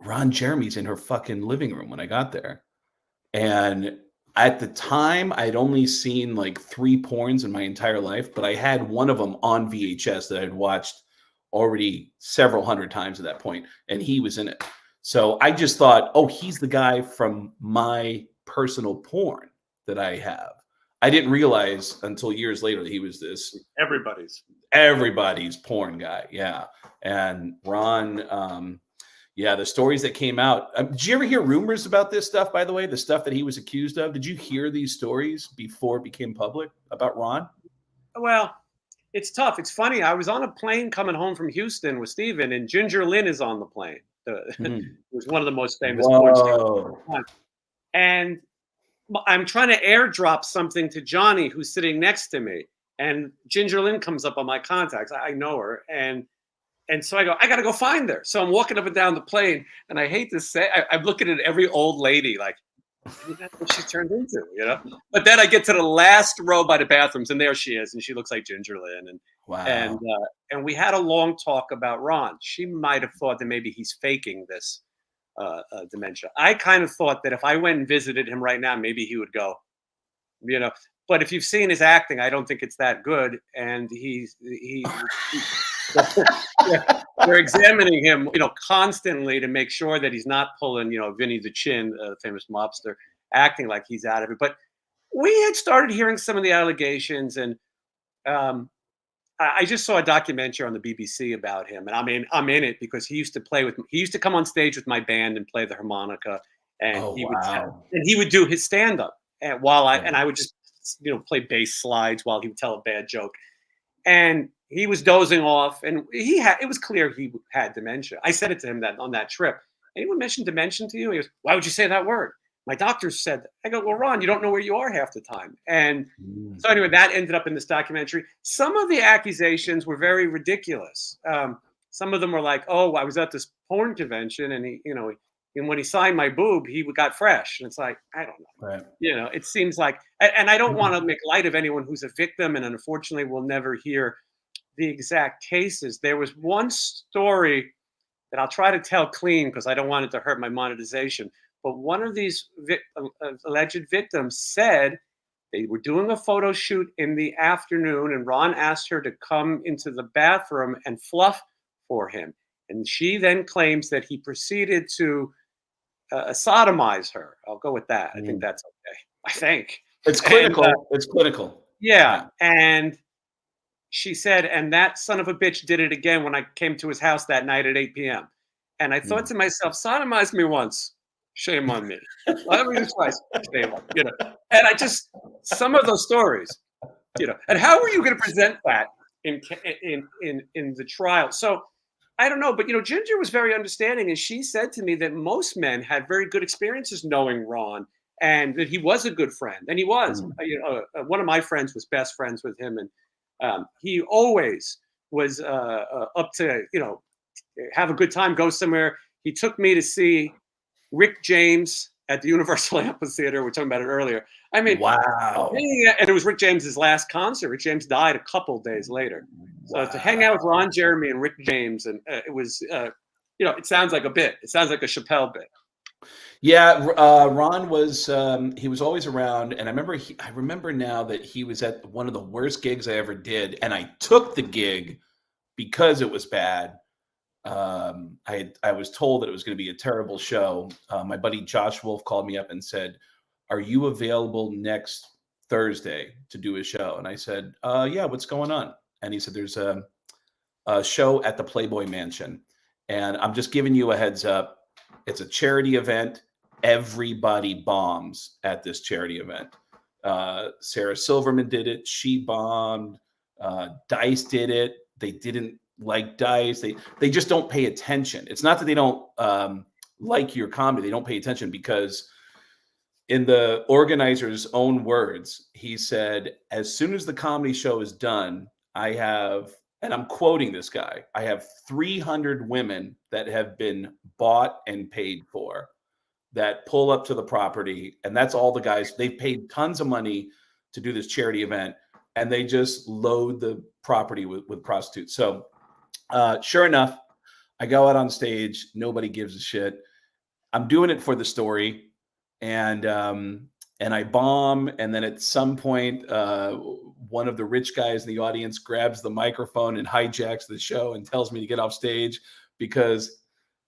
Ron Jeremy's in her fucking living room when I got there. And at the time, I'd only seen like 3 porns in my entire life, but I had one of them on VHS that I'd watched already several hundred times at that point, and he was in it. So I just thought, oh, he's the guy from my personal porn that I have. I didn't realize until years later that he was this everybody's porn guy. Yeah. And Ron, the stories that came out. Did you ever hear rumors about this stuff, by the way, the stuff that he was accused of? Did you hear these stories before it became public about Ron? Well, it's tough. It's funny. I was on a plane coming home from Houston with Steven, and Ginger Lynn is on the plane. It was one of the most famous porn stars. And I'm trying to airdrop something to Johnny, who's sitting next to me. And Ginger Lynn comes up on my contacts. I know her. And so I go, I got to go find her. So I'm walking up and down the plane. And I hate to say, I'm looking at every old lady like, that's what she turned into, you know? But then I get to the last row by the bathrooms, and there she is. And she looks like Ginger Lynn. And wow. And we had a long talk about Ron. She might have thought that maybe he's faking this dementia. I kind of thought that if I went and visited him right now, maybe he would go, you know. But if you've seen his acting, I don't think it's that good. And they're examining him, you know, constantly to make sure that he's not pulling, you know, Vinny the Chin, famous mobster, acting like he's out of it. But we had started hearing some of the allegations, and I just saw a documentary on the BBC about him, and I'm in it because he used to come on stage with my band and play the harmonica, and he would do his stand up, and I would just, you know, play bass slides while he would tell a bad joke, and he was dozing off, and it was clear he had dementia. I said it to him that on that trip. Anyone mention dementia to you? He goes, why would you say that word? My doctor said that. I go, well, Ron, you don't know where you are half the time. And so anyway, that ended up in this documentary. Some of the accusations were very ridiculous. Some of them were like, oh, I was at this porn convention, and he, you know, and when he signed my boob, he got fresh. And it's like, I don't know. Right. You know, it seems like, and I don't want to make light of anyone who's a victim, and unfortunately we'll never hear the exact cases. There was one story that I'll try to tell clean because I don't want it to hurt my monetization. But one of these alleged victims said they were doing a photo shoot in the afternoon, and Ron asked her to come into the bathroom and fluff for him. And she then claims that he proceeded to sodomize her. I'll go with that. I think that's okay. I think. It's clinical. It's clinical. Yeah. And she said, and that son of a bitch did it again when I came to his house that night at 8 p.m. And I thought to myself, sodomize me once. Shame on me. Let me twice. Shame on me, you know. And I just, some of those stories, you know. And how were you going to present that in the trial? So I don't know, but you know, Ginger was very understanding, and she said to me that most men had very good experiences knowing Ron, and that he was a good friend, and he was. You know, one of my friends was best friends with him, and he always was up to, you know, have a good time, go somewhere. He took me to see Rick James at the Universal Amphitheater. We were talking about it earlier. I mean, wow. And it was Rick James's last concert. Rick James died a couple days later. So to hang out with Ron Jeremy and Rick James, and it was, you know, it sounds like a bit. It sounds like a Chappelle bit. Yeah, Ron was, he was always around. And I remember now that he was at one of the worst gigs I ever did. And I took the gig because it was bad. I was told that it was going to be a terrible show. My buddy Josh Wolf called me up and said, "Are you available next Thursday to do a show?" And I said, "Yeah, what's going on?" And he said, "There's a show at the Playboy Mansion, and I'm just giving you a heads up. It's a charity event. Everybody bombs at this charity event. Sarah Silverman did it. She bombed. Dice did it. They didn't like Dice. They just don't pay attention. It's not that they don't like your comedy. They don't pay attention because in the organizer's own words, he said, as soon as the comedy show is done, I have, and I'm quoting this guy, I have 300 women that have been bought and paid for that pull up to the property. And that's all the guys. They've paid tons of money to do this charity event, and they just load the property with prostitutes. So sure enough, I go out on stage. Nobody gives a shit. I'm doing it for the story. And I bomb, and then at some point, one of the rich guys in the audience grabs the microphone and hijacks the show and tells me to get off stage because,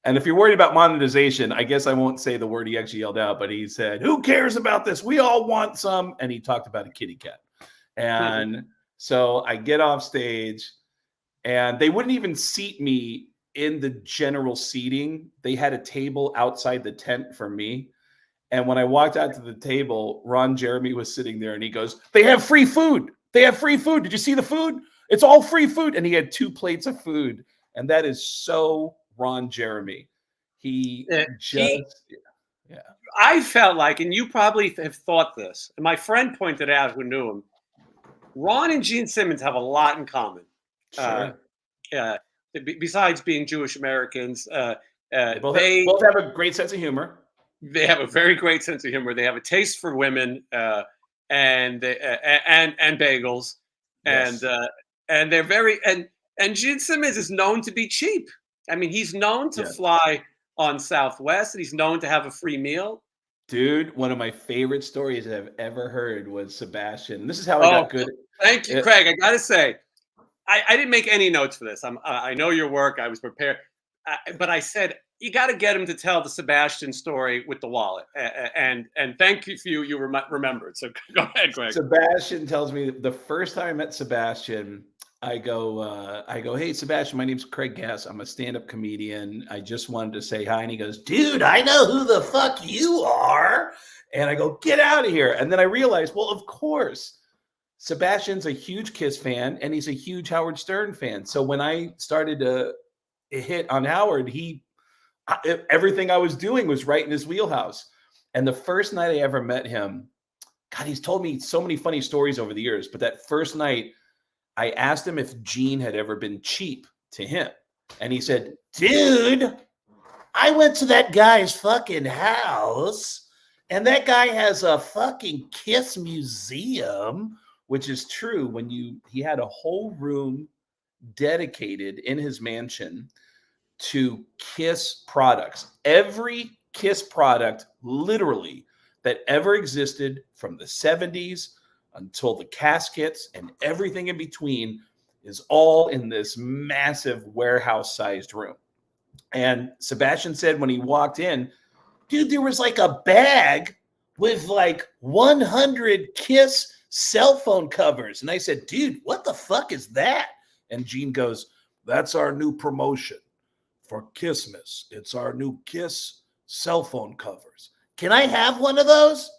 and if you're worried about monetization, I guess I won't say the word he actually yelled out, but he said, "Who cares about this? We all want some." And he talked about a kitty cat. And so I get off stage, and they wouldn't even seat me in the general seating. They had a table outside the tent for me. And when I walked out to the table, Ron Jeremy was sitting there and he goes, "They have free food. They have free food. Did you see the food? It's all free food." And he had 2 plates of food. And that is so Ron Jeremy. Yeah. I felt like, and you probably have thought this, and my friend pointed out who knew him, Ron and Gene Simmons have a lot in common. Sure. Besides being Jewish Americans, they both have a great sense of humor. They have a very great sense of humor. They have a taste for women and bagels, Yes. and they're very and Gene Simmons is known to be cheap. I mean, he's known to fly on Southwest, and he's known to have a free meal. Dude, one of my favorite stories I've ever heard was Sebastian. This is how I got good. Thank you, Craig. I got to say, I didn't make any notes for this. I know your work. I was prepared, but I said, you got to get him to tell the Sebastian story with the wallet. And thank you, you remembered. So go ahead, Greg. Sebastian tells me the first time I met Sebastian, I go, "Hey, Sebastian, my name's Craig Gass. I'm a stand-up comedian. I just wanted to say hi." And he goes, "Dude, I know who the fuck you are." And I go, "Get out of here." And then I realized, well, of course, Sebastian's a huge Kiss fan and he's a huge Howard Stern fan. So when I started to hit on Howard, everything I was doing was right in his wheelhouse. And the first night I ever met him, God, he's told me so many funny stories over the years. But that first night, I asked him if Gene had ever been cheap to him. And he said, "Dude, I went to that guy's fucking house, and that guy has a fucking Kiss museum," which is true. He had a whole room dedicated in his mansion to Kiss products. Every Kiss product, literally, that ever existed from the 70s until the caskets and everything in between is all in this massive warehouse-sized room. And Sebastian said when he walked in, "Dude, there was like a bag with like 100 Kiss cell phone covers." And I said, "Dude, what the fuck is that?" And Gene goes, "That's our new promotion for Kissmas. It's our new Kiss cell phone covers. Can I have one of those?"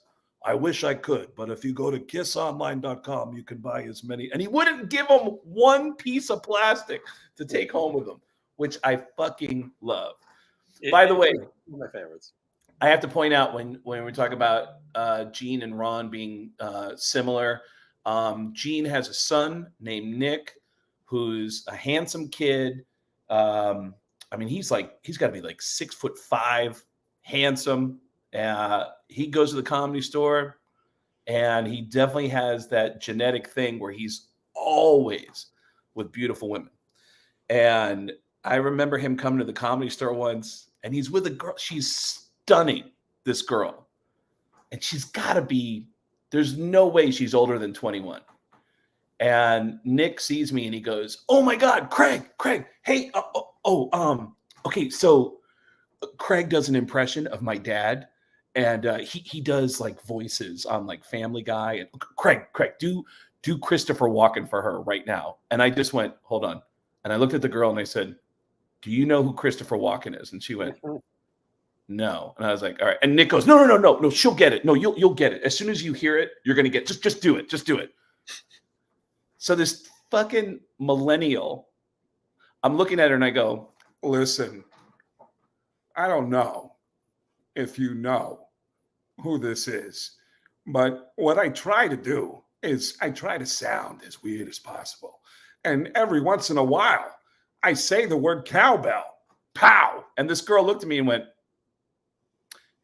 "I wish I could, but if you go to kissonline.com, you can buy as many." And he wouldn't give him one piece of plastic to take home with him, which I fucking love. By the way, one of my favorites. I have to point out when we talk about Gene and Ron being similar, Gene has a son named Nick, who's a handsome kid. I mean, he's got to be like 6'5", handsome. He goes to the Comedy Store, and he definitely has that genetic thing where he's always with beautiful women. And I remember him coming to the Comedy Store once, and he's with a girl. She's stunning, this girl. And she's got to be, there's no way she's older than 21. And Nick sees me and he goes, "Oh my God, Craig, hey, okay, so Craig does an impression of my dad, and he does like voices on like Family Guy. And Craig, do Christopher Walken for her right now." And I just went, "Hold on." And I looked at the girl and I said, "Do you know who Christopher Walken is?" And she went, no. And I was like, all right. And Nick goes, no, she'll get it. No, you'll get it. As soon as you hear it, you're going to get, just do it. Just do it. So this fucking millennial, I'm looking at her and I go, listen, I don't know if you know who this is, but what I try to do is I try to sound as weird as possible. And every once in a while, I say the word cowbell, pow. And this girl looked at me and went,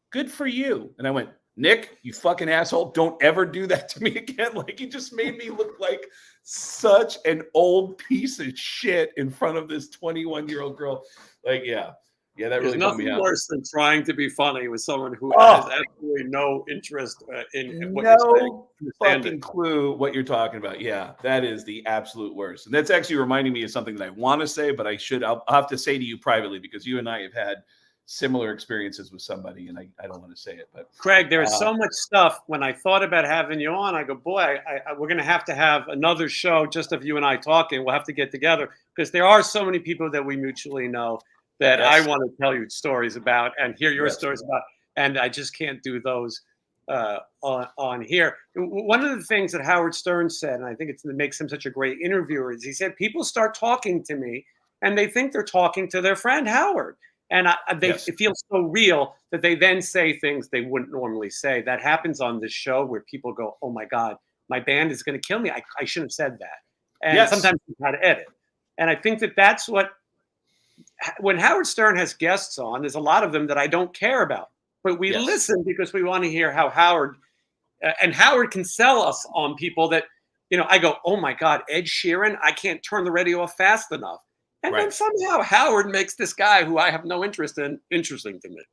good for you. And I went, Nick, you fucking asshole, don't ever do that to me again. Like, you just made me look like such an old piece of shit in front of this 21-year-old girl. Like, yeah, that really bummed me out. There's nothing worse than trying to be funny with someone who has absolutely no interest in what you're saying. Fucking clue what you're talking about. Yeah, that is the absolute worst. And that's actually reminding me of something that I want to say, but I'll have to say to you privately, because you and I have had similar experiences with somebody, and I don't want to say it. But Craig, there is so much stuff. When I thought about having you on, I go, boy, we're going to have another show just of you and I talking. We'll have to get together, because there are so many people that we mutually know that I want to tell you stories about and hear your stories about, and I just can't do those on here. One of the things that Howard Stern said, and I think it makes him such a great interviewer, is he said, people start talking to me and they think they're talking to their friend Howard. And it feels so real that they then say things they wouldn't normally say. That happens on this show where people go, oh my God, my band is going to kill me. I shouldn't have said that. And sometimes you got to edit. And I think that's what, when Howard Stern has guests on, there's a lot of them that I don't care about, but we listen because we want to hear how Howard, and Howard can sell us on people that, I go, oh my God, Ed Sheeran, I can't turn the radio off fast enough. And then somehow Howard makes this guy who I have no interest in interesting to me.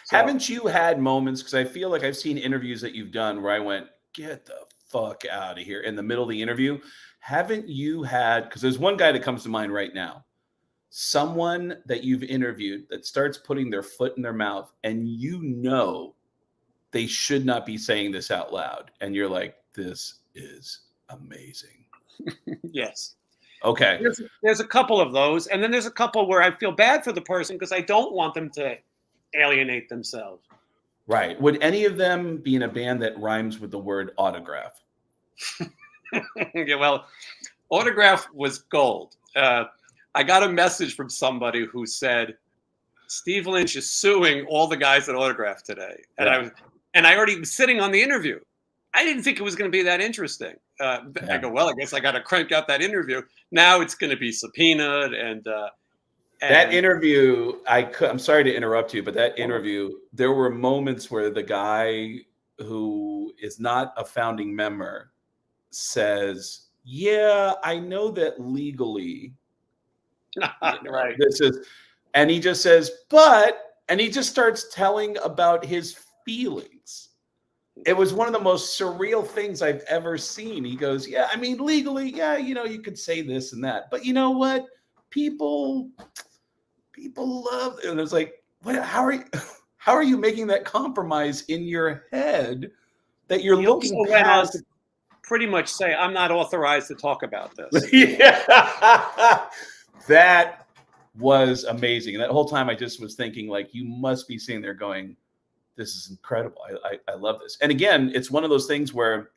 So, haven't you had moments, because I feel like I've seen interviews that you've done where I went, get the fuck out of here in the middle of the interview? Haven't you had, because there's one guy that comes to mind right now, someone that you've interviewed that starts putting their foot in their mouth and they should not be saying this out loud. And you're like, this is amazing. Yes. Okay. There's a couple of those. And then there's a couple where I feel bad for the person because I don't want them to alienate themselves. Right. Would any of them be in a band that rhymes with the word autograph? Yeah, well, autograph was gold. I got a message from somebody who said, Steve Lynch is suing all the guys at Autograph today. And I already was sitting on the interview. I didn't think it was going to be that interesting. I go, well, I guess I got to crank out that interview. Now it's going to be subpoenaed. And that interview, I'm sorry to interrupt you, but that interview, there were moments where the guy who is not a founding member says, yeah, I know that legally. Right. This is, and he just says, and he just starts telling about his feelings. It was one of the most surreal things I've ever seen. He goes, yeah, I mean, legally, yeah, you could say this and that, but you know what? People love it. And it's like, how are you making that compromise in your head that you're looking past? Pretty much say, I'm not authorized to talk about this. Yeah. That was amazing. And that whole time I just was thinking, like, you must be sitting there going, this is incredible. I love this. And again, it's one of those things where,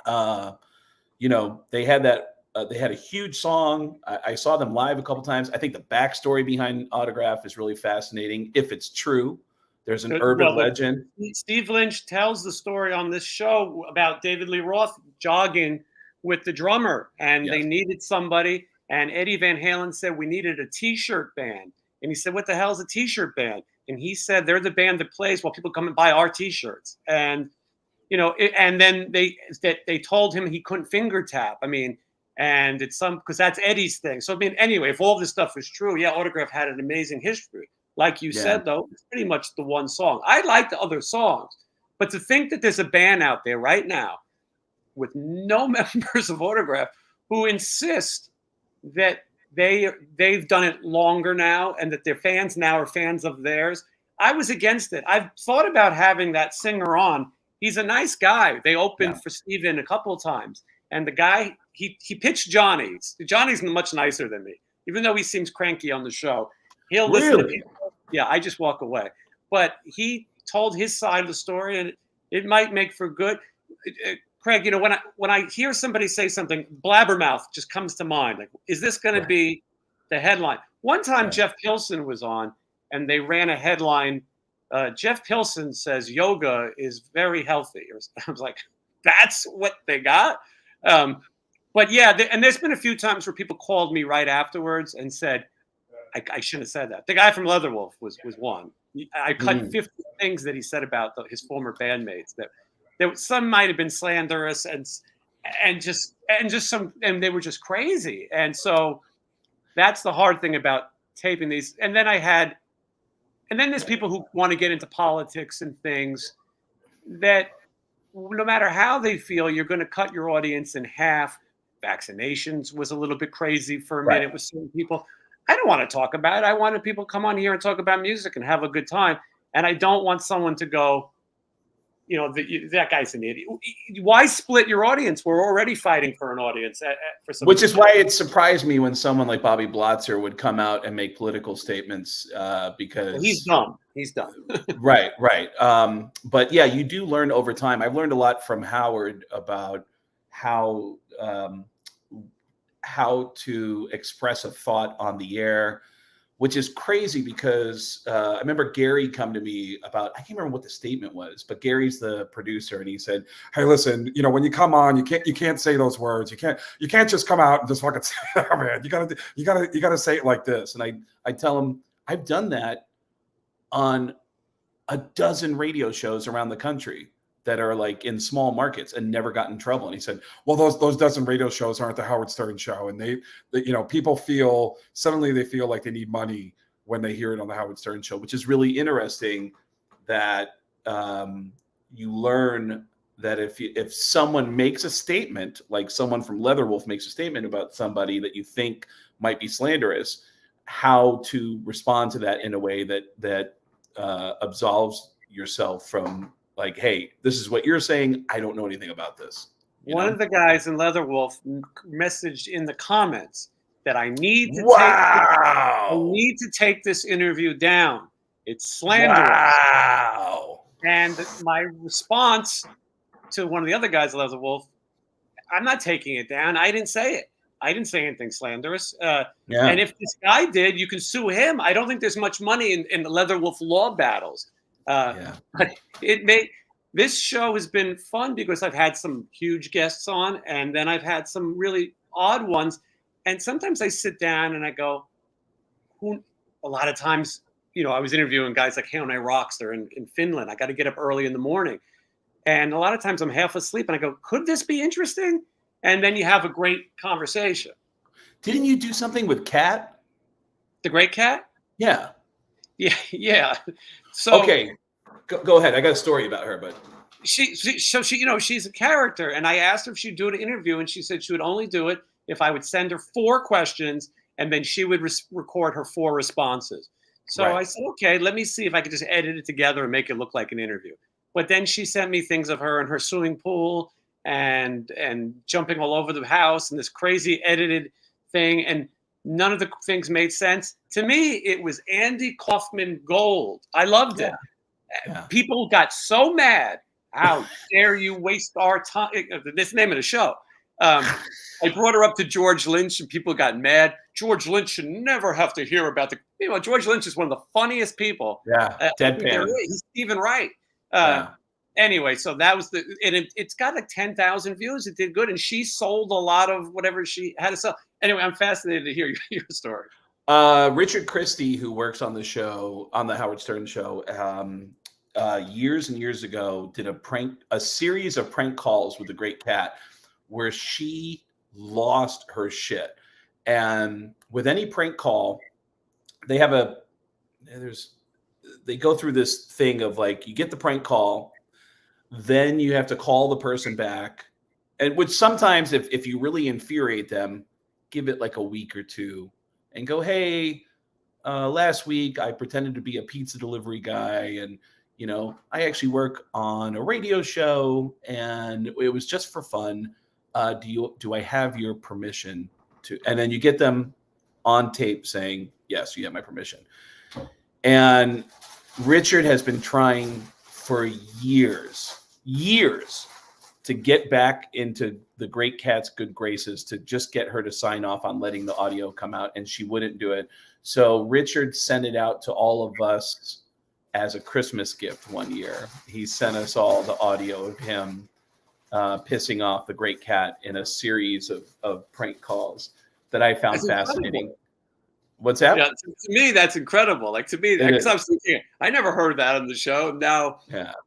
they had they had a huge song. I saw them live a couple times. I think the backstory behind Autograph is really fascinating. If it's true, there's an urban legend. Steve Lynch tells the story on this show about David Lee Roth jogging with the drummer, and they needed somebody. And Eddie Van Halen said, we needed a T-shirt band. And he said, what the hell is a T-shirt band? And he said, they're the band that plays while people come and buy our T-shirts. And, and then they told him he couldn't finger tap. I mean, and because that's Eddie's thing. So, I mean, anyway, if all this stuff is true, Autograph had an amazing history. Like you said, though, it's pretty much the one song. I like the other songs. But to think that there's a band out there right now with no members of Autograph who insist that they've done it longer now and that their fans now are fans of theirs. I was against it. I've thought about having that singer on. He's a nice guy. They opened for Steven a couple of times. And the guy, he pitched Johnny. Johnny's much nicer than me. Even though he seems cranky on the show. He'll listen to people. Yeah, I just walk away. but he told his side of the story, and it might make for good. Craig, you know, when I hear somebody say something, blabbermouth just comes to mind. Like, is this going to be the headline? One time, Jeff Pilson was on, and they ran a headline. Jeff Pilson says yoga is very healthy. I was like, that's what they got. But yeah, and there's been a few times where people called me right afterwards and said, I shouldn't have said that. The guy from Leatherwolf was one. I cut 50 things that he said about his former bandmates that some might have been slanderous and just some, and they were just crazy. And so that's the hard thing about taping these. And then there's people who want to get into politics and things that no matter how they feel, you're going to cut your audience in half. Vaccinations was a little bit crazy for a minute with certain people. I don't want to talk about it. I wanted people to come on here and talk about music and have a good time. And I don't want someone to go, you know, that guy's an idiot. Why split your audience? We're already fighting for an audience. For some Which is why it surprised me when someone like Bobby Blotzer would come out and make political statements because he's dumb. He's dumb. Right. But yeah, you do learn over time. I've learned a lot from Howard about how to express a thought on the air, which is crazy because I remember Gary come to me about, I can't remember what the statement was, but Gary's the producer, and he said, "Hey, listen, you know, when you come on, you can't say those words. You can't just come out and just fucking say, oh, man, you gotta say it like this." And I tell him, I've done that on a dozen radio shows around the country that are like in small markets and never got in trouble. And he said, well, those dozen radio shows aren't the Howard Stern show. And they you know, people suddenly they feel like they need money when they hear it on the Howard Stern show, which is really interesting that you learn that if someone makes a statement, like someone from Leatherwolf makes a statement about somebody that you think might be slanderous, how to respond to that in a way that absolves yourself from, like, hey, this is what you're saying. I don't know anything about this. One of the guys in Leatherwolf messaged in the comments that I need to take this interview down. It's slanderous. Wow. And my response to one of the other guys in Leatherwolf, I'm not taking it down. I didn't say it. I didn't say anything slanderous. And if this guy did, you can sue him. I don't think there's much money in the Leatherwolf law battles. But this show has been fun because I've had some huge guests on, and then I've had some really odd ones. And sometimes I sit down and I go, a lot of times, you know, I was interviewing guys like Hanoi Rocks. They're in Finland. I got to get up early in the morning. And a lot of times I'm half asleep and I go, could this be interesting? And then you have a great conversation. Didn't you do something with Kat? The Great Kat? Yeah. Yeah. So okay, go ahead. I got a story about her, but she, you know, she's a character. And I asked her if she'd do an interview, and she said she would only do it if I would send her 4 questions, and then she would record her 4 responses. So I said, okay, let me see if I could just edit it together and make it look like an interview. But then she sent me things of her in her swimming pool and jumping all over the house and this crazy edited thing. And none of the things made sense. To me, it was Andy Kaufman gold. I loved it. Yeah. People got so mad. How dare you waste our time? This name of the show. I brought her up to George Lynch, and people got mad. George Lynch should never have to hear about George Lynch is one of the funniest people. Yeah, deadpan. He's Stephen Wright. Anyway, so that was it's got like 10,000 views. It did good, and she sold a lot of whatever she had to sell. Anyway, I'm fascinated to hear your story. Richard Christie, who works on the show, on the Howard Stern show, years and years ago, did a series of prank calls with the Great Kat, where she lost her shit. And with any prank call, they go through this thing of like, you get the prank call, then you have to call the person back, and which sometimes if you really infuriate them, give it like a week or 2 and go, hey, last week I pretended to be a pizza delivery guy, and you know, I actually work on a radio show, and it was just for fun. Do I have your permission to? And then you get them on tape saying, yes, you have my permission. And Richard has been trying for years to get back into the Great Cat's good graces, to just get her to sign off on letting the audio come out, and she wouldn't do it. So Richard sent it out to all of us as a Christmas gift one year. He sent us all the audio of him pissing off the Great Cat in a series of prank calls that I found fascinating. What's that? Yeah, to me, that's incredible. Like, to me, because I was thinking, I never heard that on the show. Now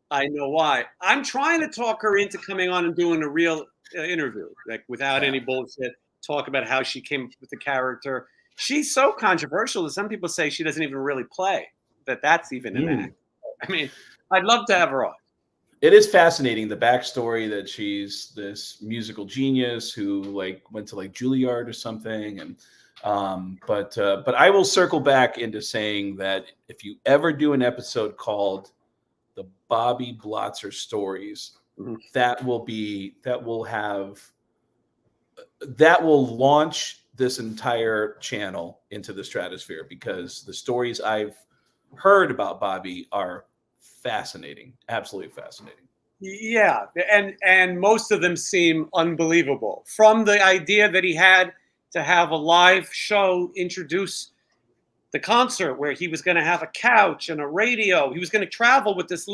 I know why. I'm trying to talk her into coming on and doing a real interview, like without any bullshit. Talk about how she came up with the character. She's so controversial that some people say she doesn't even really play. That's even an act. I mean, I'd love to have her on. It is fascinating, the backstory that she's this musical genius who like went to like Juilliard or something, and but I will circle back into saying that if you ever do an episode called the Bobby Blotzer Stories, that will launch this entire channel into the stratosphere, because the stories I've heard about Bobby are fascinating, absolutely fascinating. Yeah, and most of them seem unbelievable. From the idea that he had to have a live show introduce the concert, where he was going to have a couch and a radio. He was going to travel with this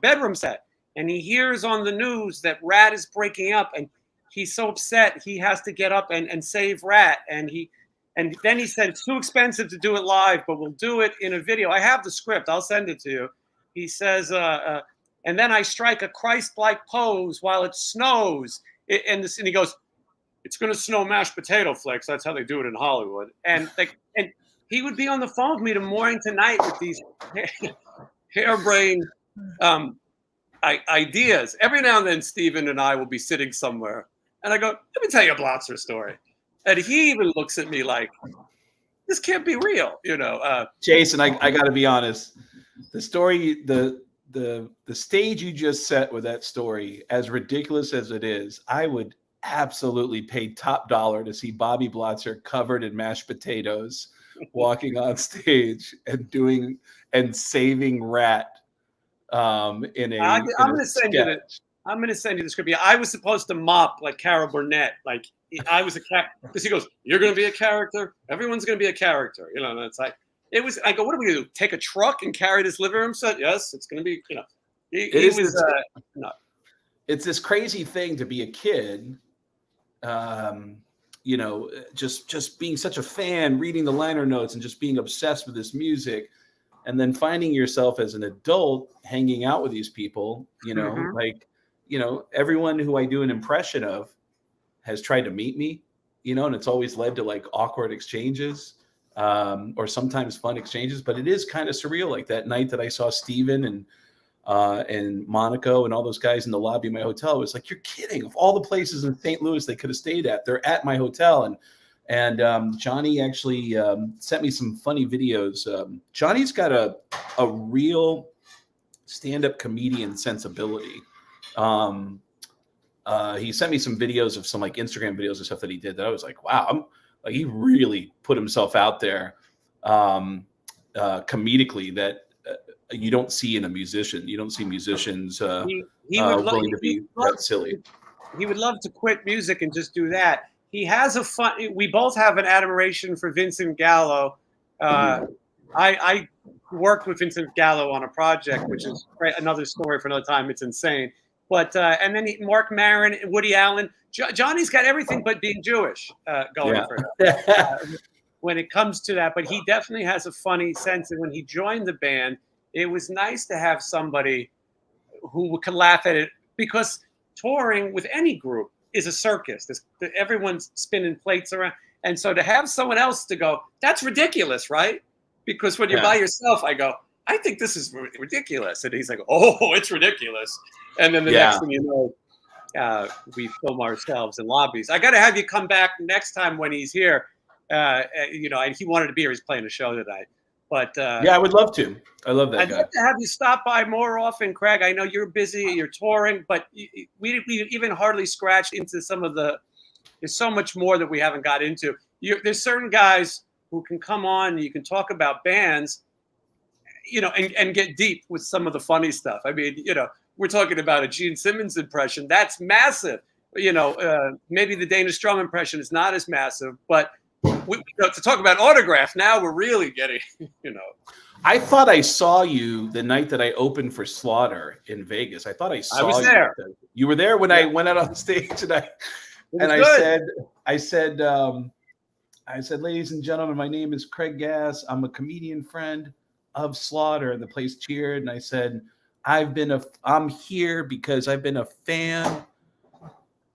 bedroom set, and he hears on the news that Rat is breaking up, and he's so upset he has to get up and save Rat. And then he said, it's too expensive to do it live, but we'll do it in a video. I have the script. I'll send it to you. He says, and then I strike a Christ-like pose while it snows. And he goes, it's going to snow mashed potato flakes. That's how they do it in Hollywood. And he would be on the phone with me morning to night with these harebrained ideas. Every now and then, Stephen and I will be sitting somewhere, and I go, let me tell you a Blotzer story. And he even looks at me like, this can't be real, you know. Jason, I got to be honest. The story, the stage you just set with that story, as ridiculous as it is, I would absolutely pay top dollar to see Bobby Blotzer covered in mashed potatoes, walking on stage and saving Rat. I'm going to send you the script. Yeah, I was supposed to mop like Carol Burnett, like I was a cat, because he goes, "You're going to be a character. Everyone's going to be a character," you know. And it's like, it was. I go, "What are we going to do? Take a truck and carry this living room set?" Yes, it's going to be. You know, it's this crazy thing to be a kid. You know, just being such a fan, reading the liner notes, and just being obsessed with this music, and then finding yourself as an adult hanging out with these people. You know, like, you know, everyone who I do an impression of has tried to meet me. You know, and it's always led to like awkward exchanges, or sometimes fun exchanges. But it is kind of surreal. Like that night that I saw Steven and Monaco and all those guys in the lobby of my hotel. It was like, you're kidding. Of all the places in St. Louis they could have stayed at, they're at my hotel. And Johnny actually sent me some funny videos. Johnny's got a real stand-up comedian sensibility. He sent me some videos of some like Instagram videos and stuff that he did that I was like, wow, like he really put himself out there comedically, that you don't see in a musician. You don't see musicians willing to be that silly. He would love to quit music and just do that. He has we both have an admiration for Vincent Gallo. I worked with Vincent Gallo on a project, which is another story for another time. It's insane. But and then Mark Maron, Woody Allen. Johnny's got everything but being Jewish going for him when it comes to that. But he definitely has a funny sense. And when he joined the band, it was nice to have somebody who could laugh at it, because touring with any group is a circus. Everyone's spinning plates around. And so to have someone else to go, that's ridiculous, right? Because when you're by yourself, I go, I think this is ridiculous. And he's like, oh, it's ridiculous. And then the next thing you know, we film ourselves in lobbies. I got to have you come back next time when he's here. You know, and he wanted to be here. He's playing a show tonight. But yeah, I would love to. I love that guy. I'd love to have you stop by more often, Craig. I know you're busy, you're touring, but we even hardly scratched into some of the. There's so much more that we haven't got into. There's certain guys who can come on and you can talk about bands. and get deep with some of the funny stuff. I mean, we're talking about a Gene Simmons impression. That's massive. Maybe the Danish drum impression is not as massive, but to talk about autograph, now we're really getting, I thought I saw you the night that I opened for Slaughter in Vegas. I thought I saw you. I was there. You were there when I went out on stage, and I said, ladies and gentlemen, my name is Craig Gass. I'm a comedian friend of Slaughter, and the place cheered. And I said, I'm here because I've been a fan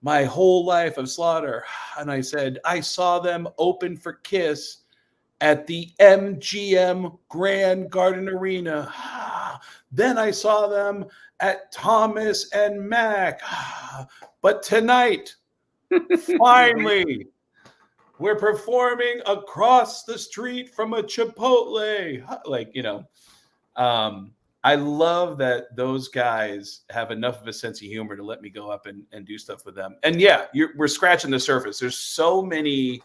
my whole life of Slaughter. And I said, I saw them open for Kiss at the MGM Grand Garden Arena. Then I saw them at Thomas and Mack. But tonight, finally, we're performing across the street from a Chipotle. I love that those guys have enough of a sense of humor to let me go up and do stuff with them. And yeah, we're scratching the surface. There's so many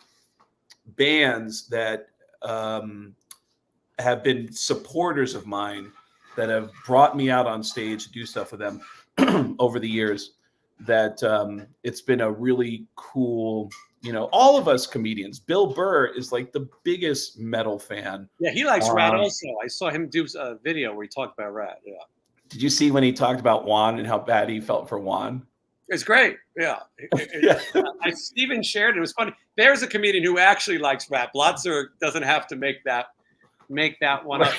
bands that have been supporters of mine that have brought me out on stage to do stuff with them over the years, that it's been a really cool, all of us comedians. Bill Burr is like the biggest metal fan. Yeah, he likes Rat also. I saw him do a video where he talked about Rat. Yeah. Did you see when he talked about Juan and how bad he felt for Juan? It's great. Yeah. Steven shared it. It was funny. There's a comedian who actually likes Rat. Blotzer doesn't have to make that one up.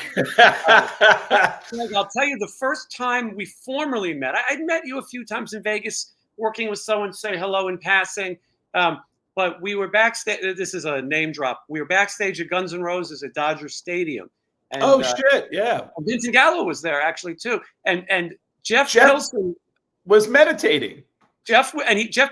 I'll tell you, the first time we formally met, I'd met you a few times in Vegas working with someone, say hello in passing. But we were backstage. This is a name drop. We were backstage at Guns N' Roses at Dodger Stadium. And, shit. Yeah. Vincent Gallo was there actually too. And Jeff Pilson was meditating. Jeff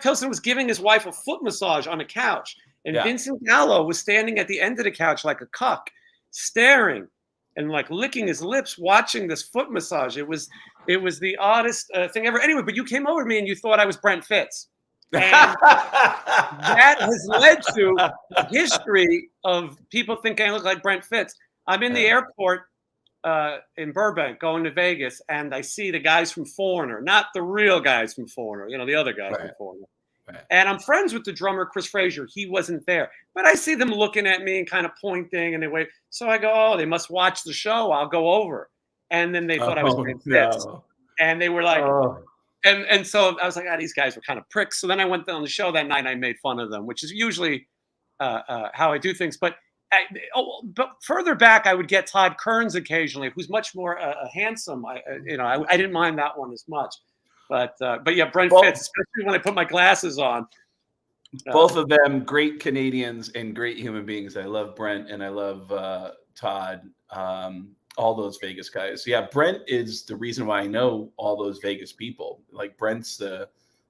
Pilson was giving his wife a foot massage on a couch. And Vincent Gallo was standing at the end of the couch like a cuck, staring and like licking his lips, watching this foot massage. It was the oddest thing ever. Anyway, but you came over to me and you thought I was Brent Fitz. And that has led to a history of people thinking I look like Brent Fitz. I'm in the airport in Burbank going to Vegas, and I see the guys from Foreigner, not the real guys from Foreigner, the other guys from Foreigner. Right. And I'm friends with the drummer, Chris Frazier. He wasn't there. But I see them looking at me and kind of pointing, and they wait. So I go, oh, they must watch the show. I'll go over. And then they thought I was Brent Fitz. And they were like, And so I was like, these guys were kind of pricks. So then I went on the show that night and I made fun of them, which is usually how I do things. But further back, I would get Todd Kearns occasionally, who's much more handsome. I didn't mind that one as much. But yeah, Brent Fitz, especially when I put my glasses on. Both of them great Canadians and great human beings. I love Brent and I love Todd. All those Vegas guys. Yeah, Brent is the reason why I know all those Vegas people. Like Brent's the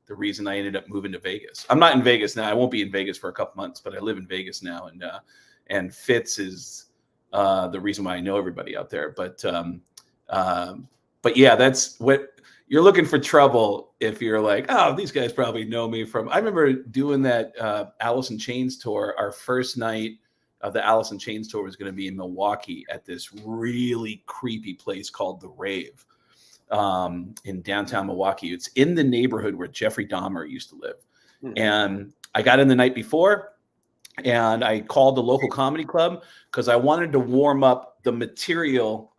reason I ended up moving to Vegas. I'm not in Vegas now. I won't be in Vegas for a couple months, but I live in Vegas now. And Fitz is the reason why I know everybody out there. But yeah, that's what you're looking for trouble if you're like, oh, these guys probably know me from. I remember doing that Alice in Chains tour. Our first night of the Alice in Chains tour was going to be in Milwaukee at this really creepy place called The Rave in downtown Milwaukee. It's in the neighborhood where Jeffrey Dahmer used to live. And I got in the night before and I called the local comedy club because I wanted to warm up the material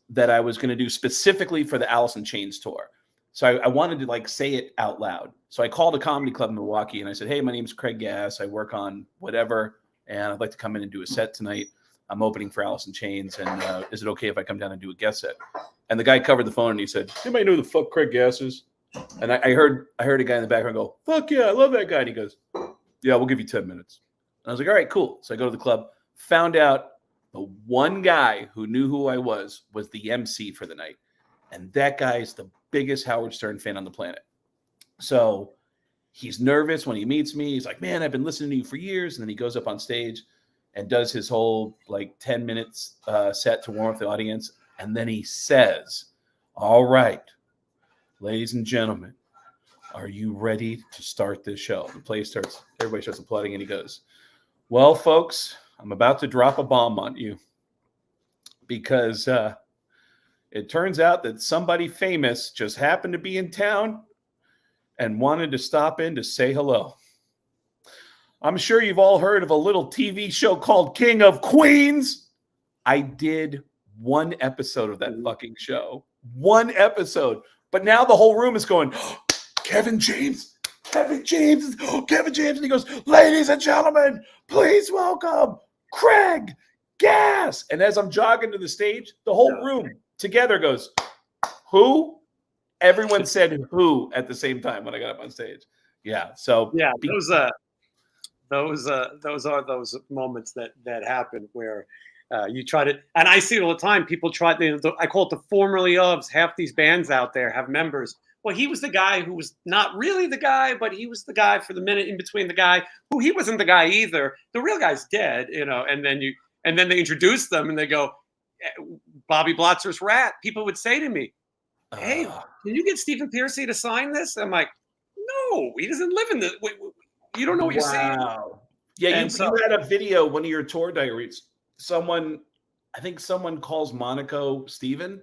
that I was going to do specifically for the Alice in Chains tour. So I wanted to like say it out loud. So I called a comedy club in Milwaukee and I said, hey, my name's Craig Gass. I work on whatever. And I'd like to come in and do a set tonight. I'm opening for Alice in Chains, and is it okay if I come down and do a guest set? And the guy covered the phone, and he said, anybody know who the fuck Craig Gass is? And I heard a guy in the background go, fuck yeah, I love that guy. And he goes, yeah, we'll give you 10 minutes. And I was like, all right, cool. So I go to the club, found out the one guy who knew who I was the MC for the night. And that guy is the biggest Howard Stern fan on the planet. So he's nervous when he meets me. He's like, man, I've been listening to you for years. And then he goes up on stage and does his whole like 10 minutes set to warm up the audience. And then he says, all right, ladies and gentlemen, are you ready to start this show? The place starts, everybody starts applauding. And he goes, well, folks, I'm about to drop a bomb on you because It turns out that somebody famous just happened to be in town and wanted to stop in to say hello. I'm sure you've all heard of a little TV show called King of Queens. I did one episode of that fucking show. One episode. But now the whole room is going, oh, Kevin James. Kevin James. Oh, Kevin James. And he goes, ladies and gentlemen, please welcome Craig Gass. And as I'm jogging to the stage, the whole room together goes, who? Everyone said who at the same time when I got up on stage. Yeah. So yeah, those are those moments that happen where you try to, and I see it all the time. People try to, I call it the formerly ofs. Half these bands out there have members. Well, he was the guy who was not really the guy, but he was the guy for the minute in between the guy who he wasn't the guy either. The real guy's dead, you know. And then they introduce them and they go, Bobby Blotzer's Rat. People would say to me, hey, can you get Stephen Pearcy to sign this? I'm like, no, he doesn't live in this. You don't know what you're saying. Yeah, you had a video, one of your tour diaries. I think someone calls Monaco Steven,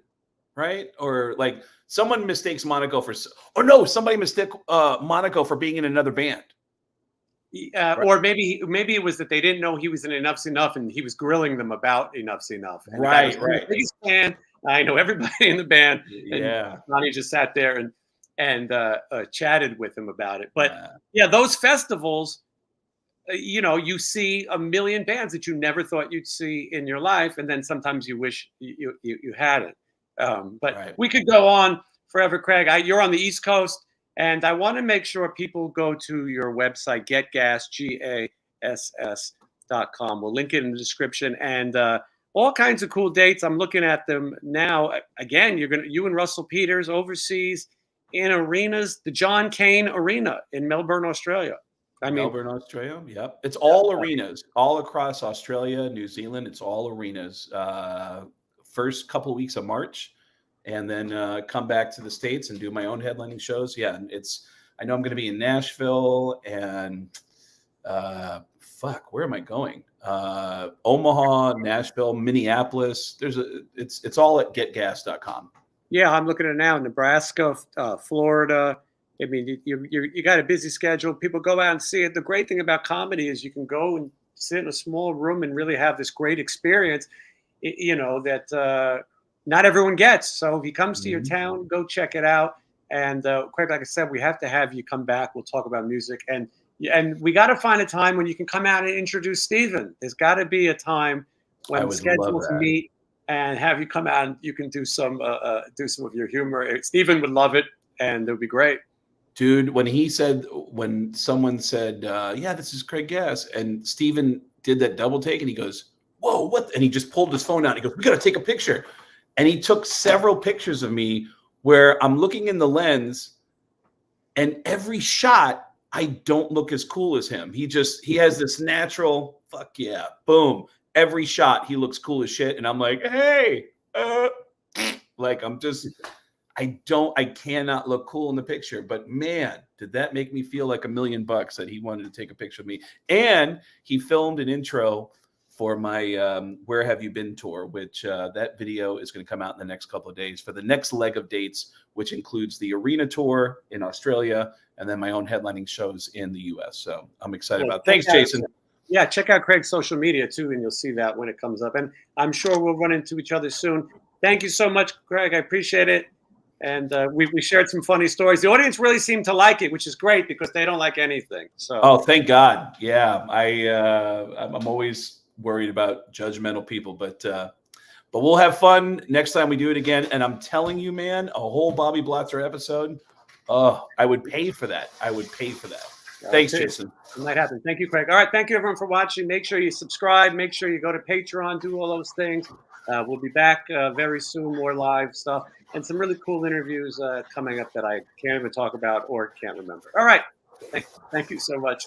right? Or like someone mistakes Monaco for, or no, somebody mistook Monaco for being in another band. Right. Or maybe it was that they didn't know he was in Enough's Enough and he was grilling them about Enough's Enough. And right. Biggest fan. I know everybody in the band. Yeah. And Ronnie just sat there and chatted with him about it. But yeah, those festivals, you know, you see a million bands that you never thought you'd see in your life, and then sometimes you wish you hadn't. But we could go on forever, Craig. You're on the East Coast, and I want to make sure people go to your website, getgass.com. We'll link it in the description, and all kinds of cool dates. I'm looking at them now. Again, you and Russell Peters overseas in arenas, the John Cain Arena in Melbourne, Australia. Melbourne, Australia. Yep. It's all arenas all across Australia, New Zealand. It's all arenas. First couple of weeks of March, and then come back to the States and do my own headlining shows. Yeah. And I know I'm going to be in Nashville and where am I going? Omaha, Nashville, Minneapolis. It's all at getgass.com. Yeah. I'm looking at it now. Nebraska, Florida. I mean, you got a busy schedule. People go out and see it. The great thing about comedy is you can go and sit in a small room and really have this great experience, you know, that not everyone gets. So if he comes to your town, go check it out. And Craig, like I said, we have to have you come back. We'll talk about music. And we got to find a time when you can come out and introduce Stephen. There's got to be a time when schedules meet and have you come out and you can do some of your humor. Stephen would love it, and it would be great. Dude, when someone said, yeah, this is Craig Gass, and Steven did that double take and he goes, whoa, what? And he just pulled his phone out. He goes, we got to take a picture. And he took several pictures of me where I'm looking in the lens, and every shot, I don't look as cool as him. He has this natural, fuck yeah, boom. Every shot, he looks cool as shit. And I'm like, hey, like I cannot look cool in the picture, but man, did that make me feel like $1 million that he wanted to take a picture of me. And he filmed an intro for my Where Have You Been tour, which that video is going to come out in the next couple of days for the next leg of dates, which includes the arena tour in Australia and then my own headlining shows in the US. So I'm excited about it. Thanks, Jason. Yeah, check out Craig's social media too, and you'll see that when it comes up. And I'm sure we'll run into each other soon. Thank you so much, Craig. I appreciate it. And we shared some funny stories. The audience really seemed to like it, which is great because they don't like anything. So thank God. Yeah, I'm always worried about judgmental people, but we'll have fun next time we do it again. And I'm telling you, man, a whole Bobby Blotzer episode. Oh, I would pay for that. Thanks, Jason. It might happen. Thank you, Craig. All right, thank you everyone for watching. Make sure you subscribe. Make sure you go to Patreon. Do all those things. We'll be back very soon. More live stuff. And some really cool interviews coming up that I can't even talk about or can't remember. All right. Thank you so much.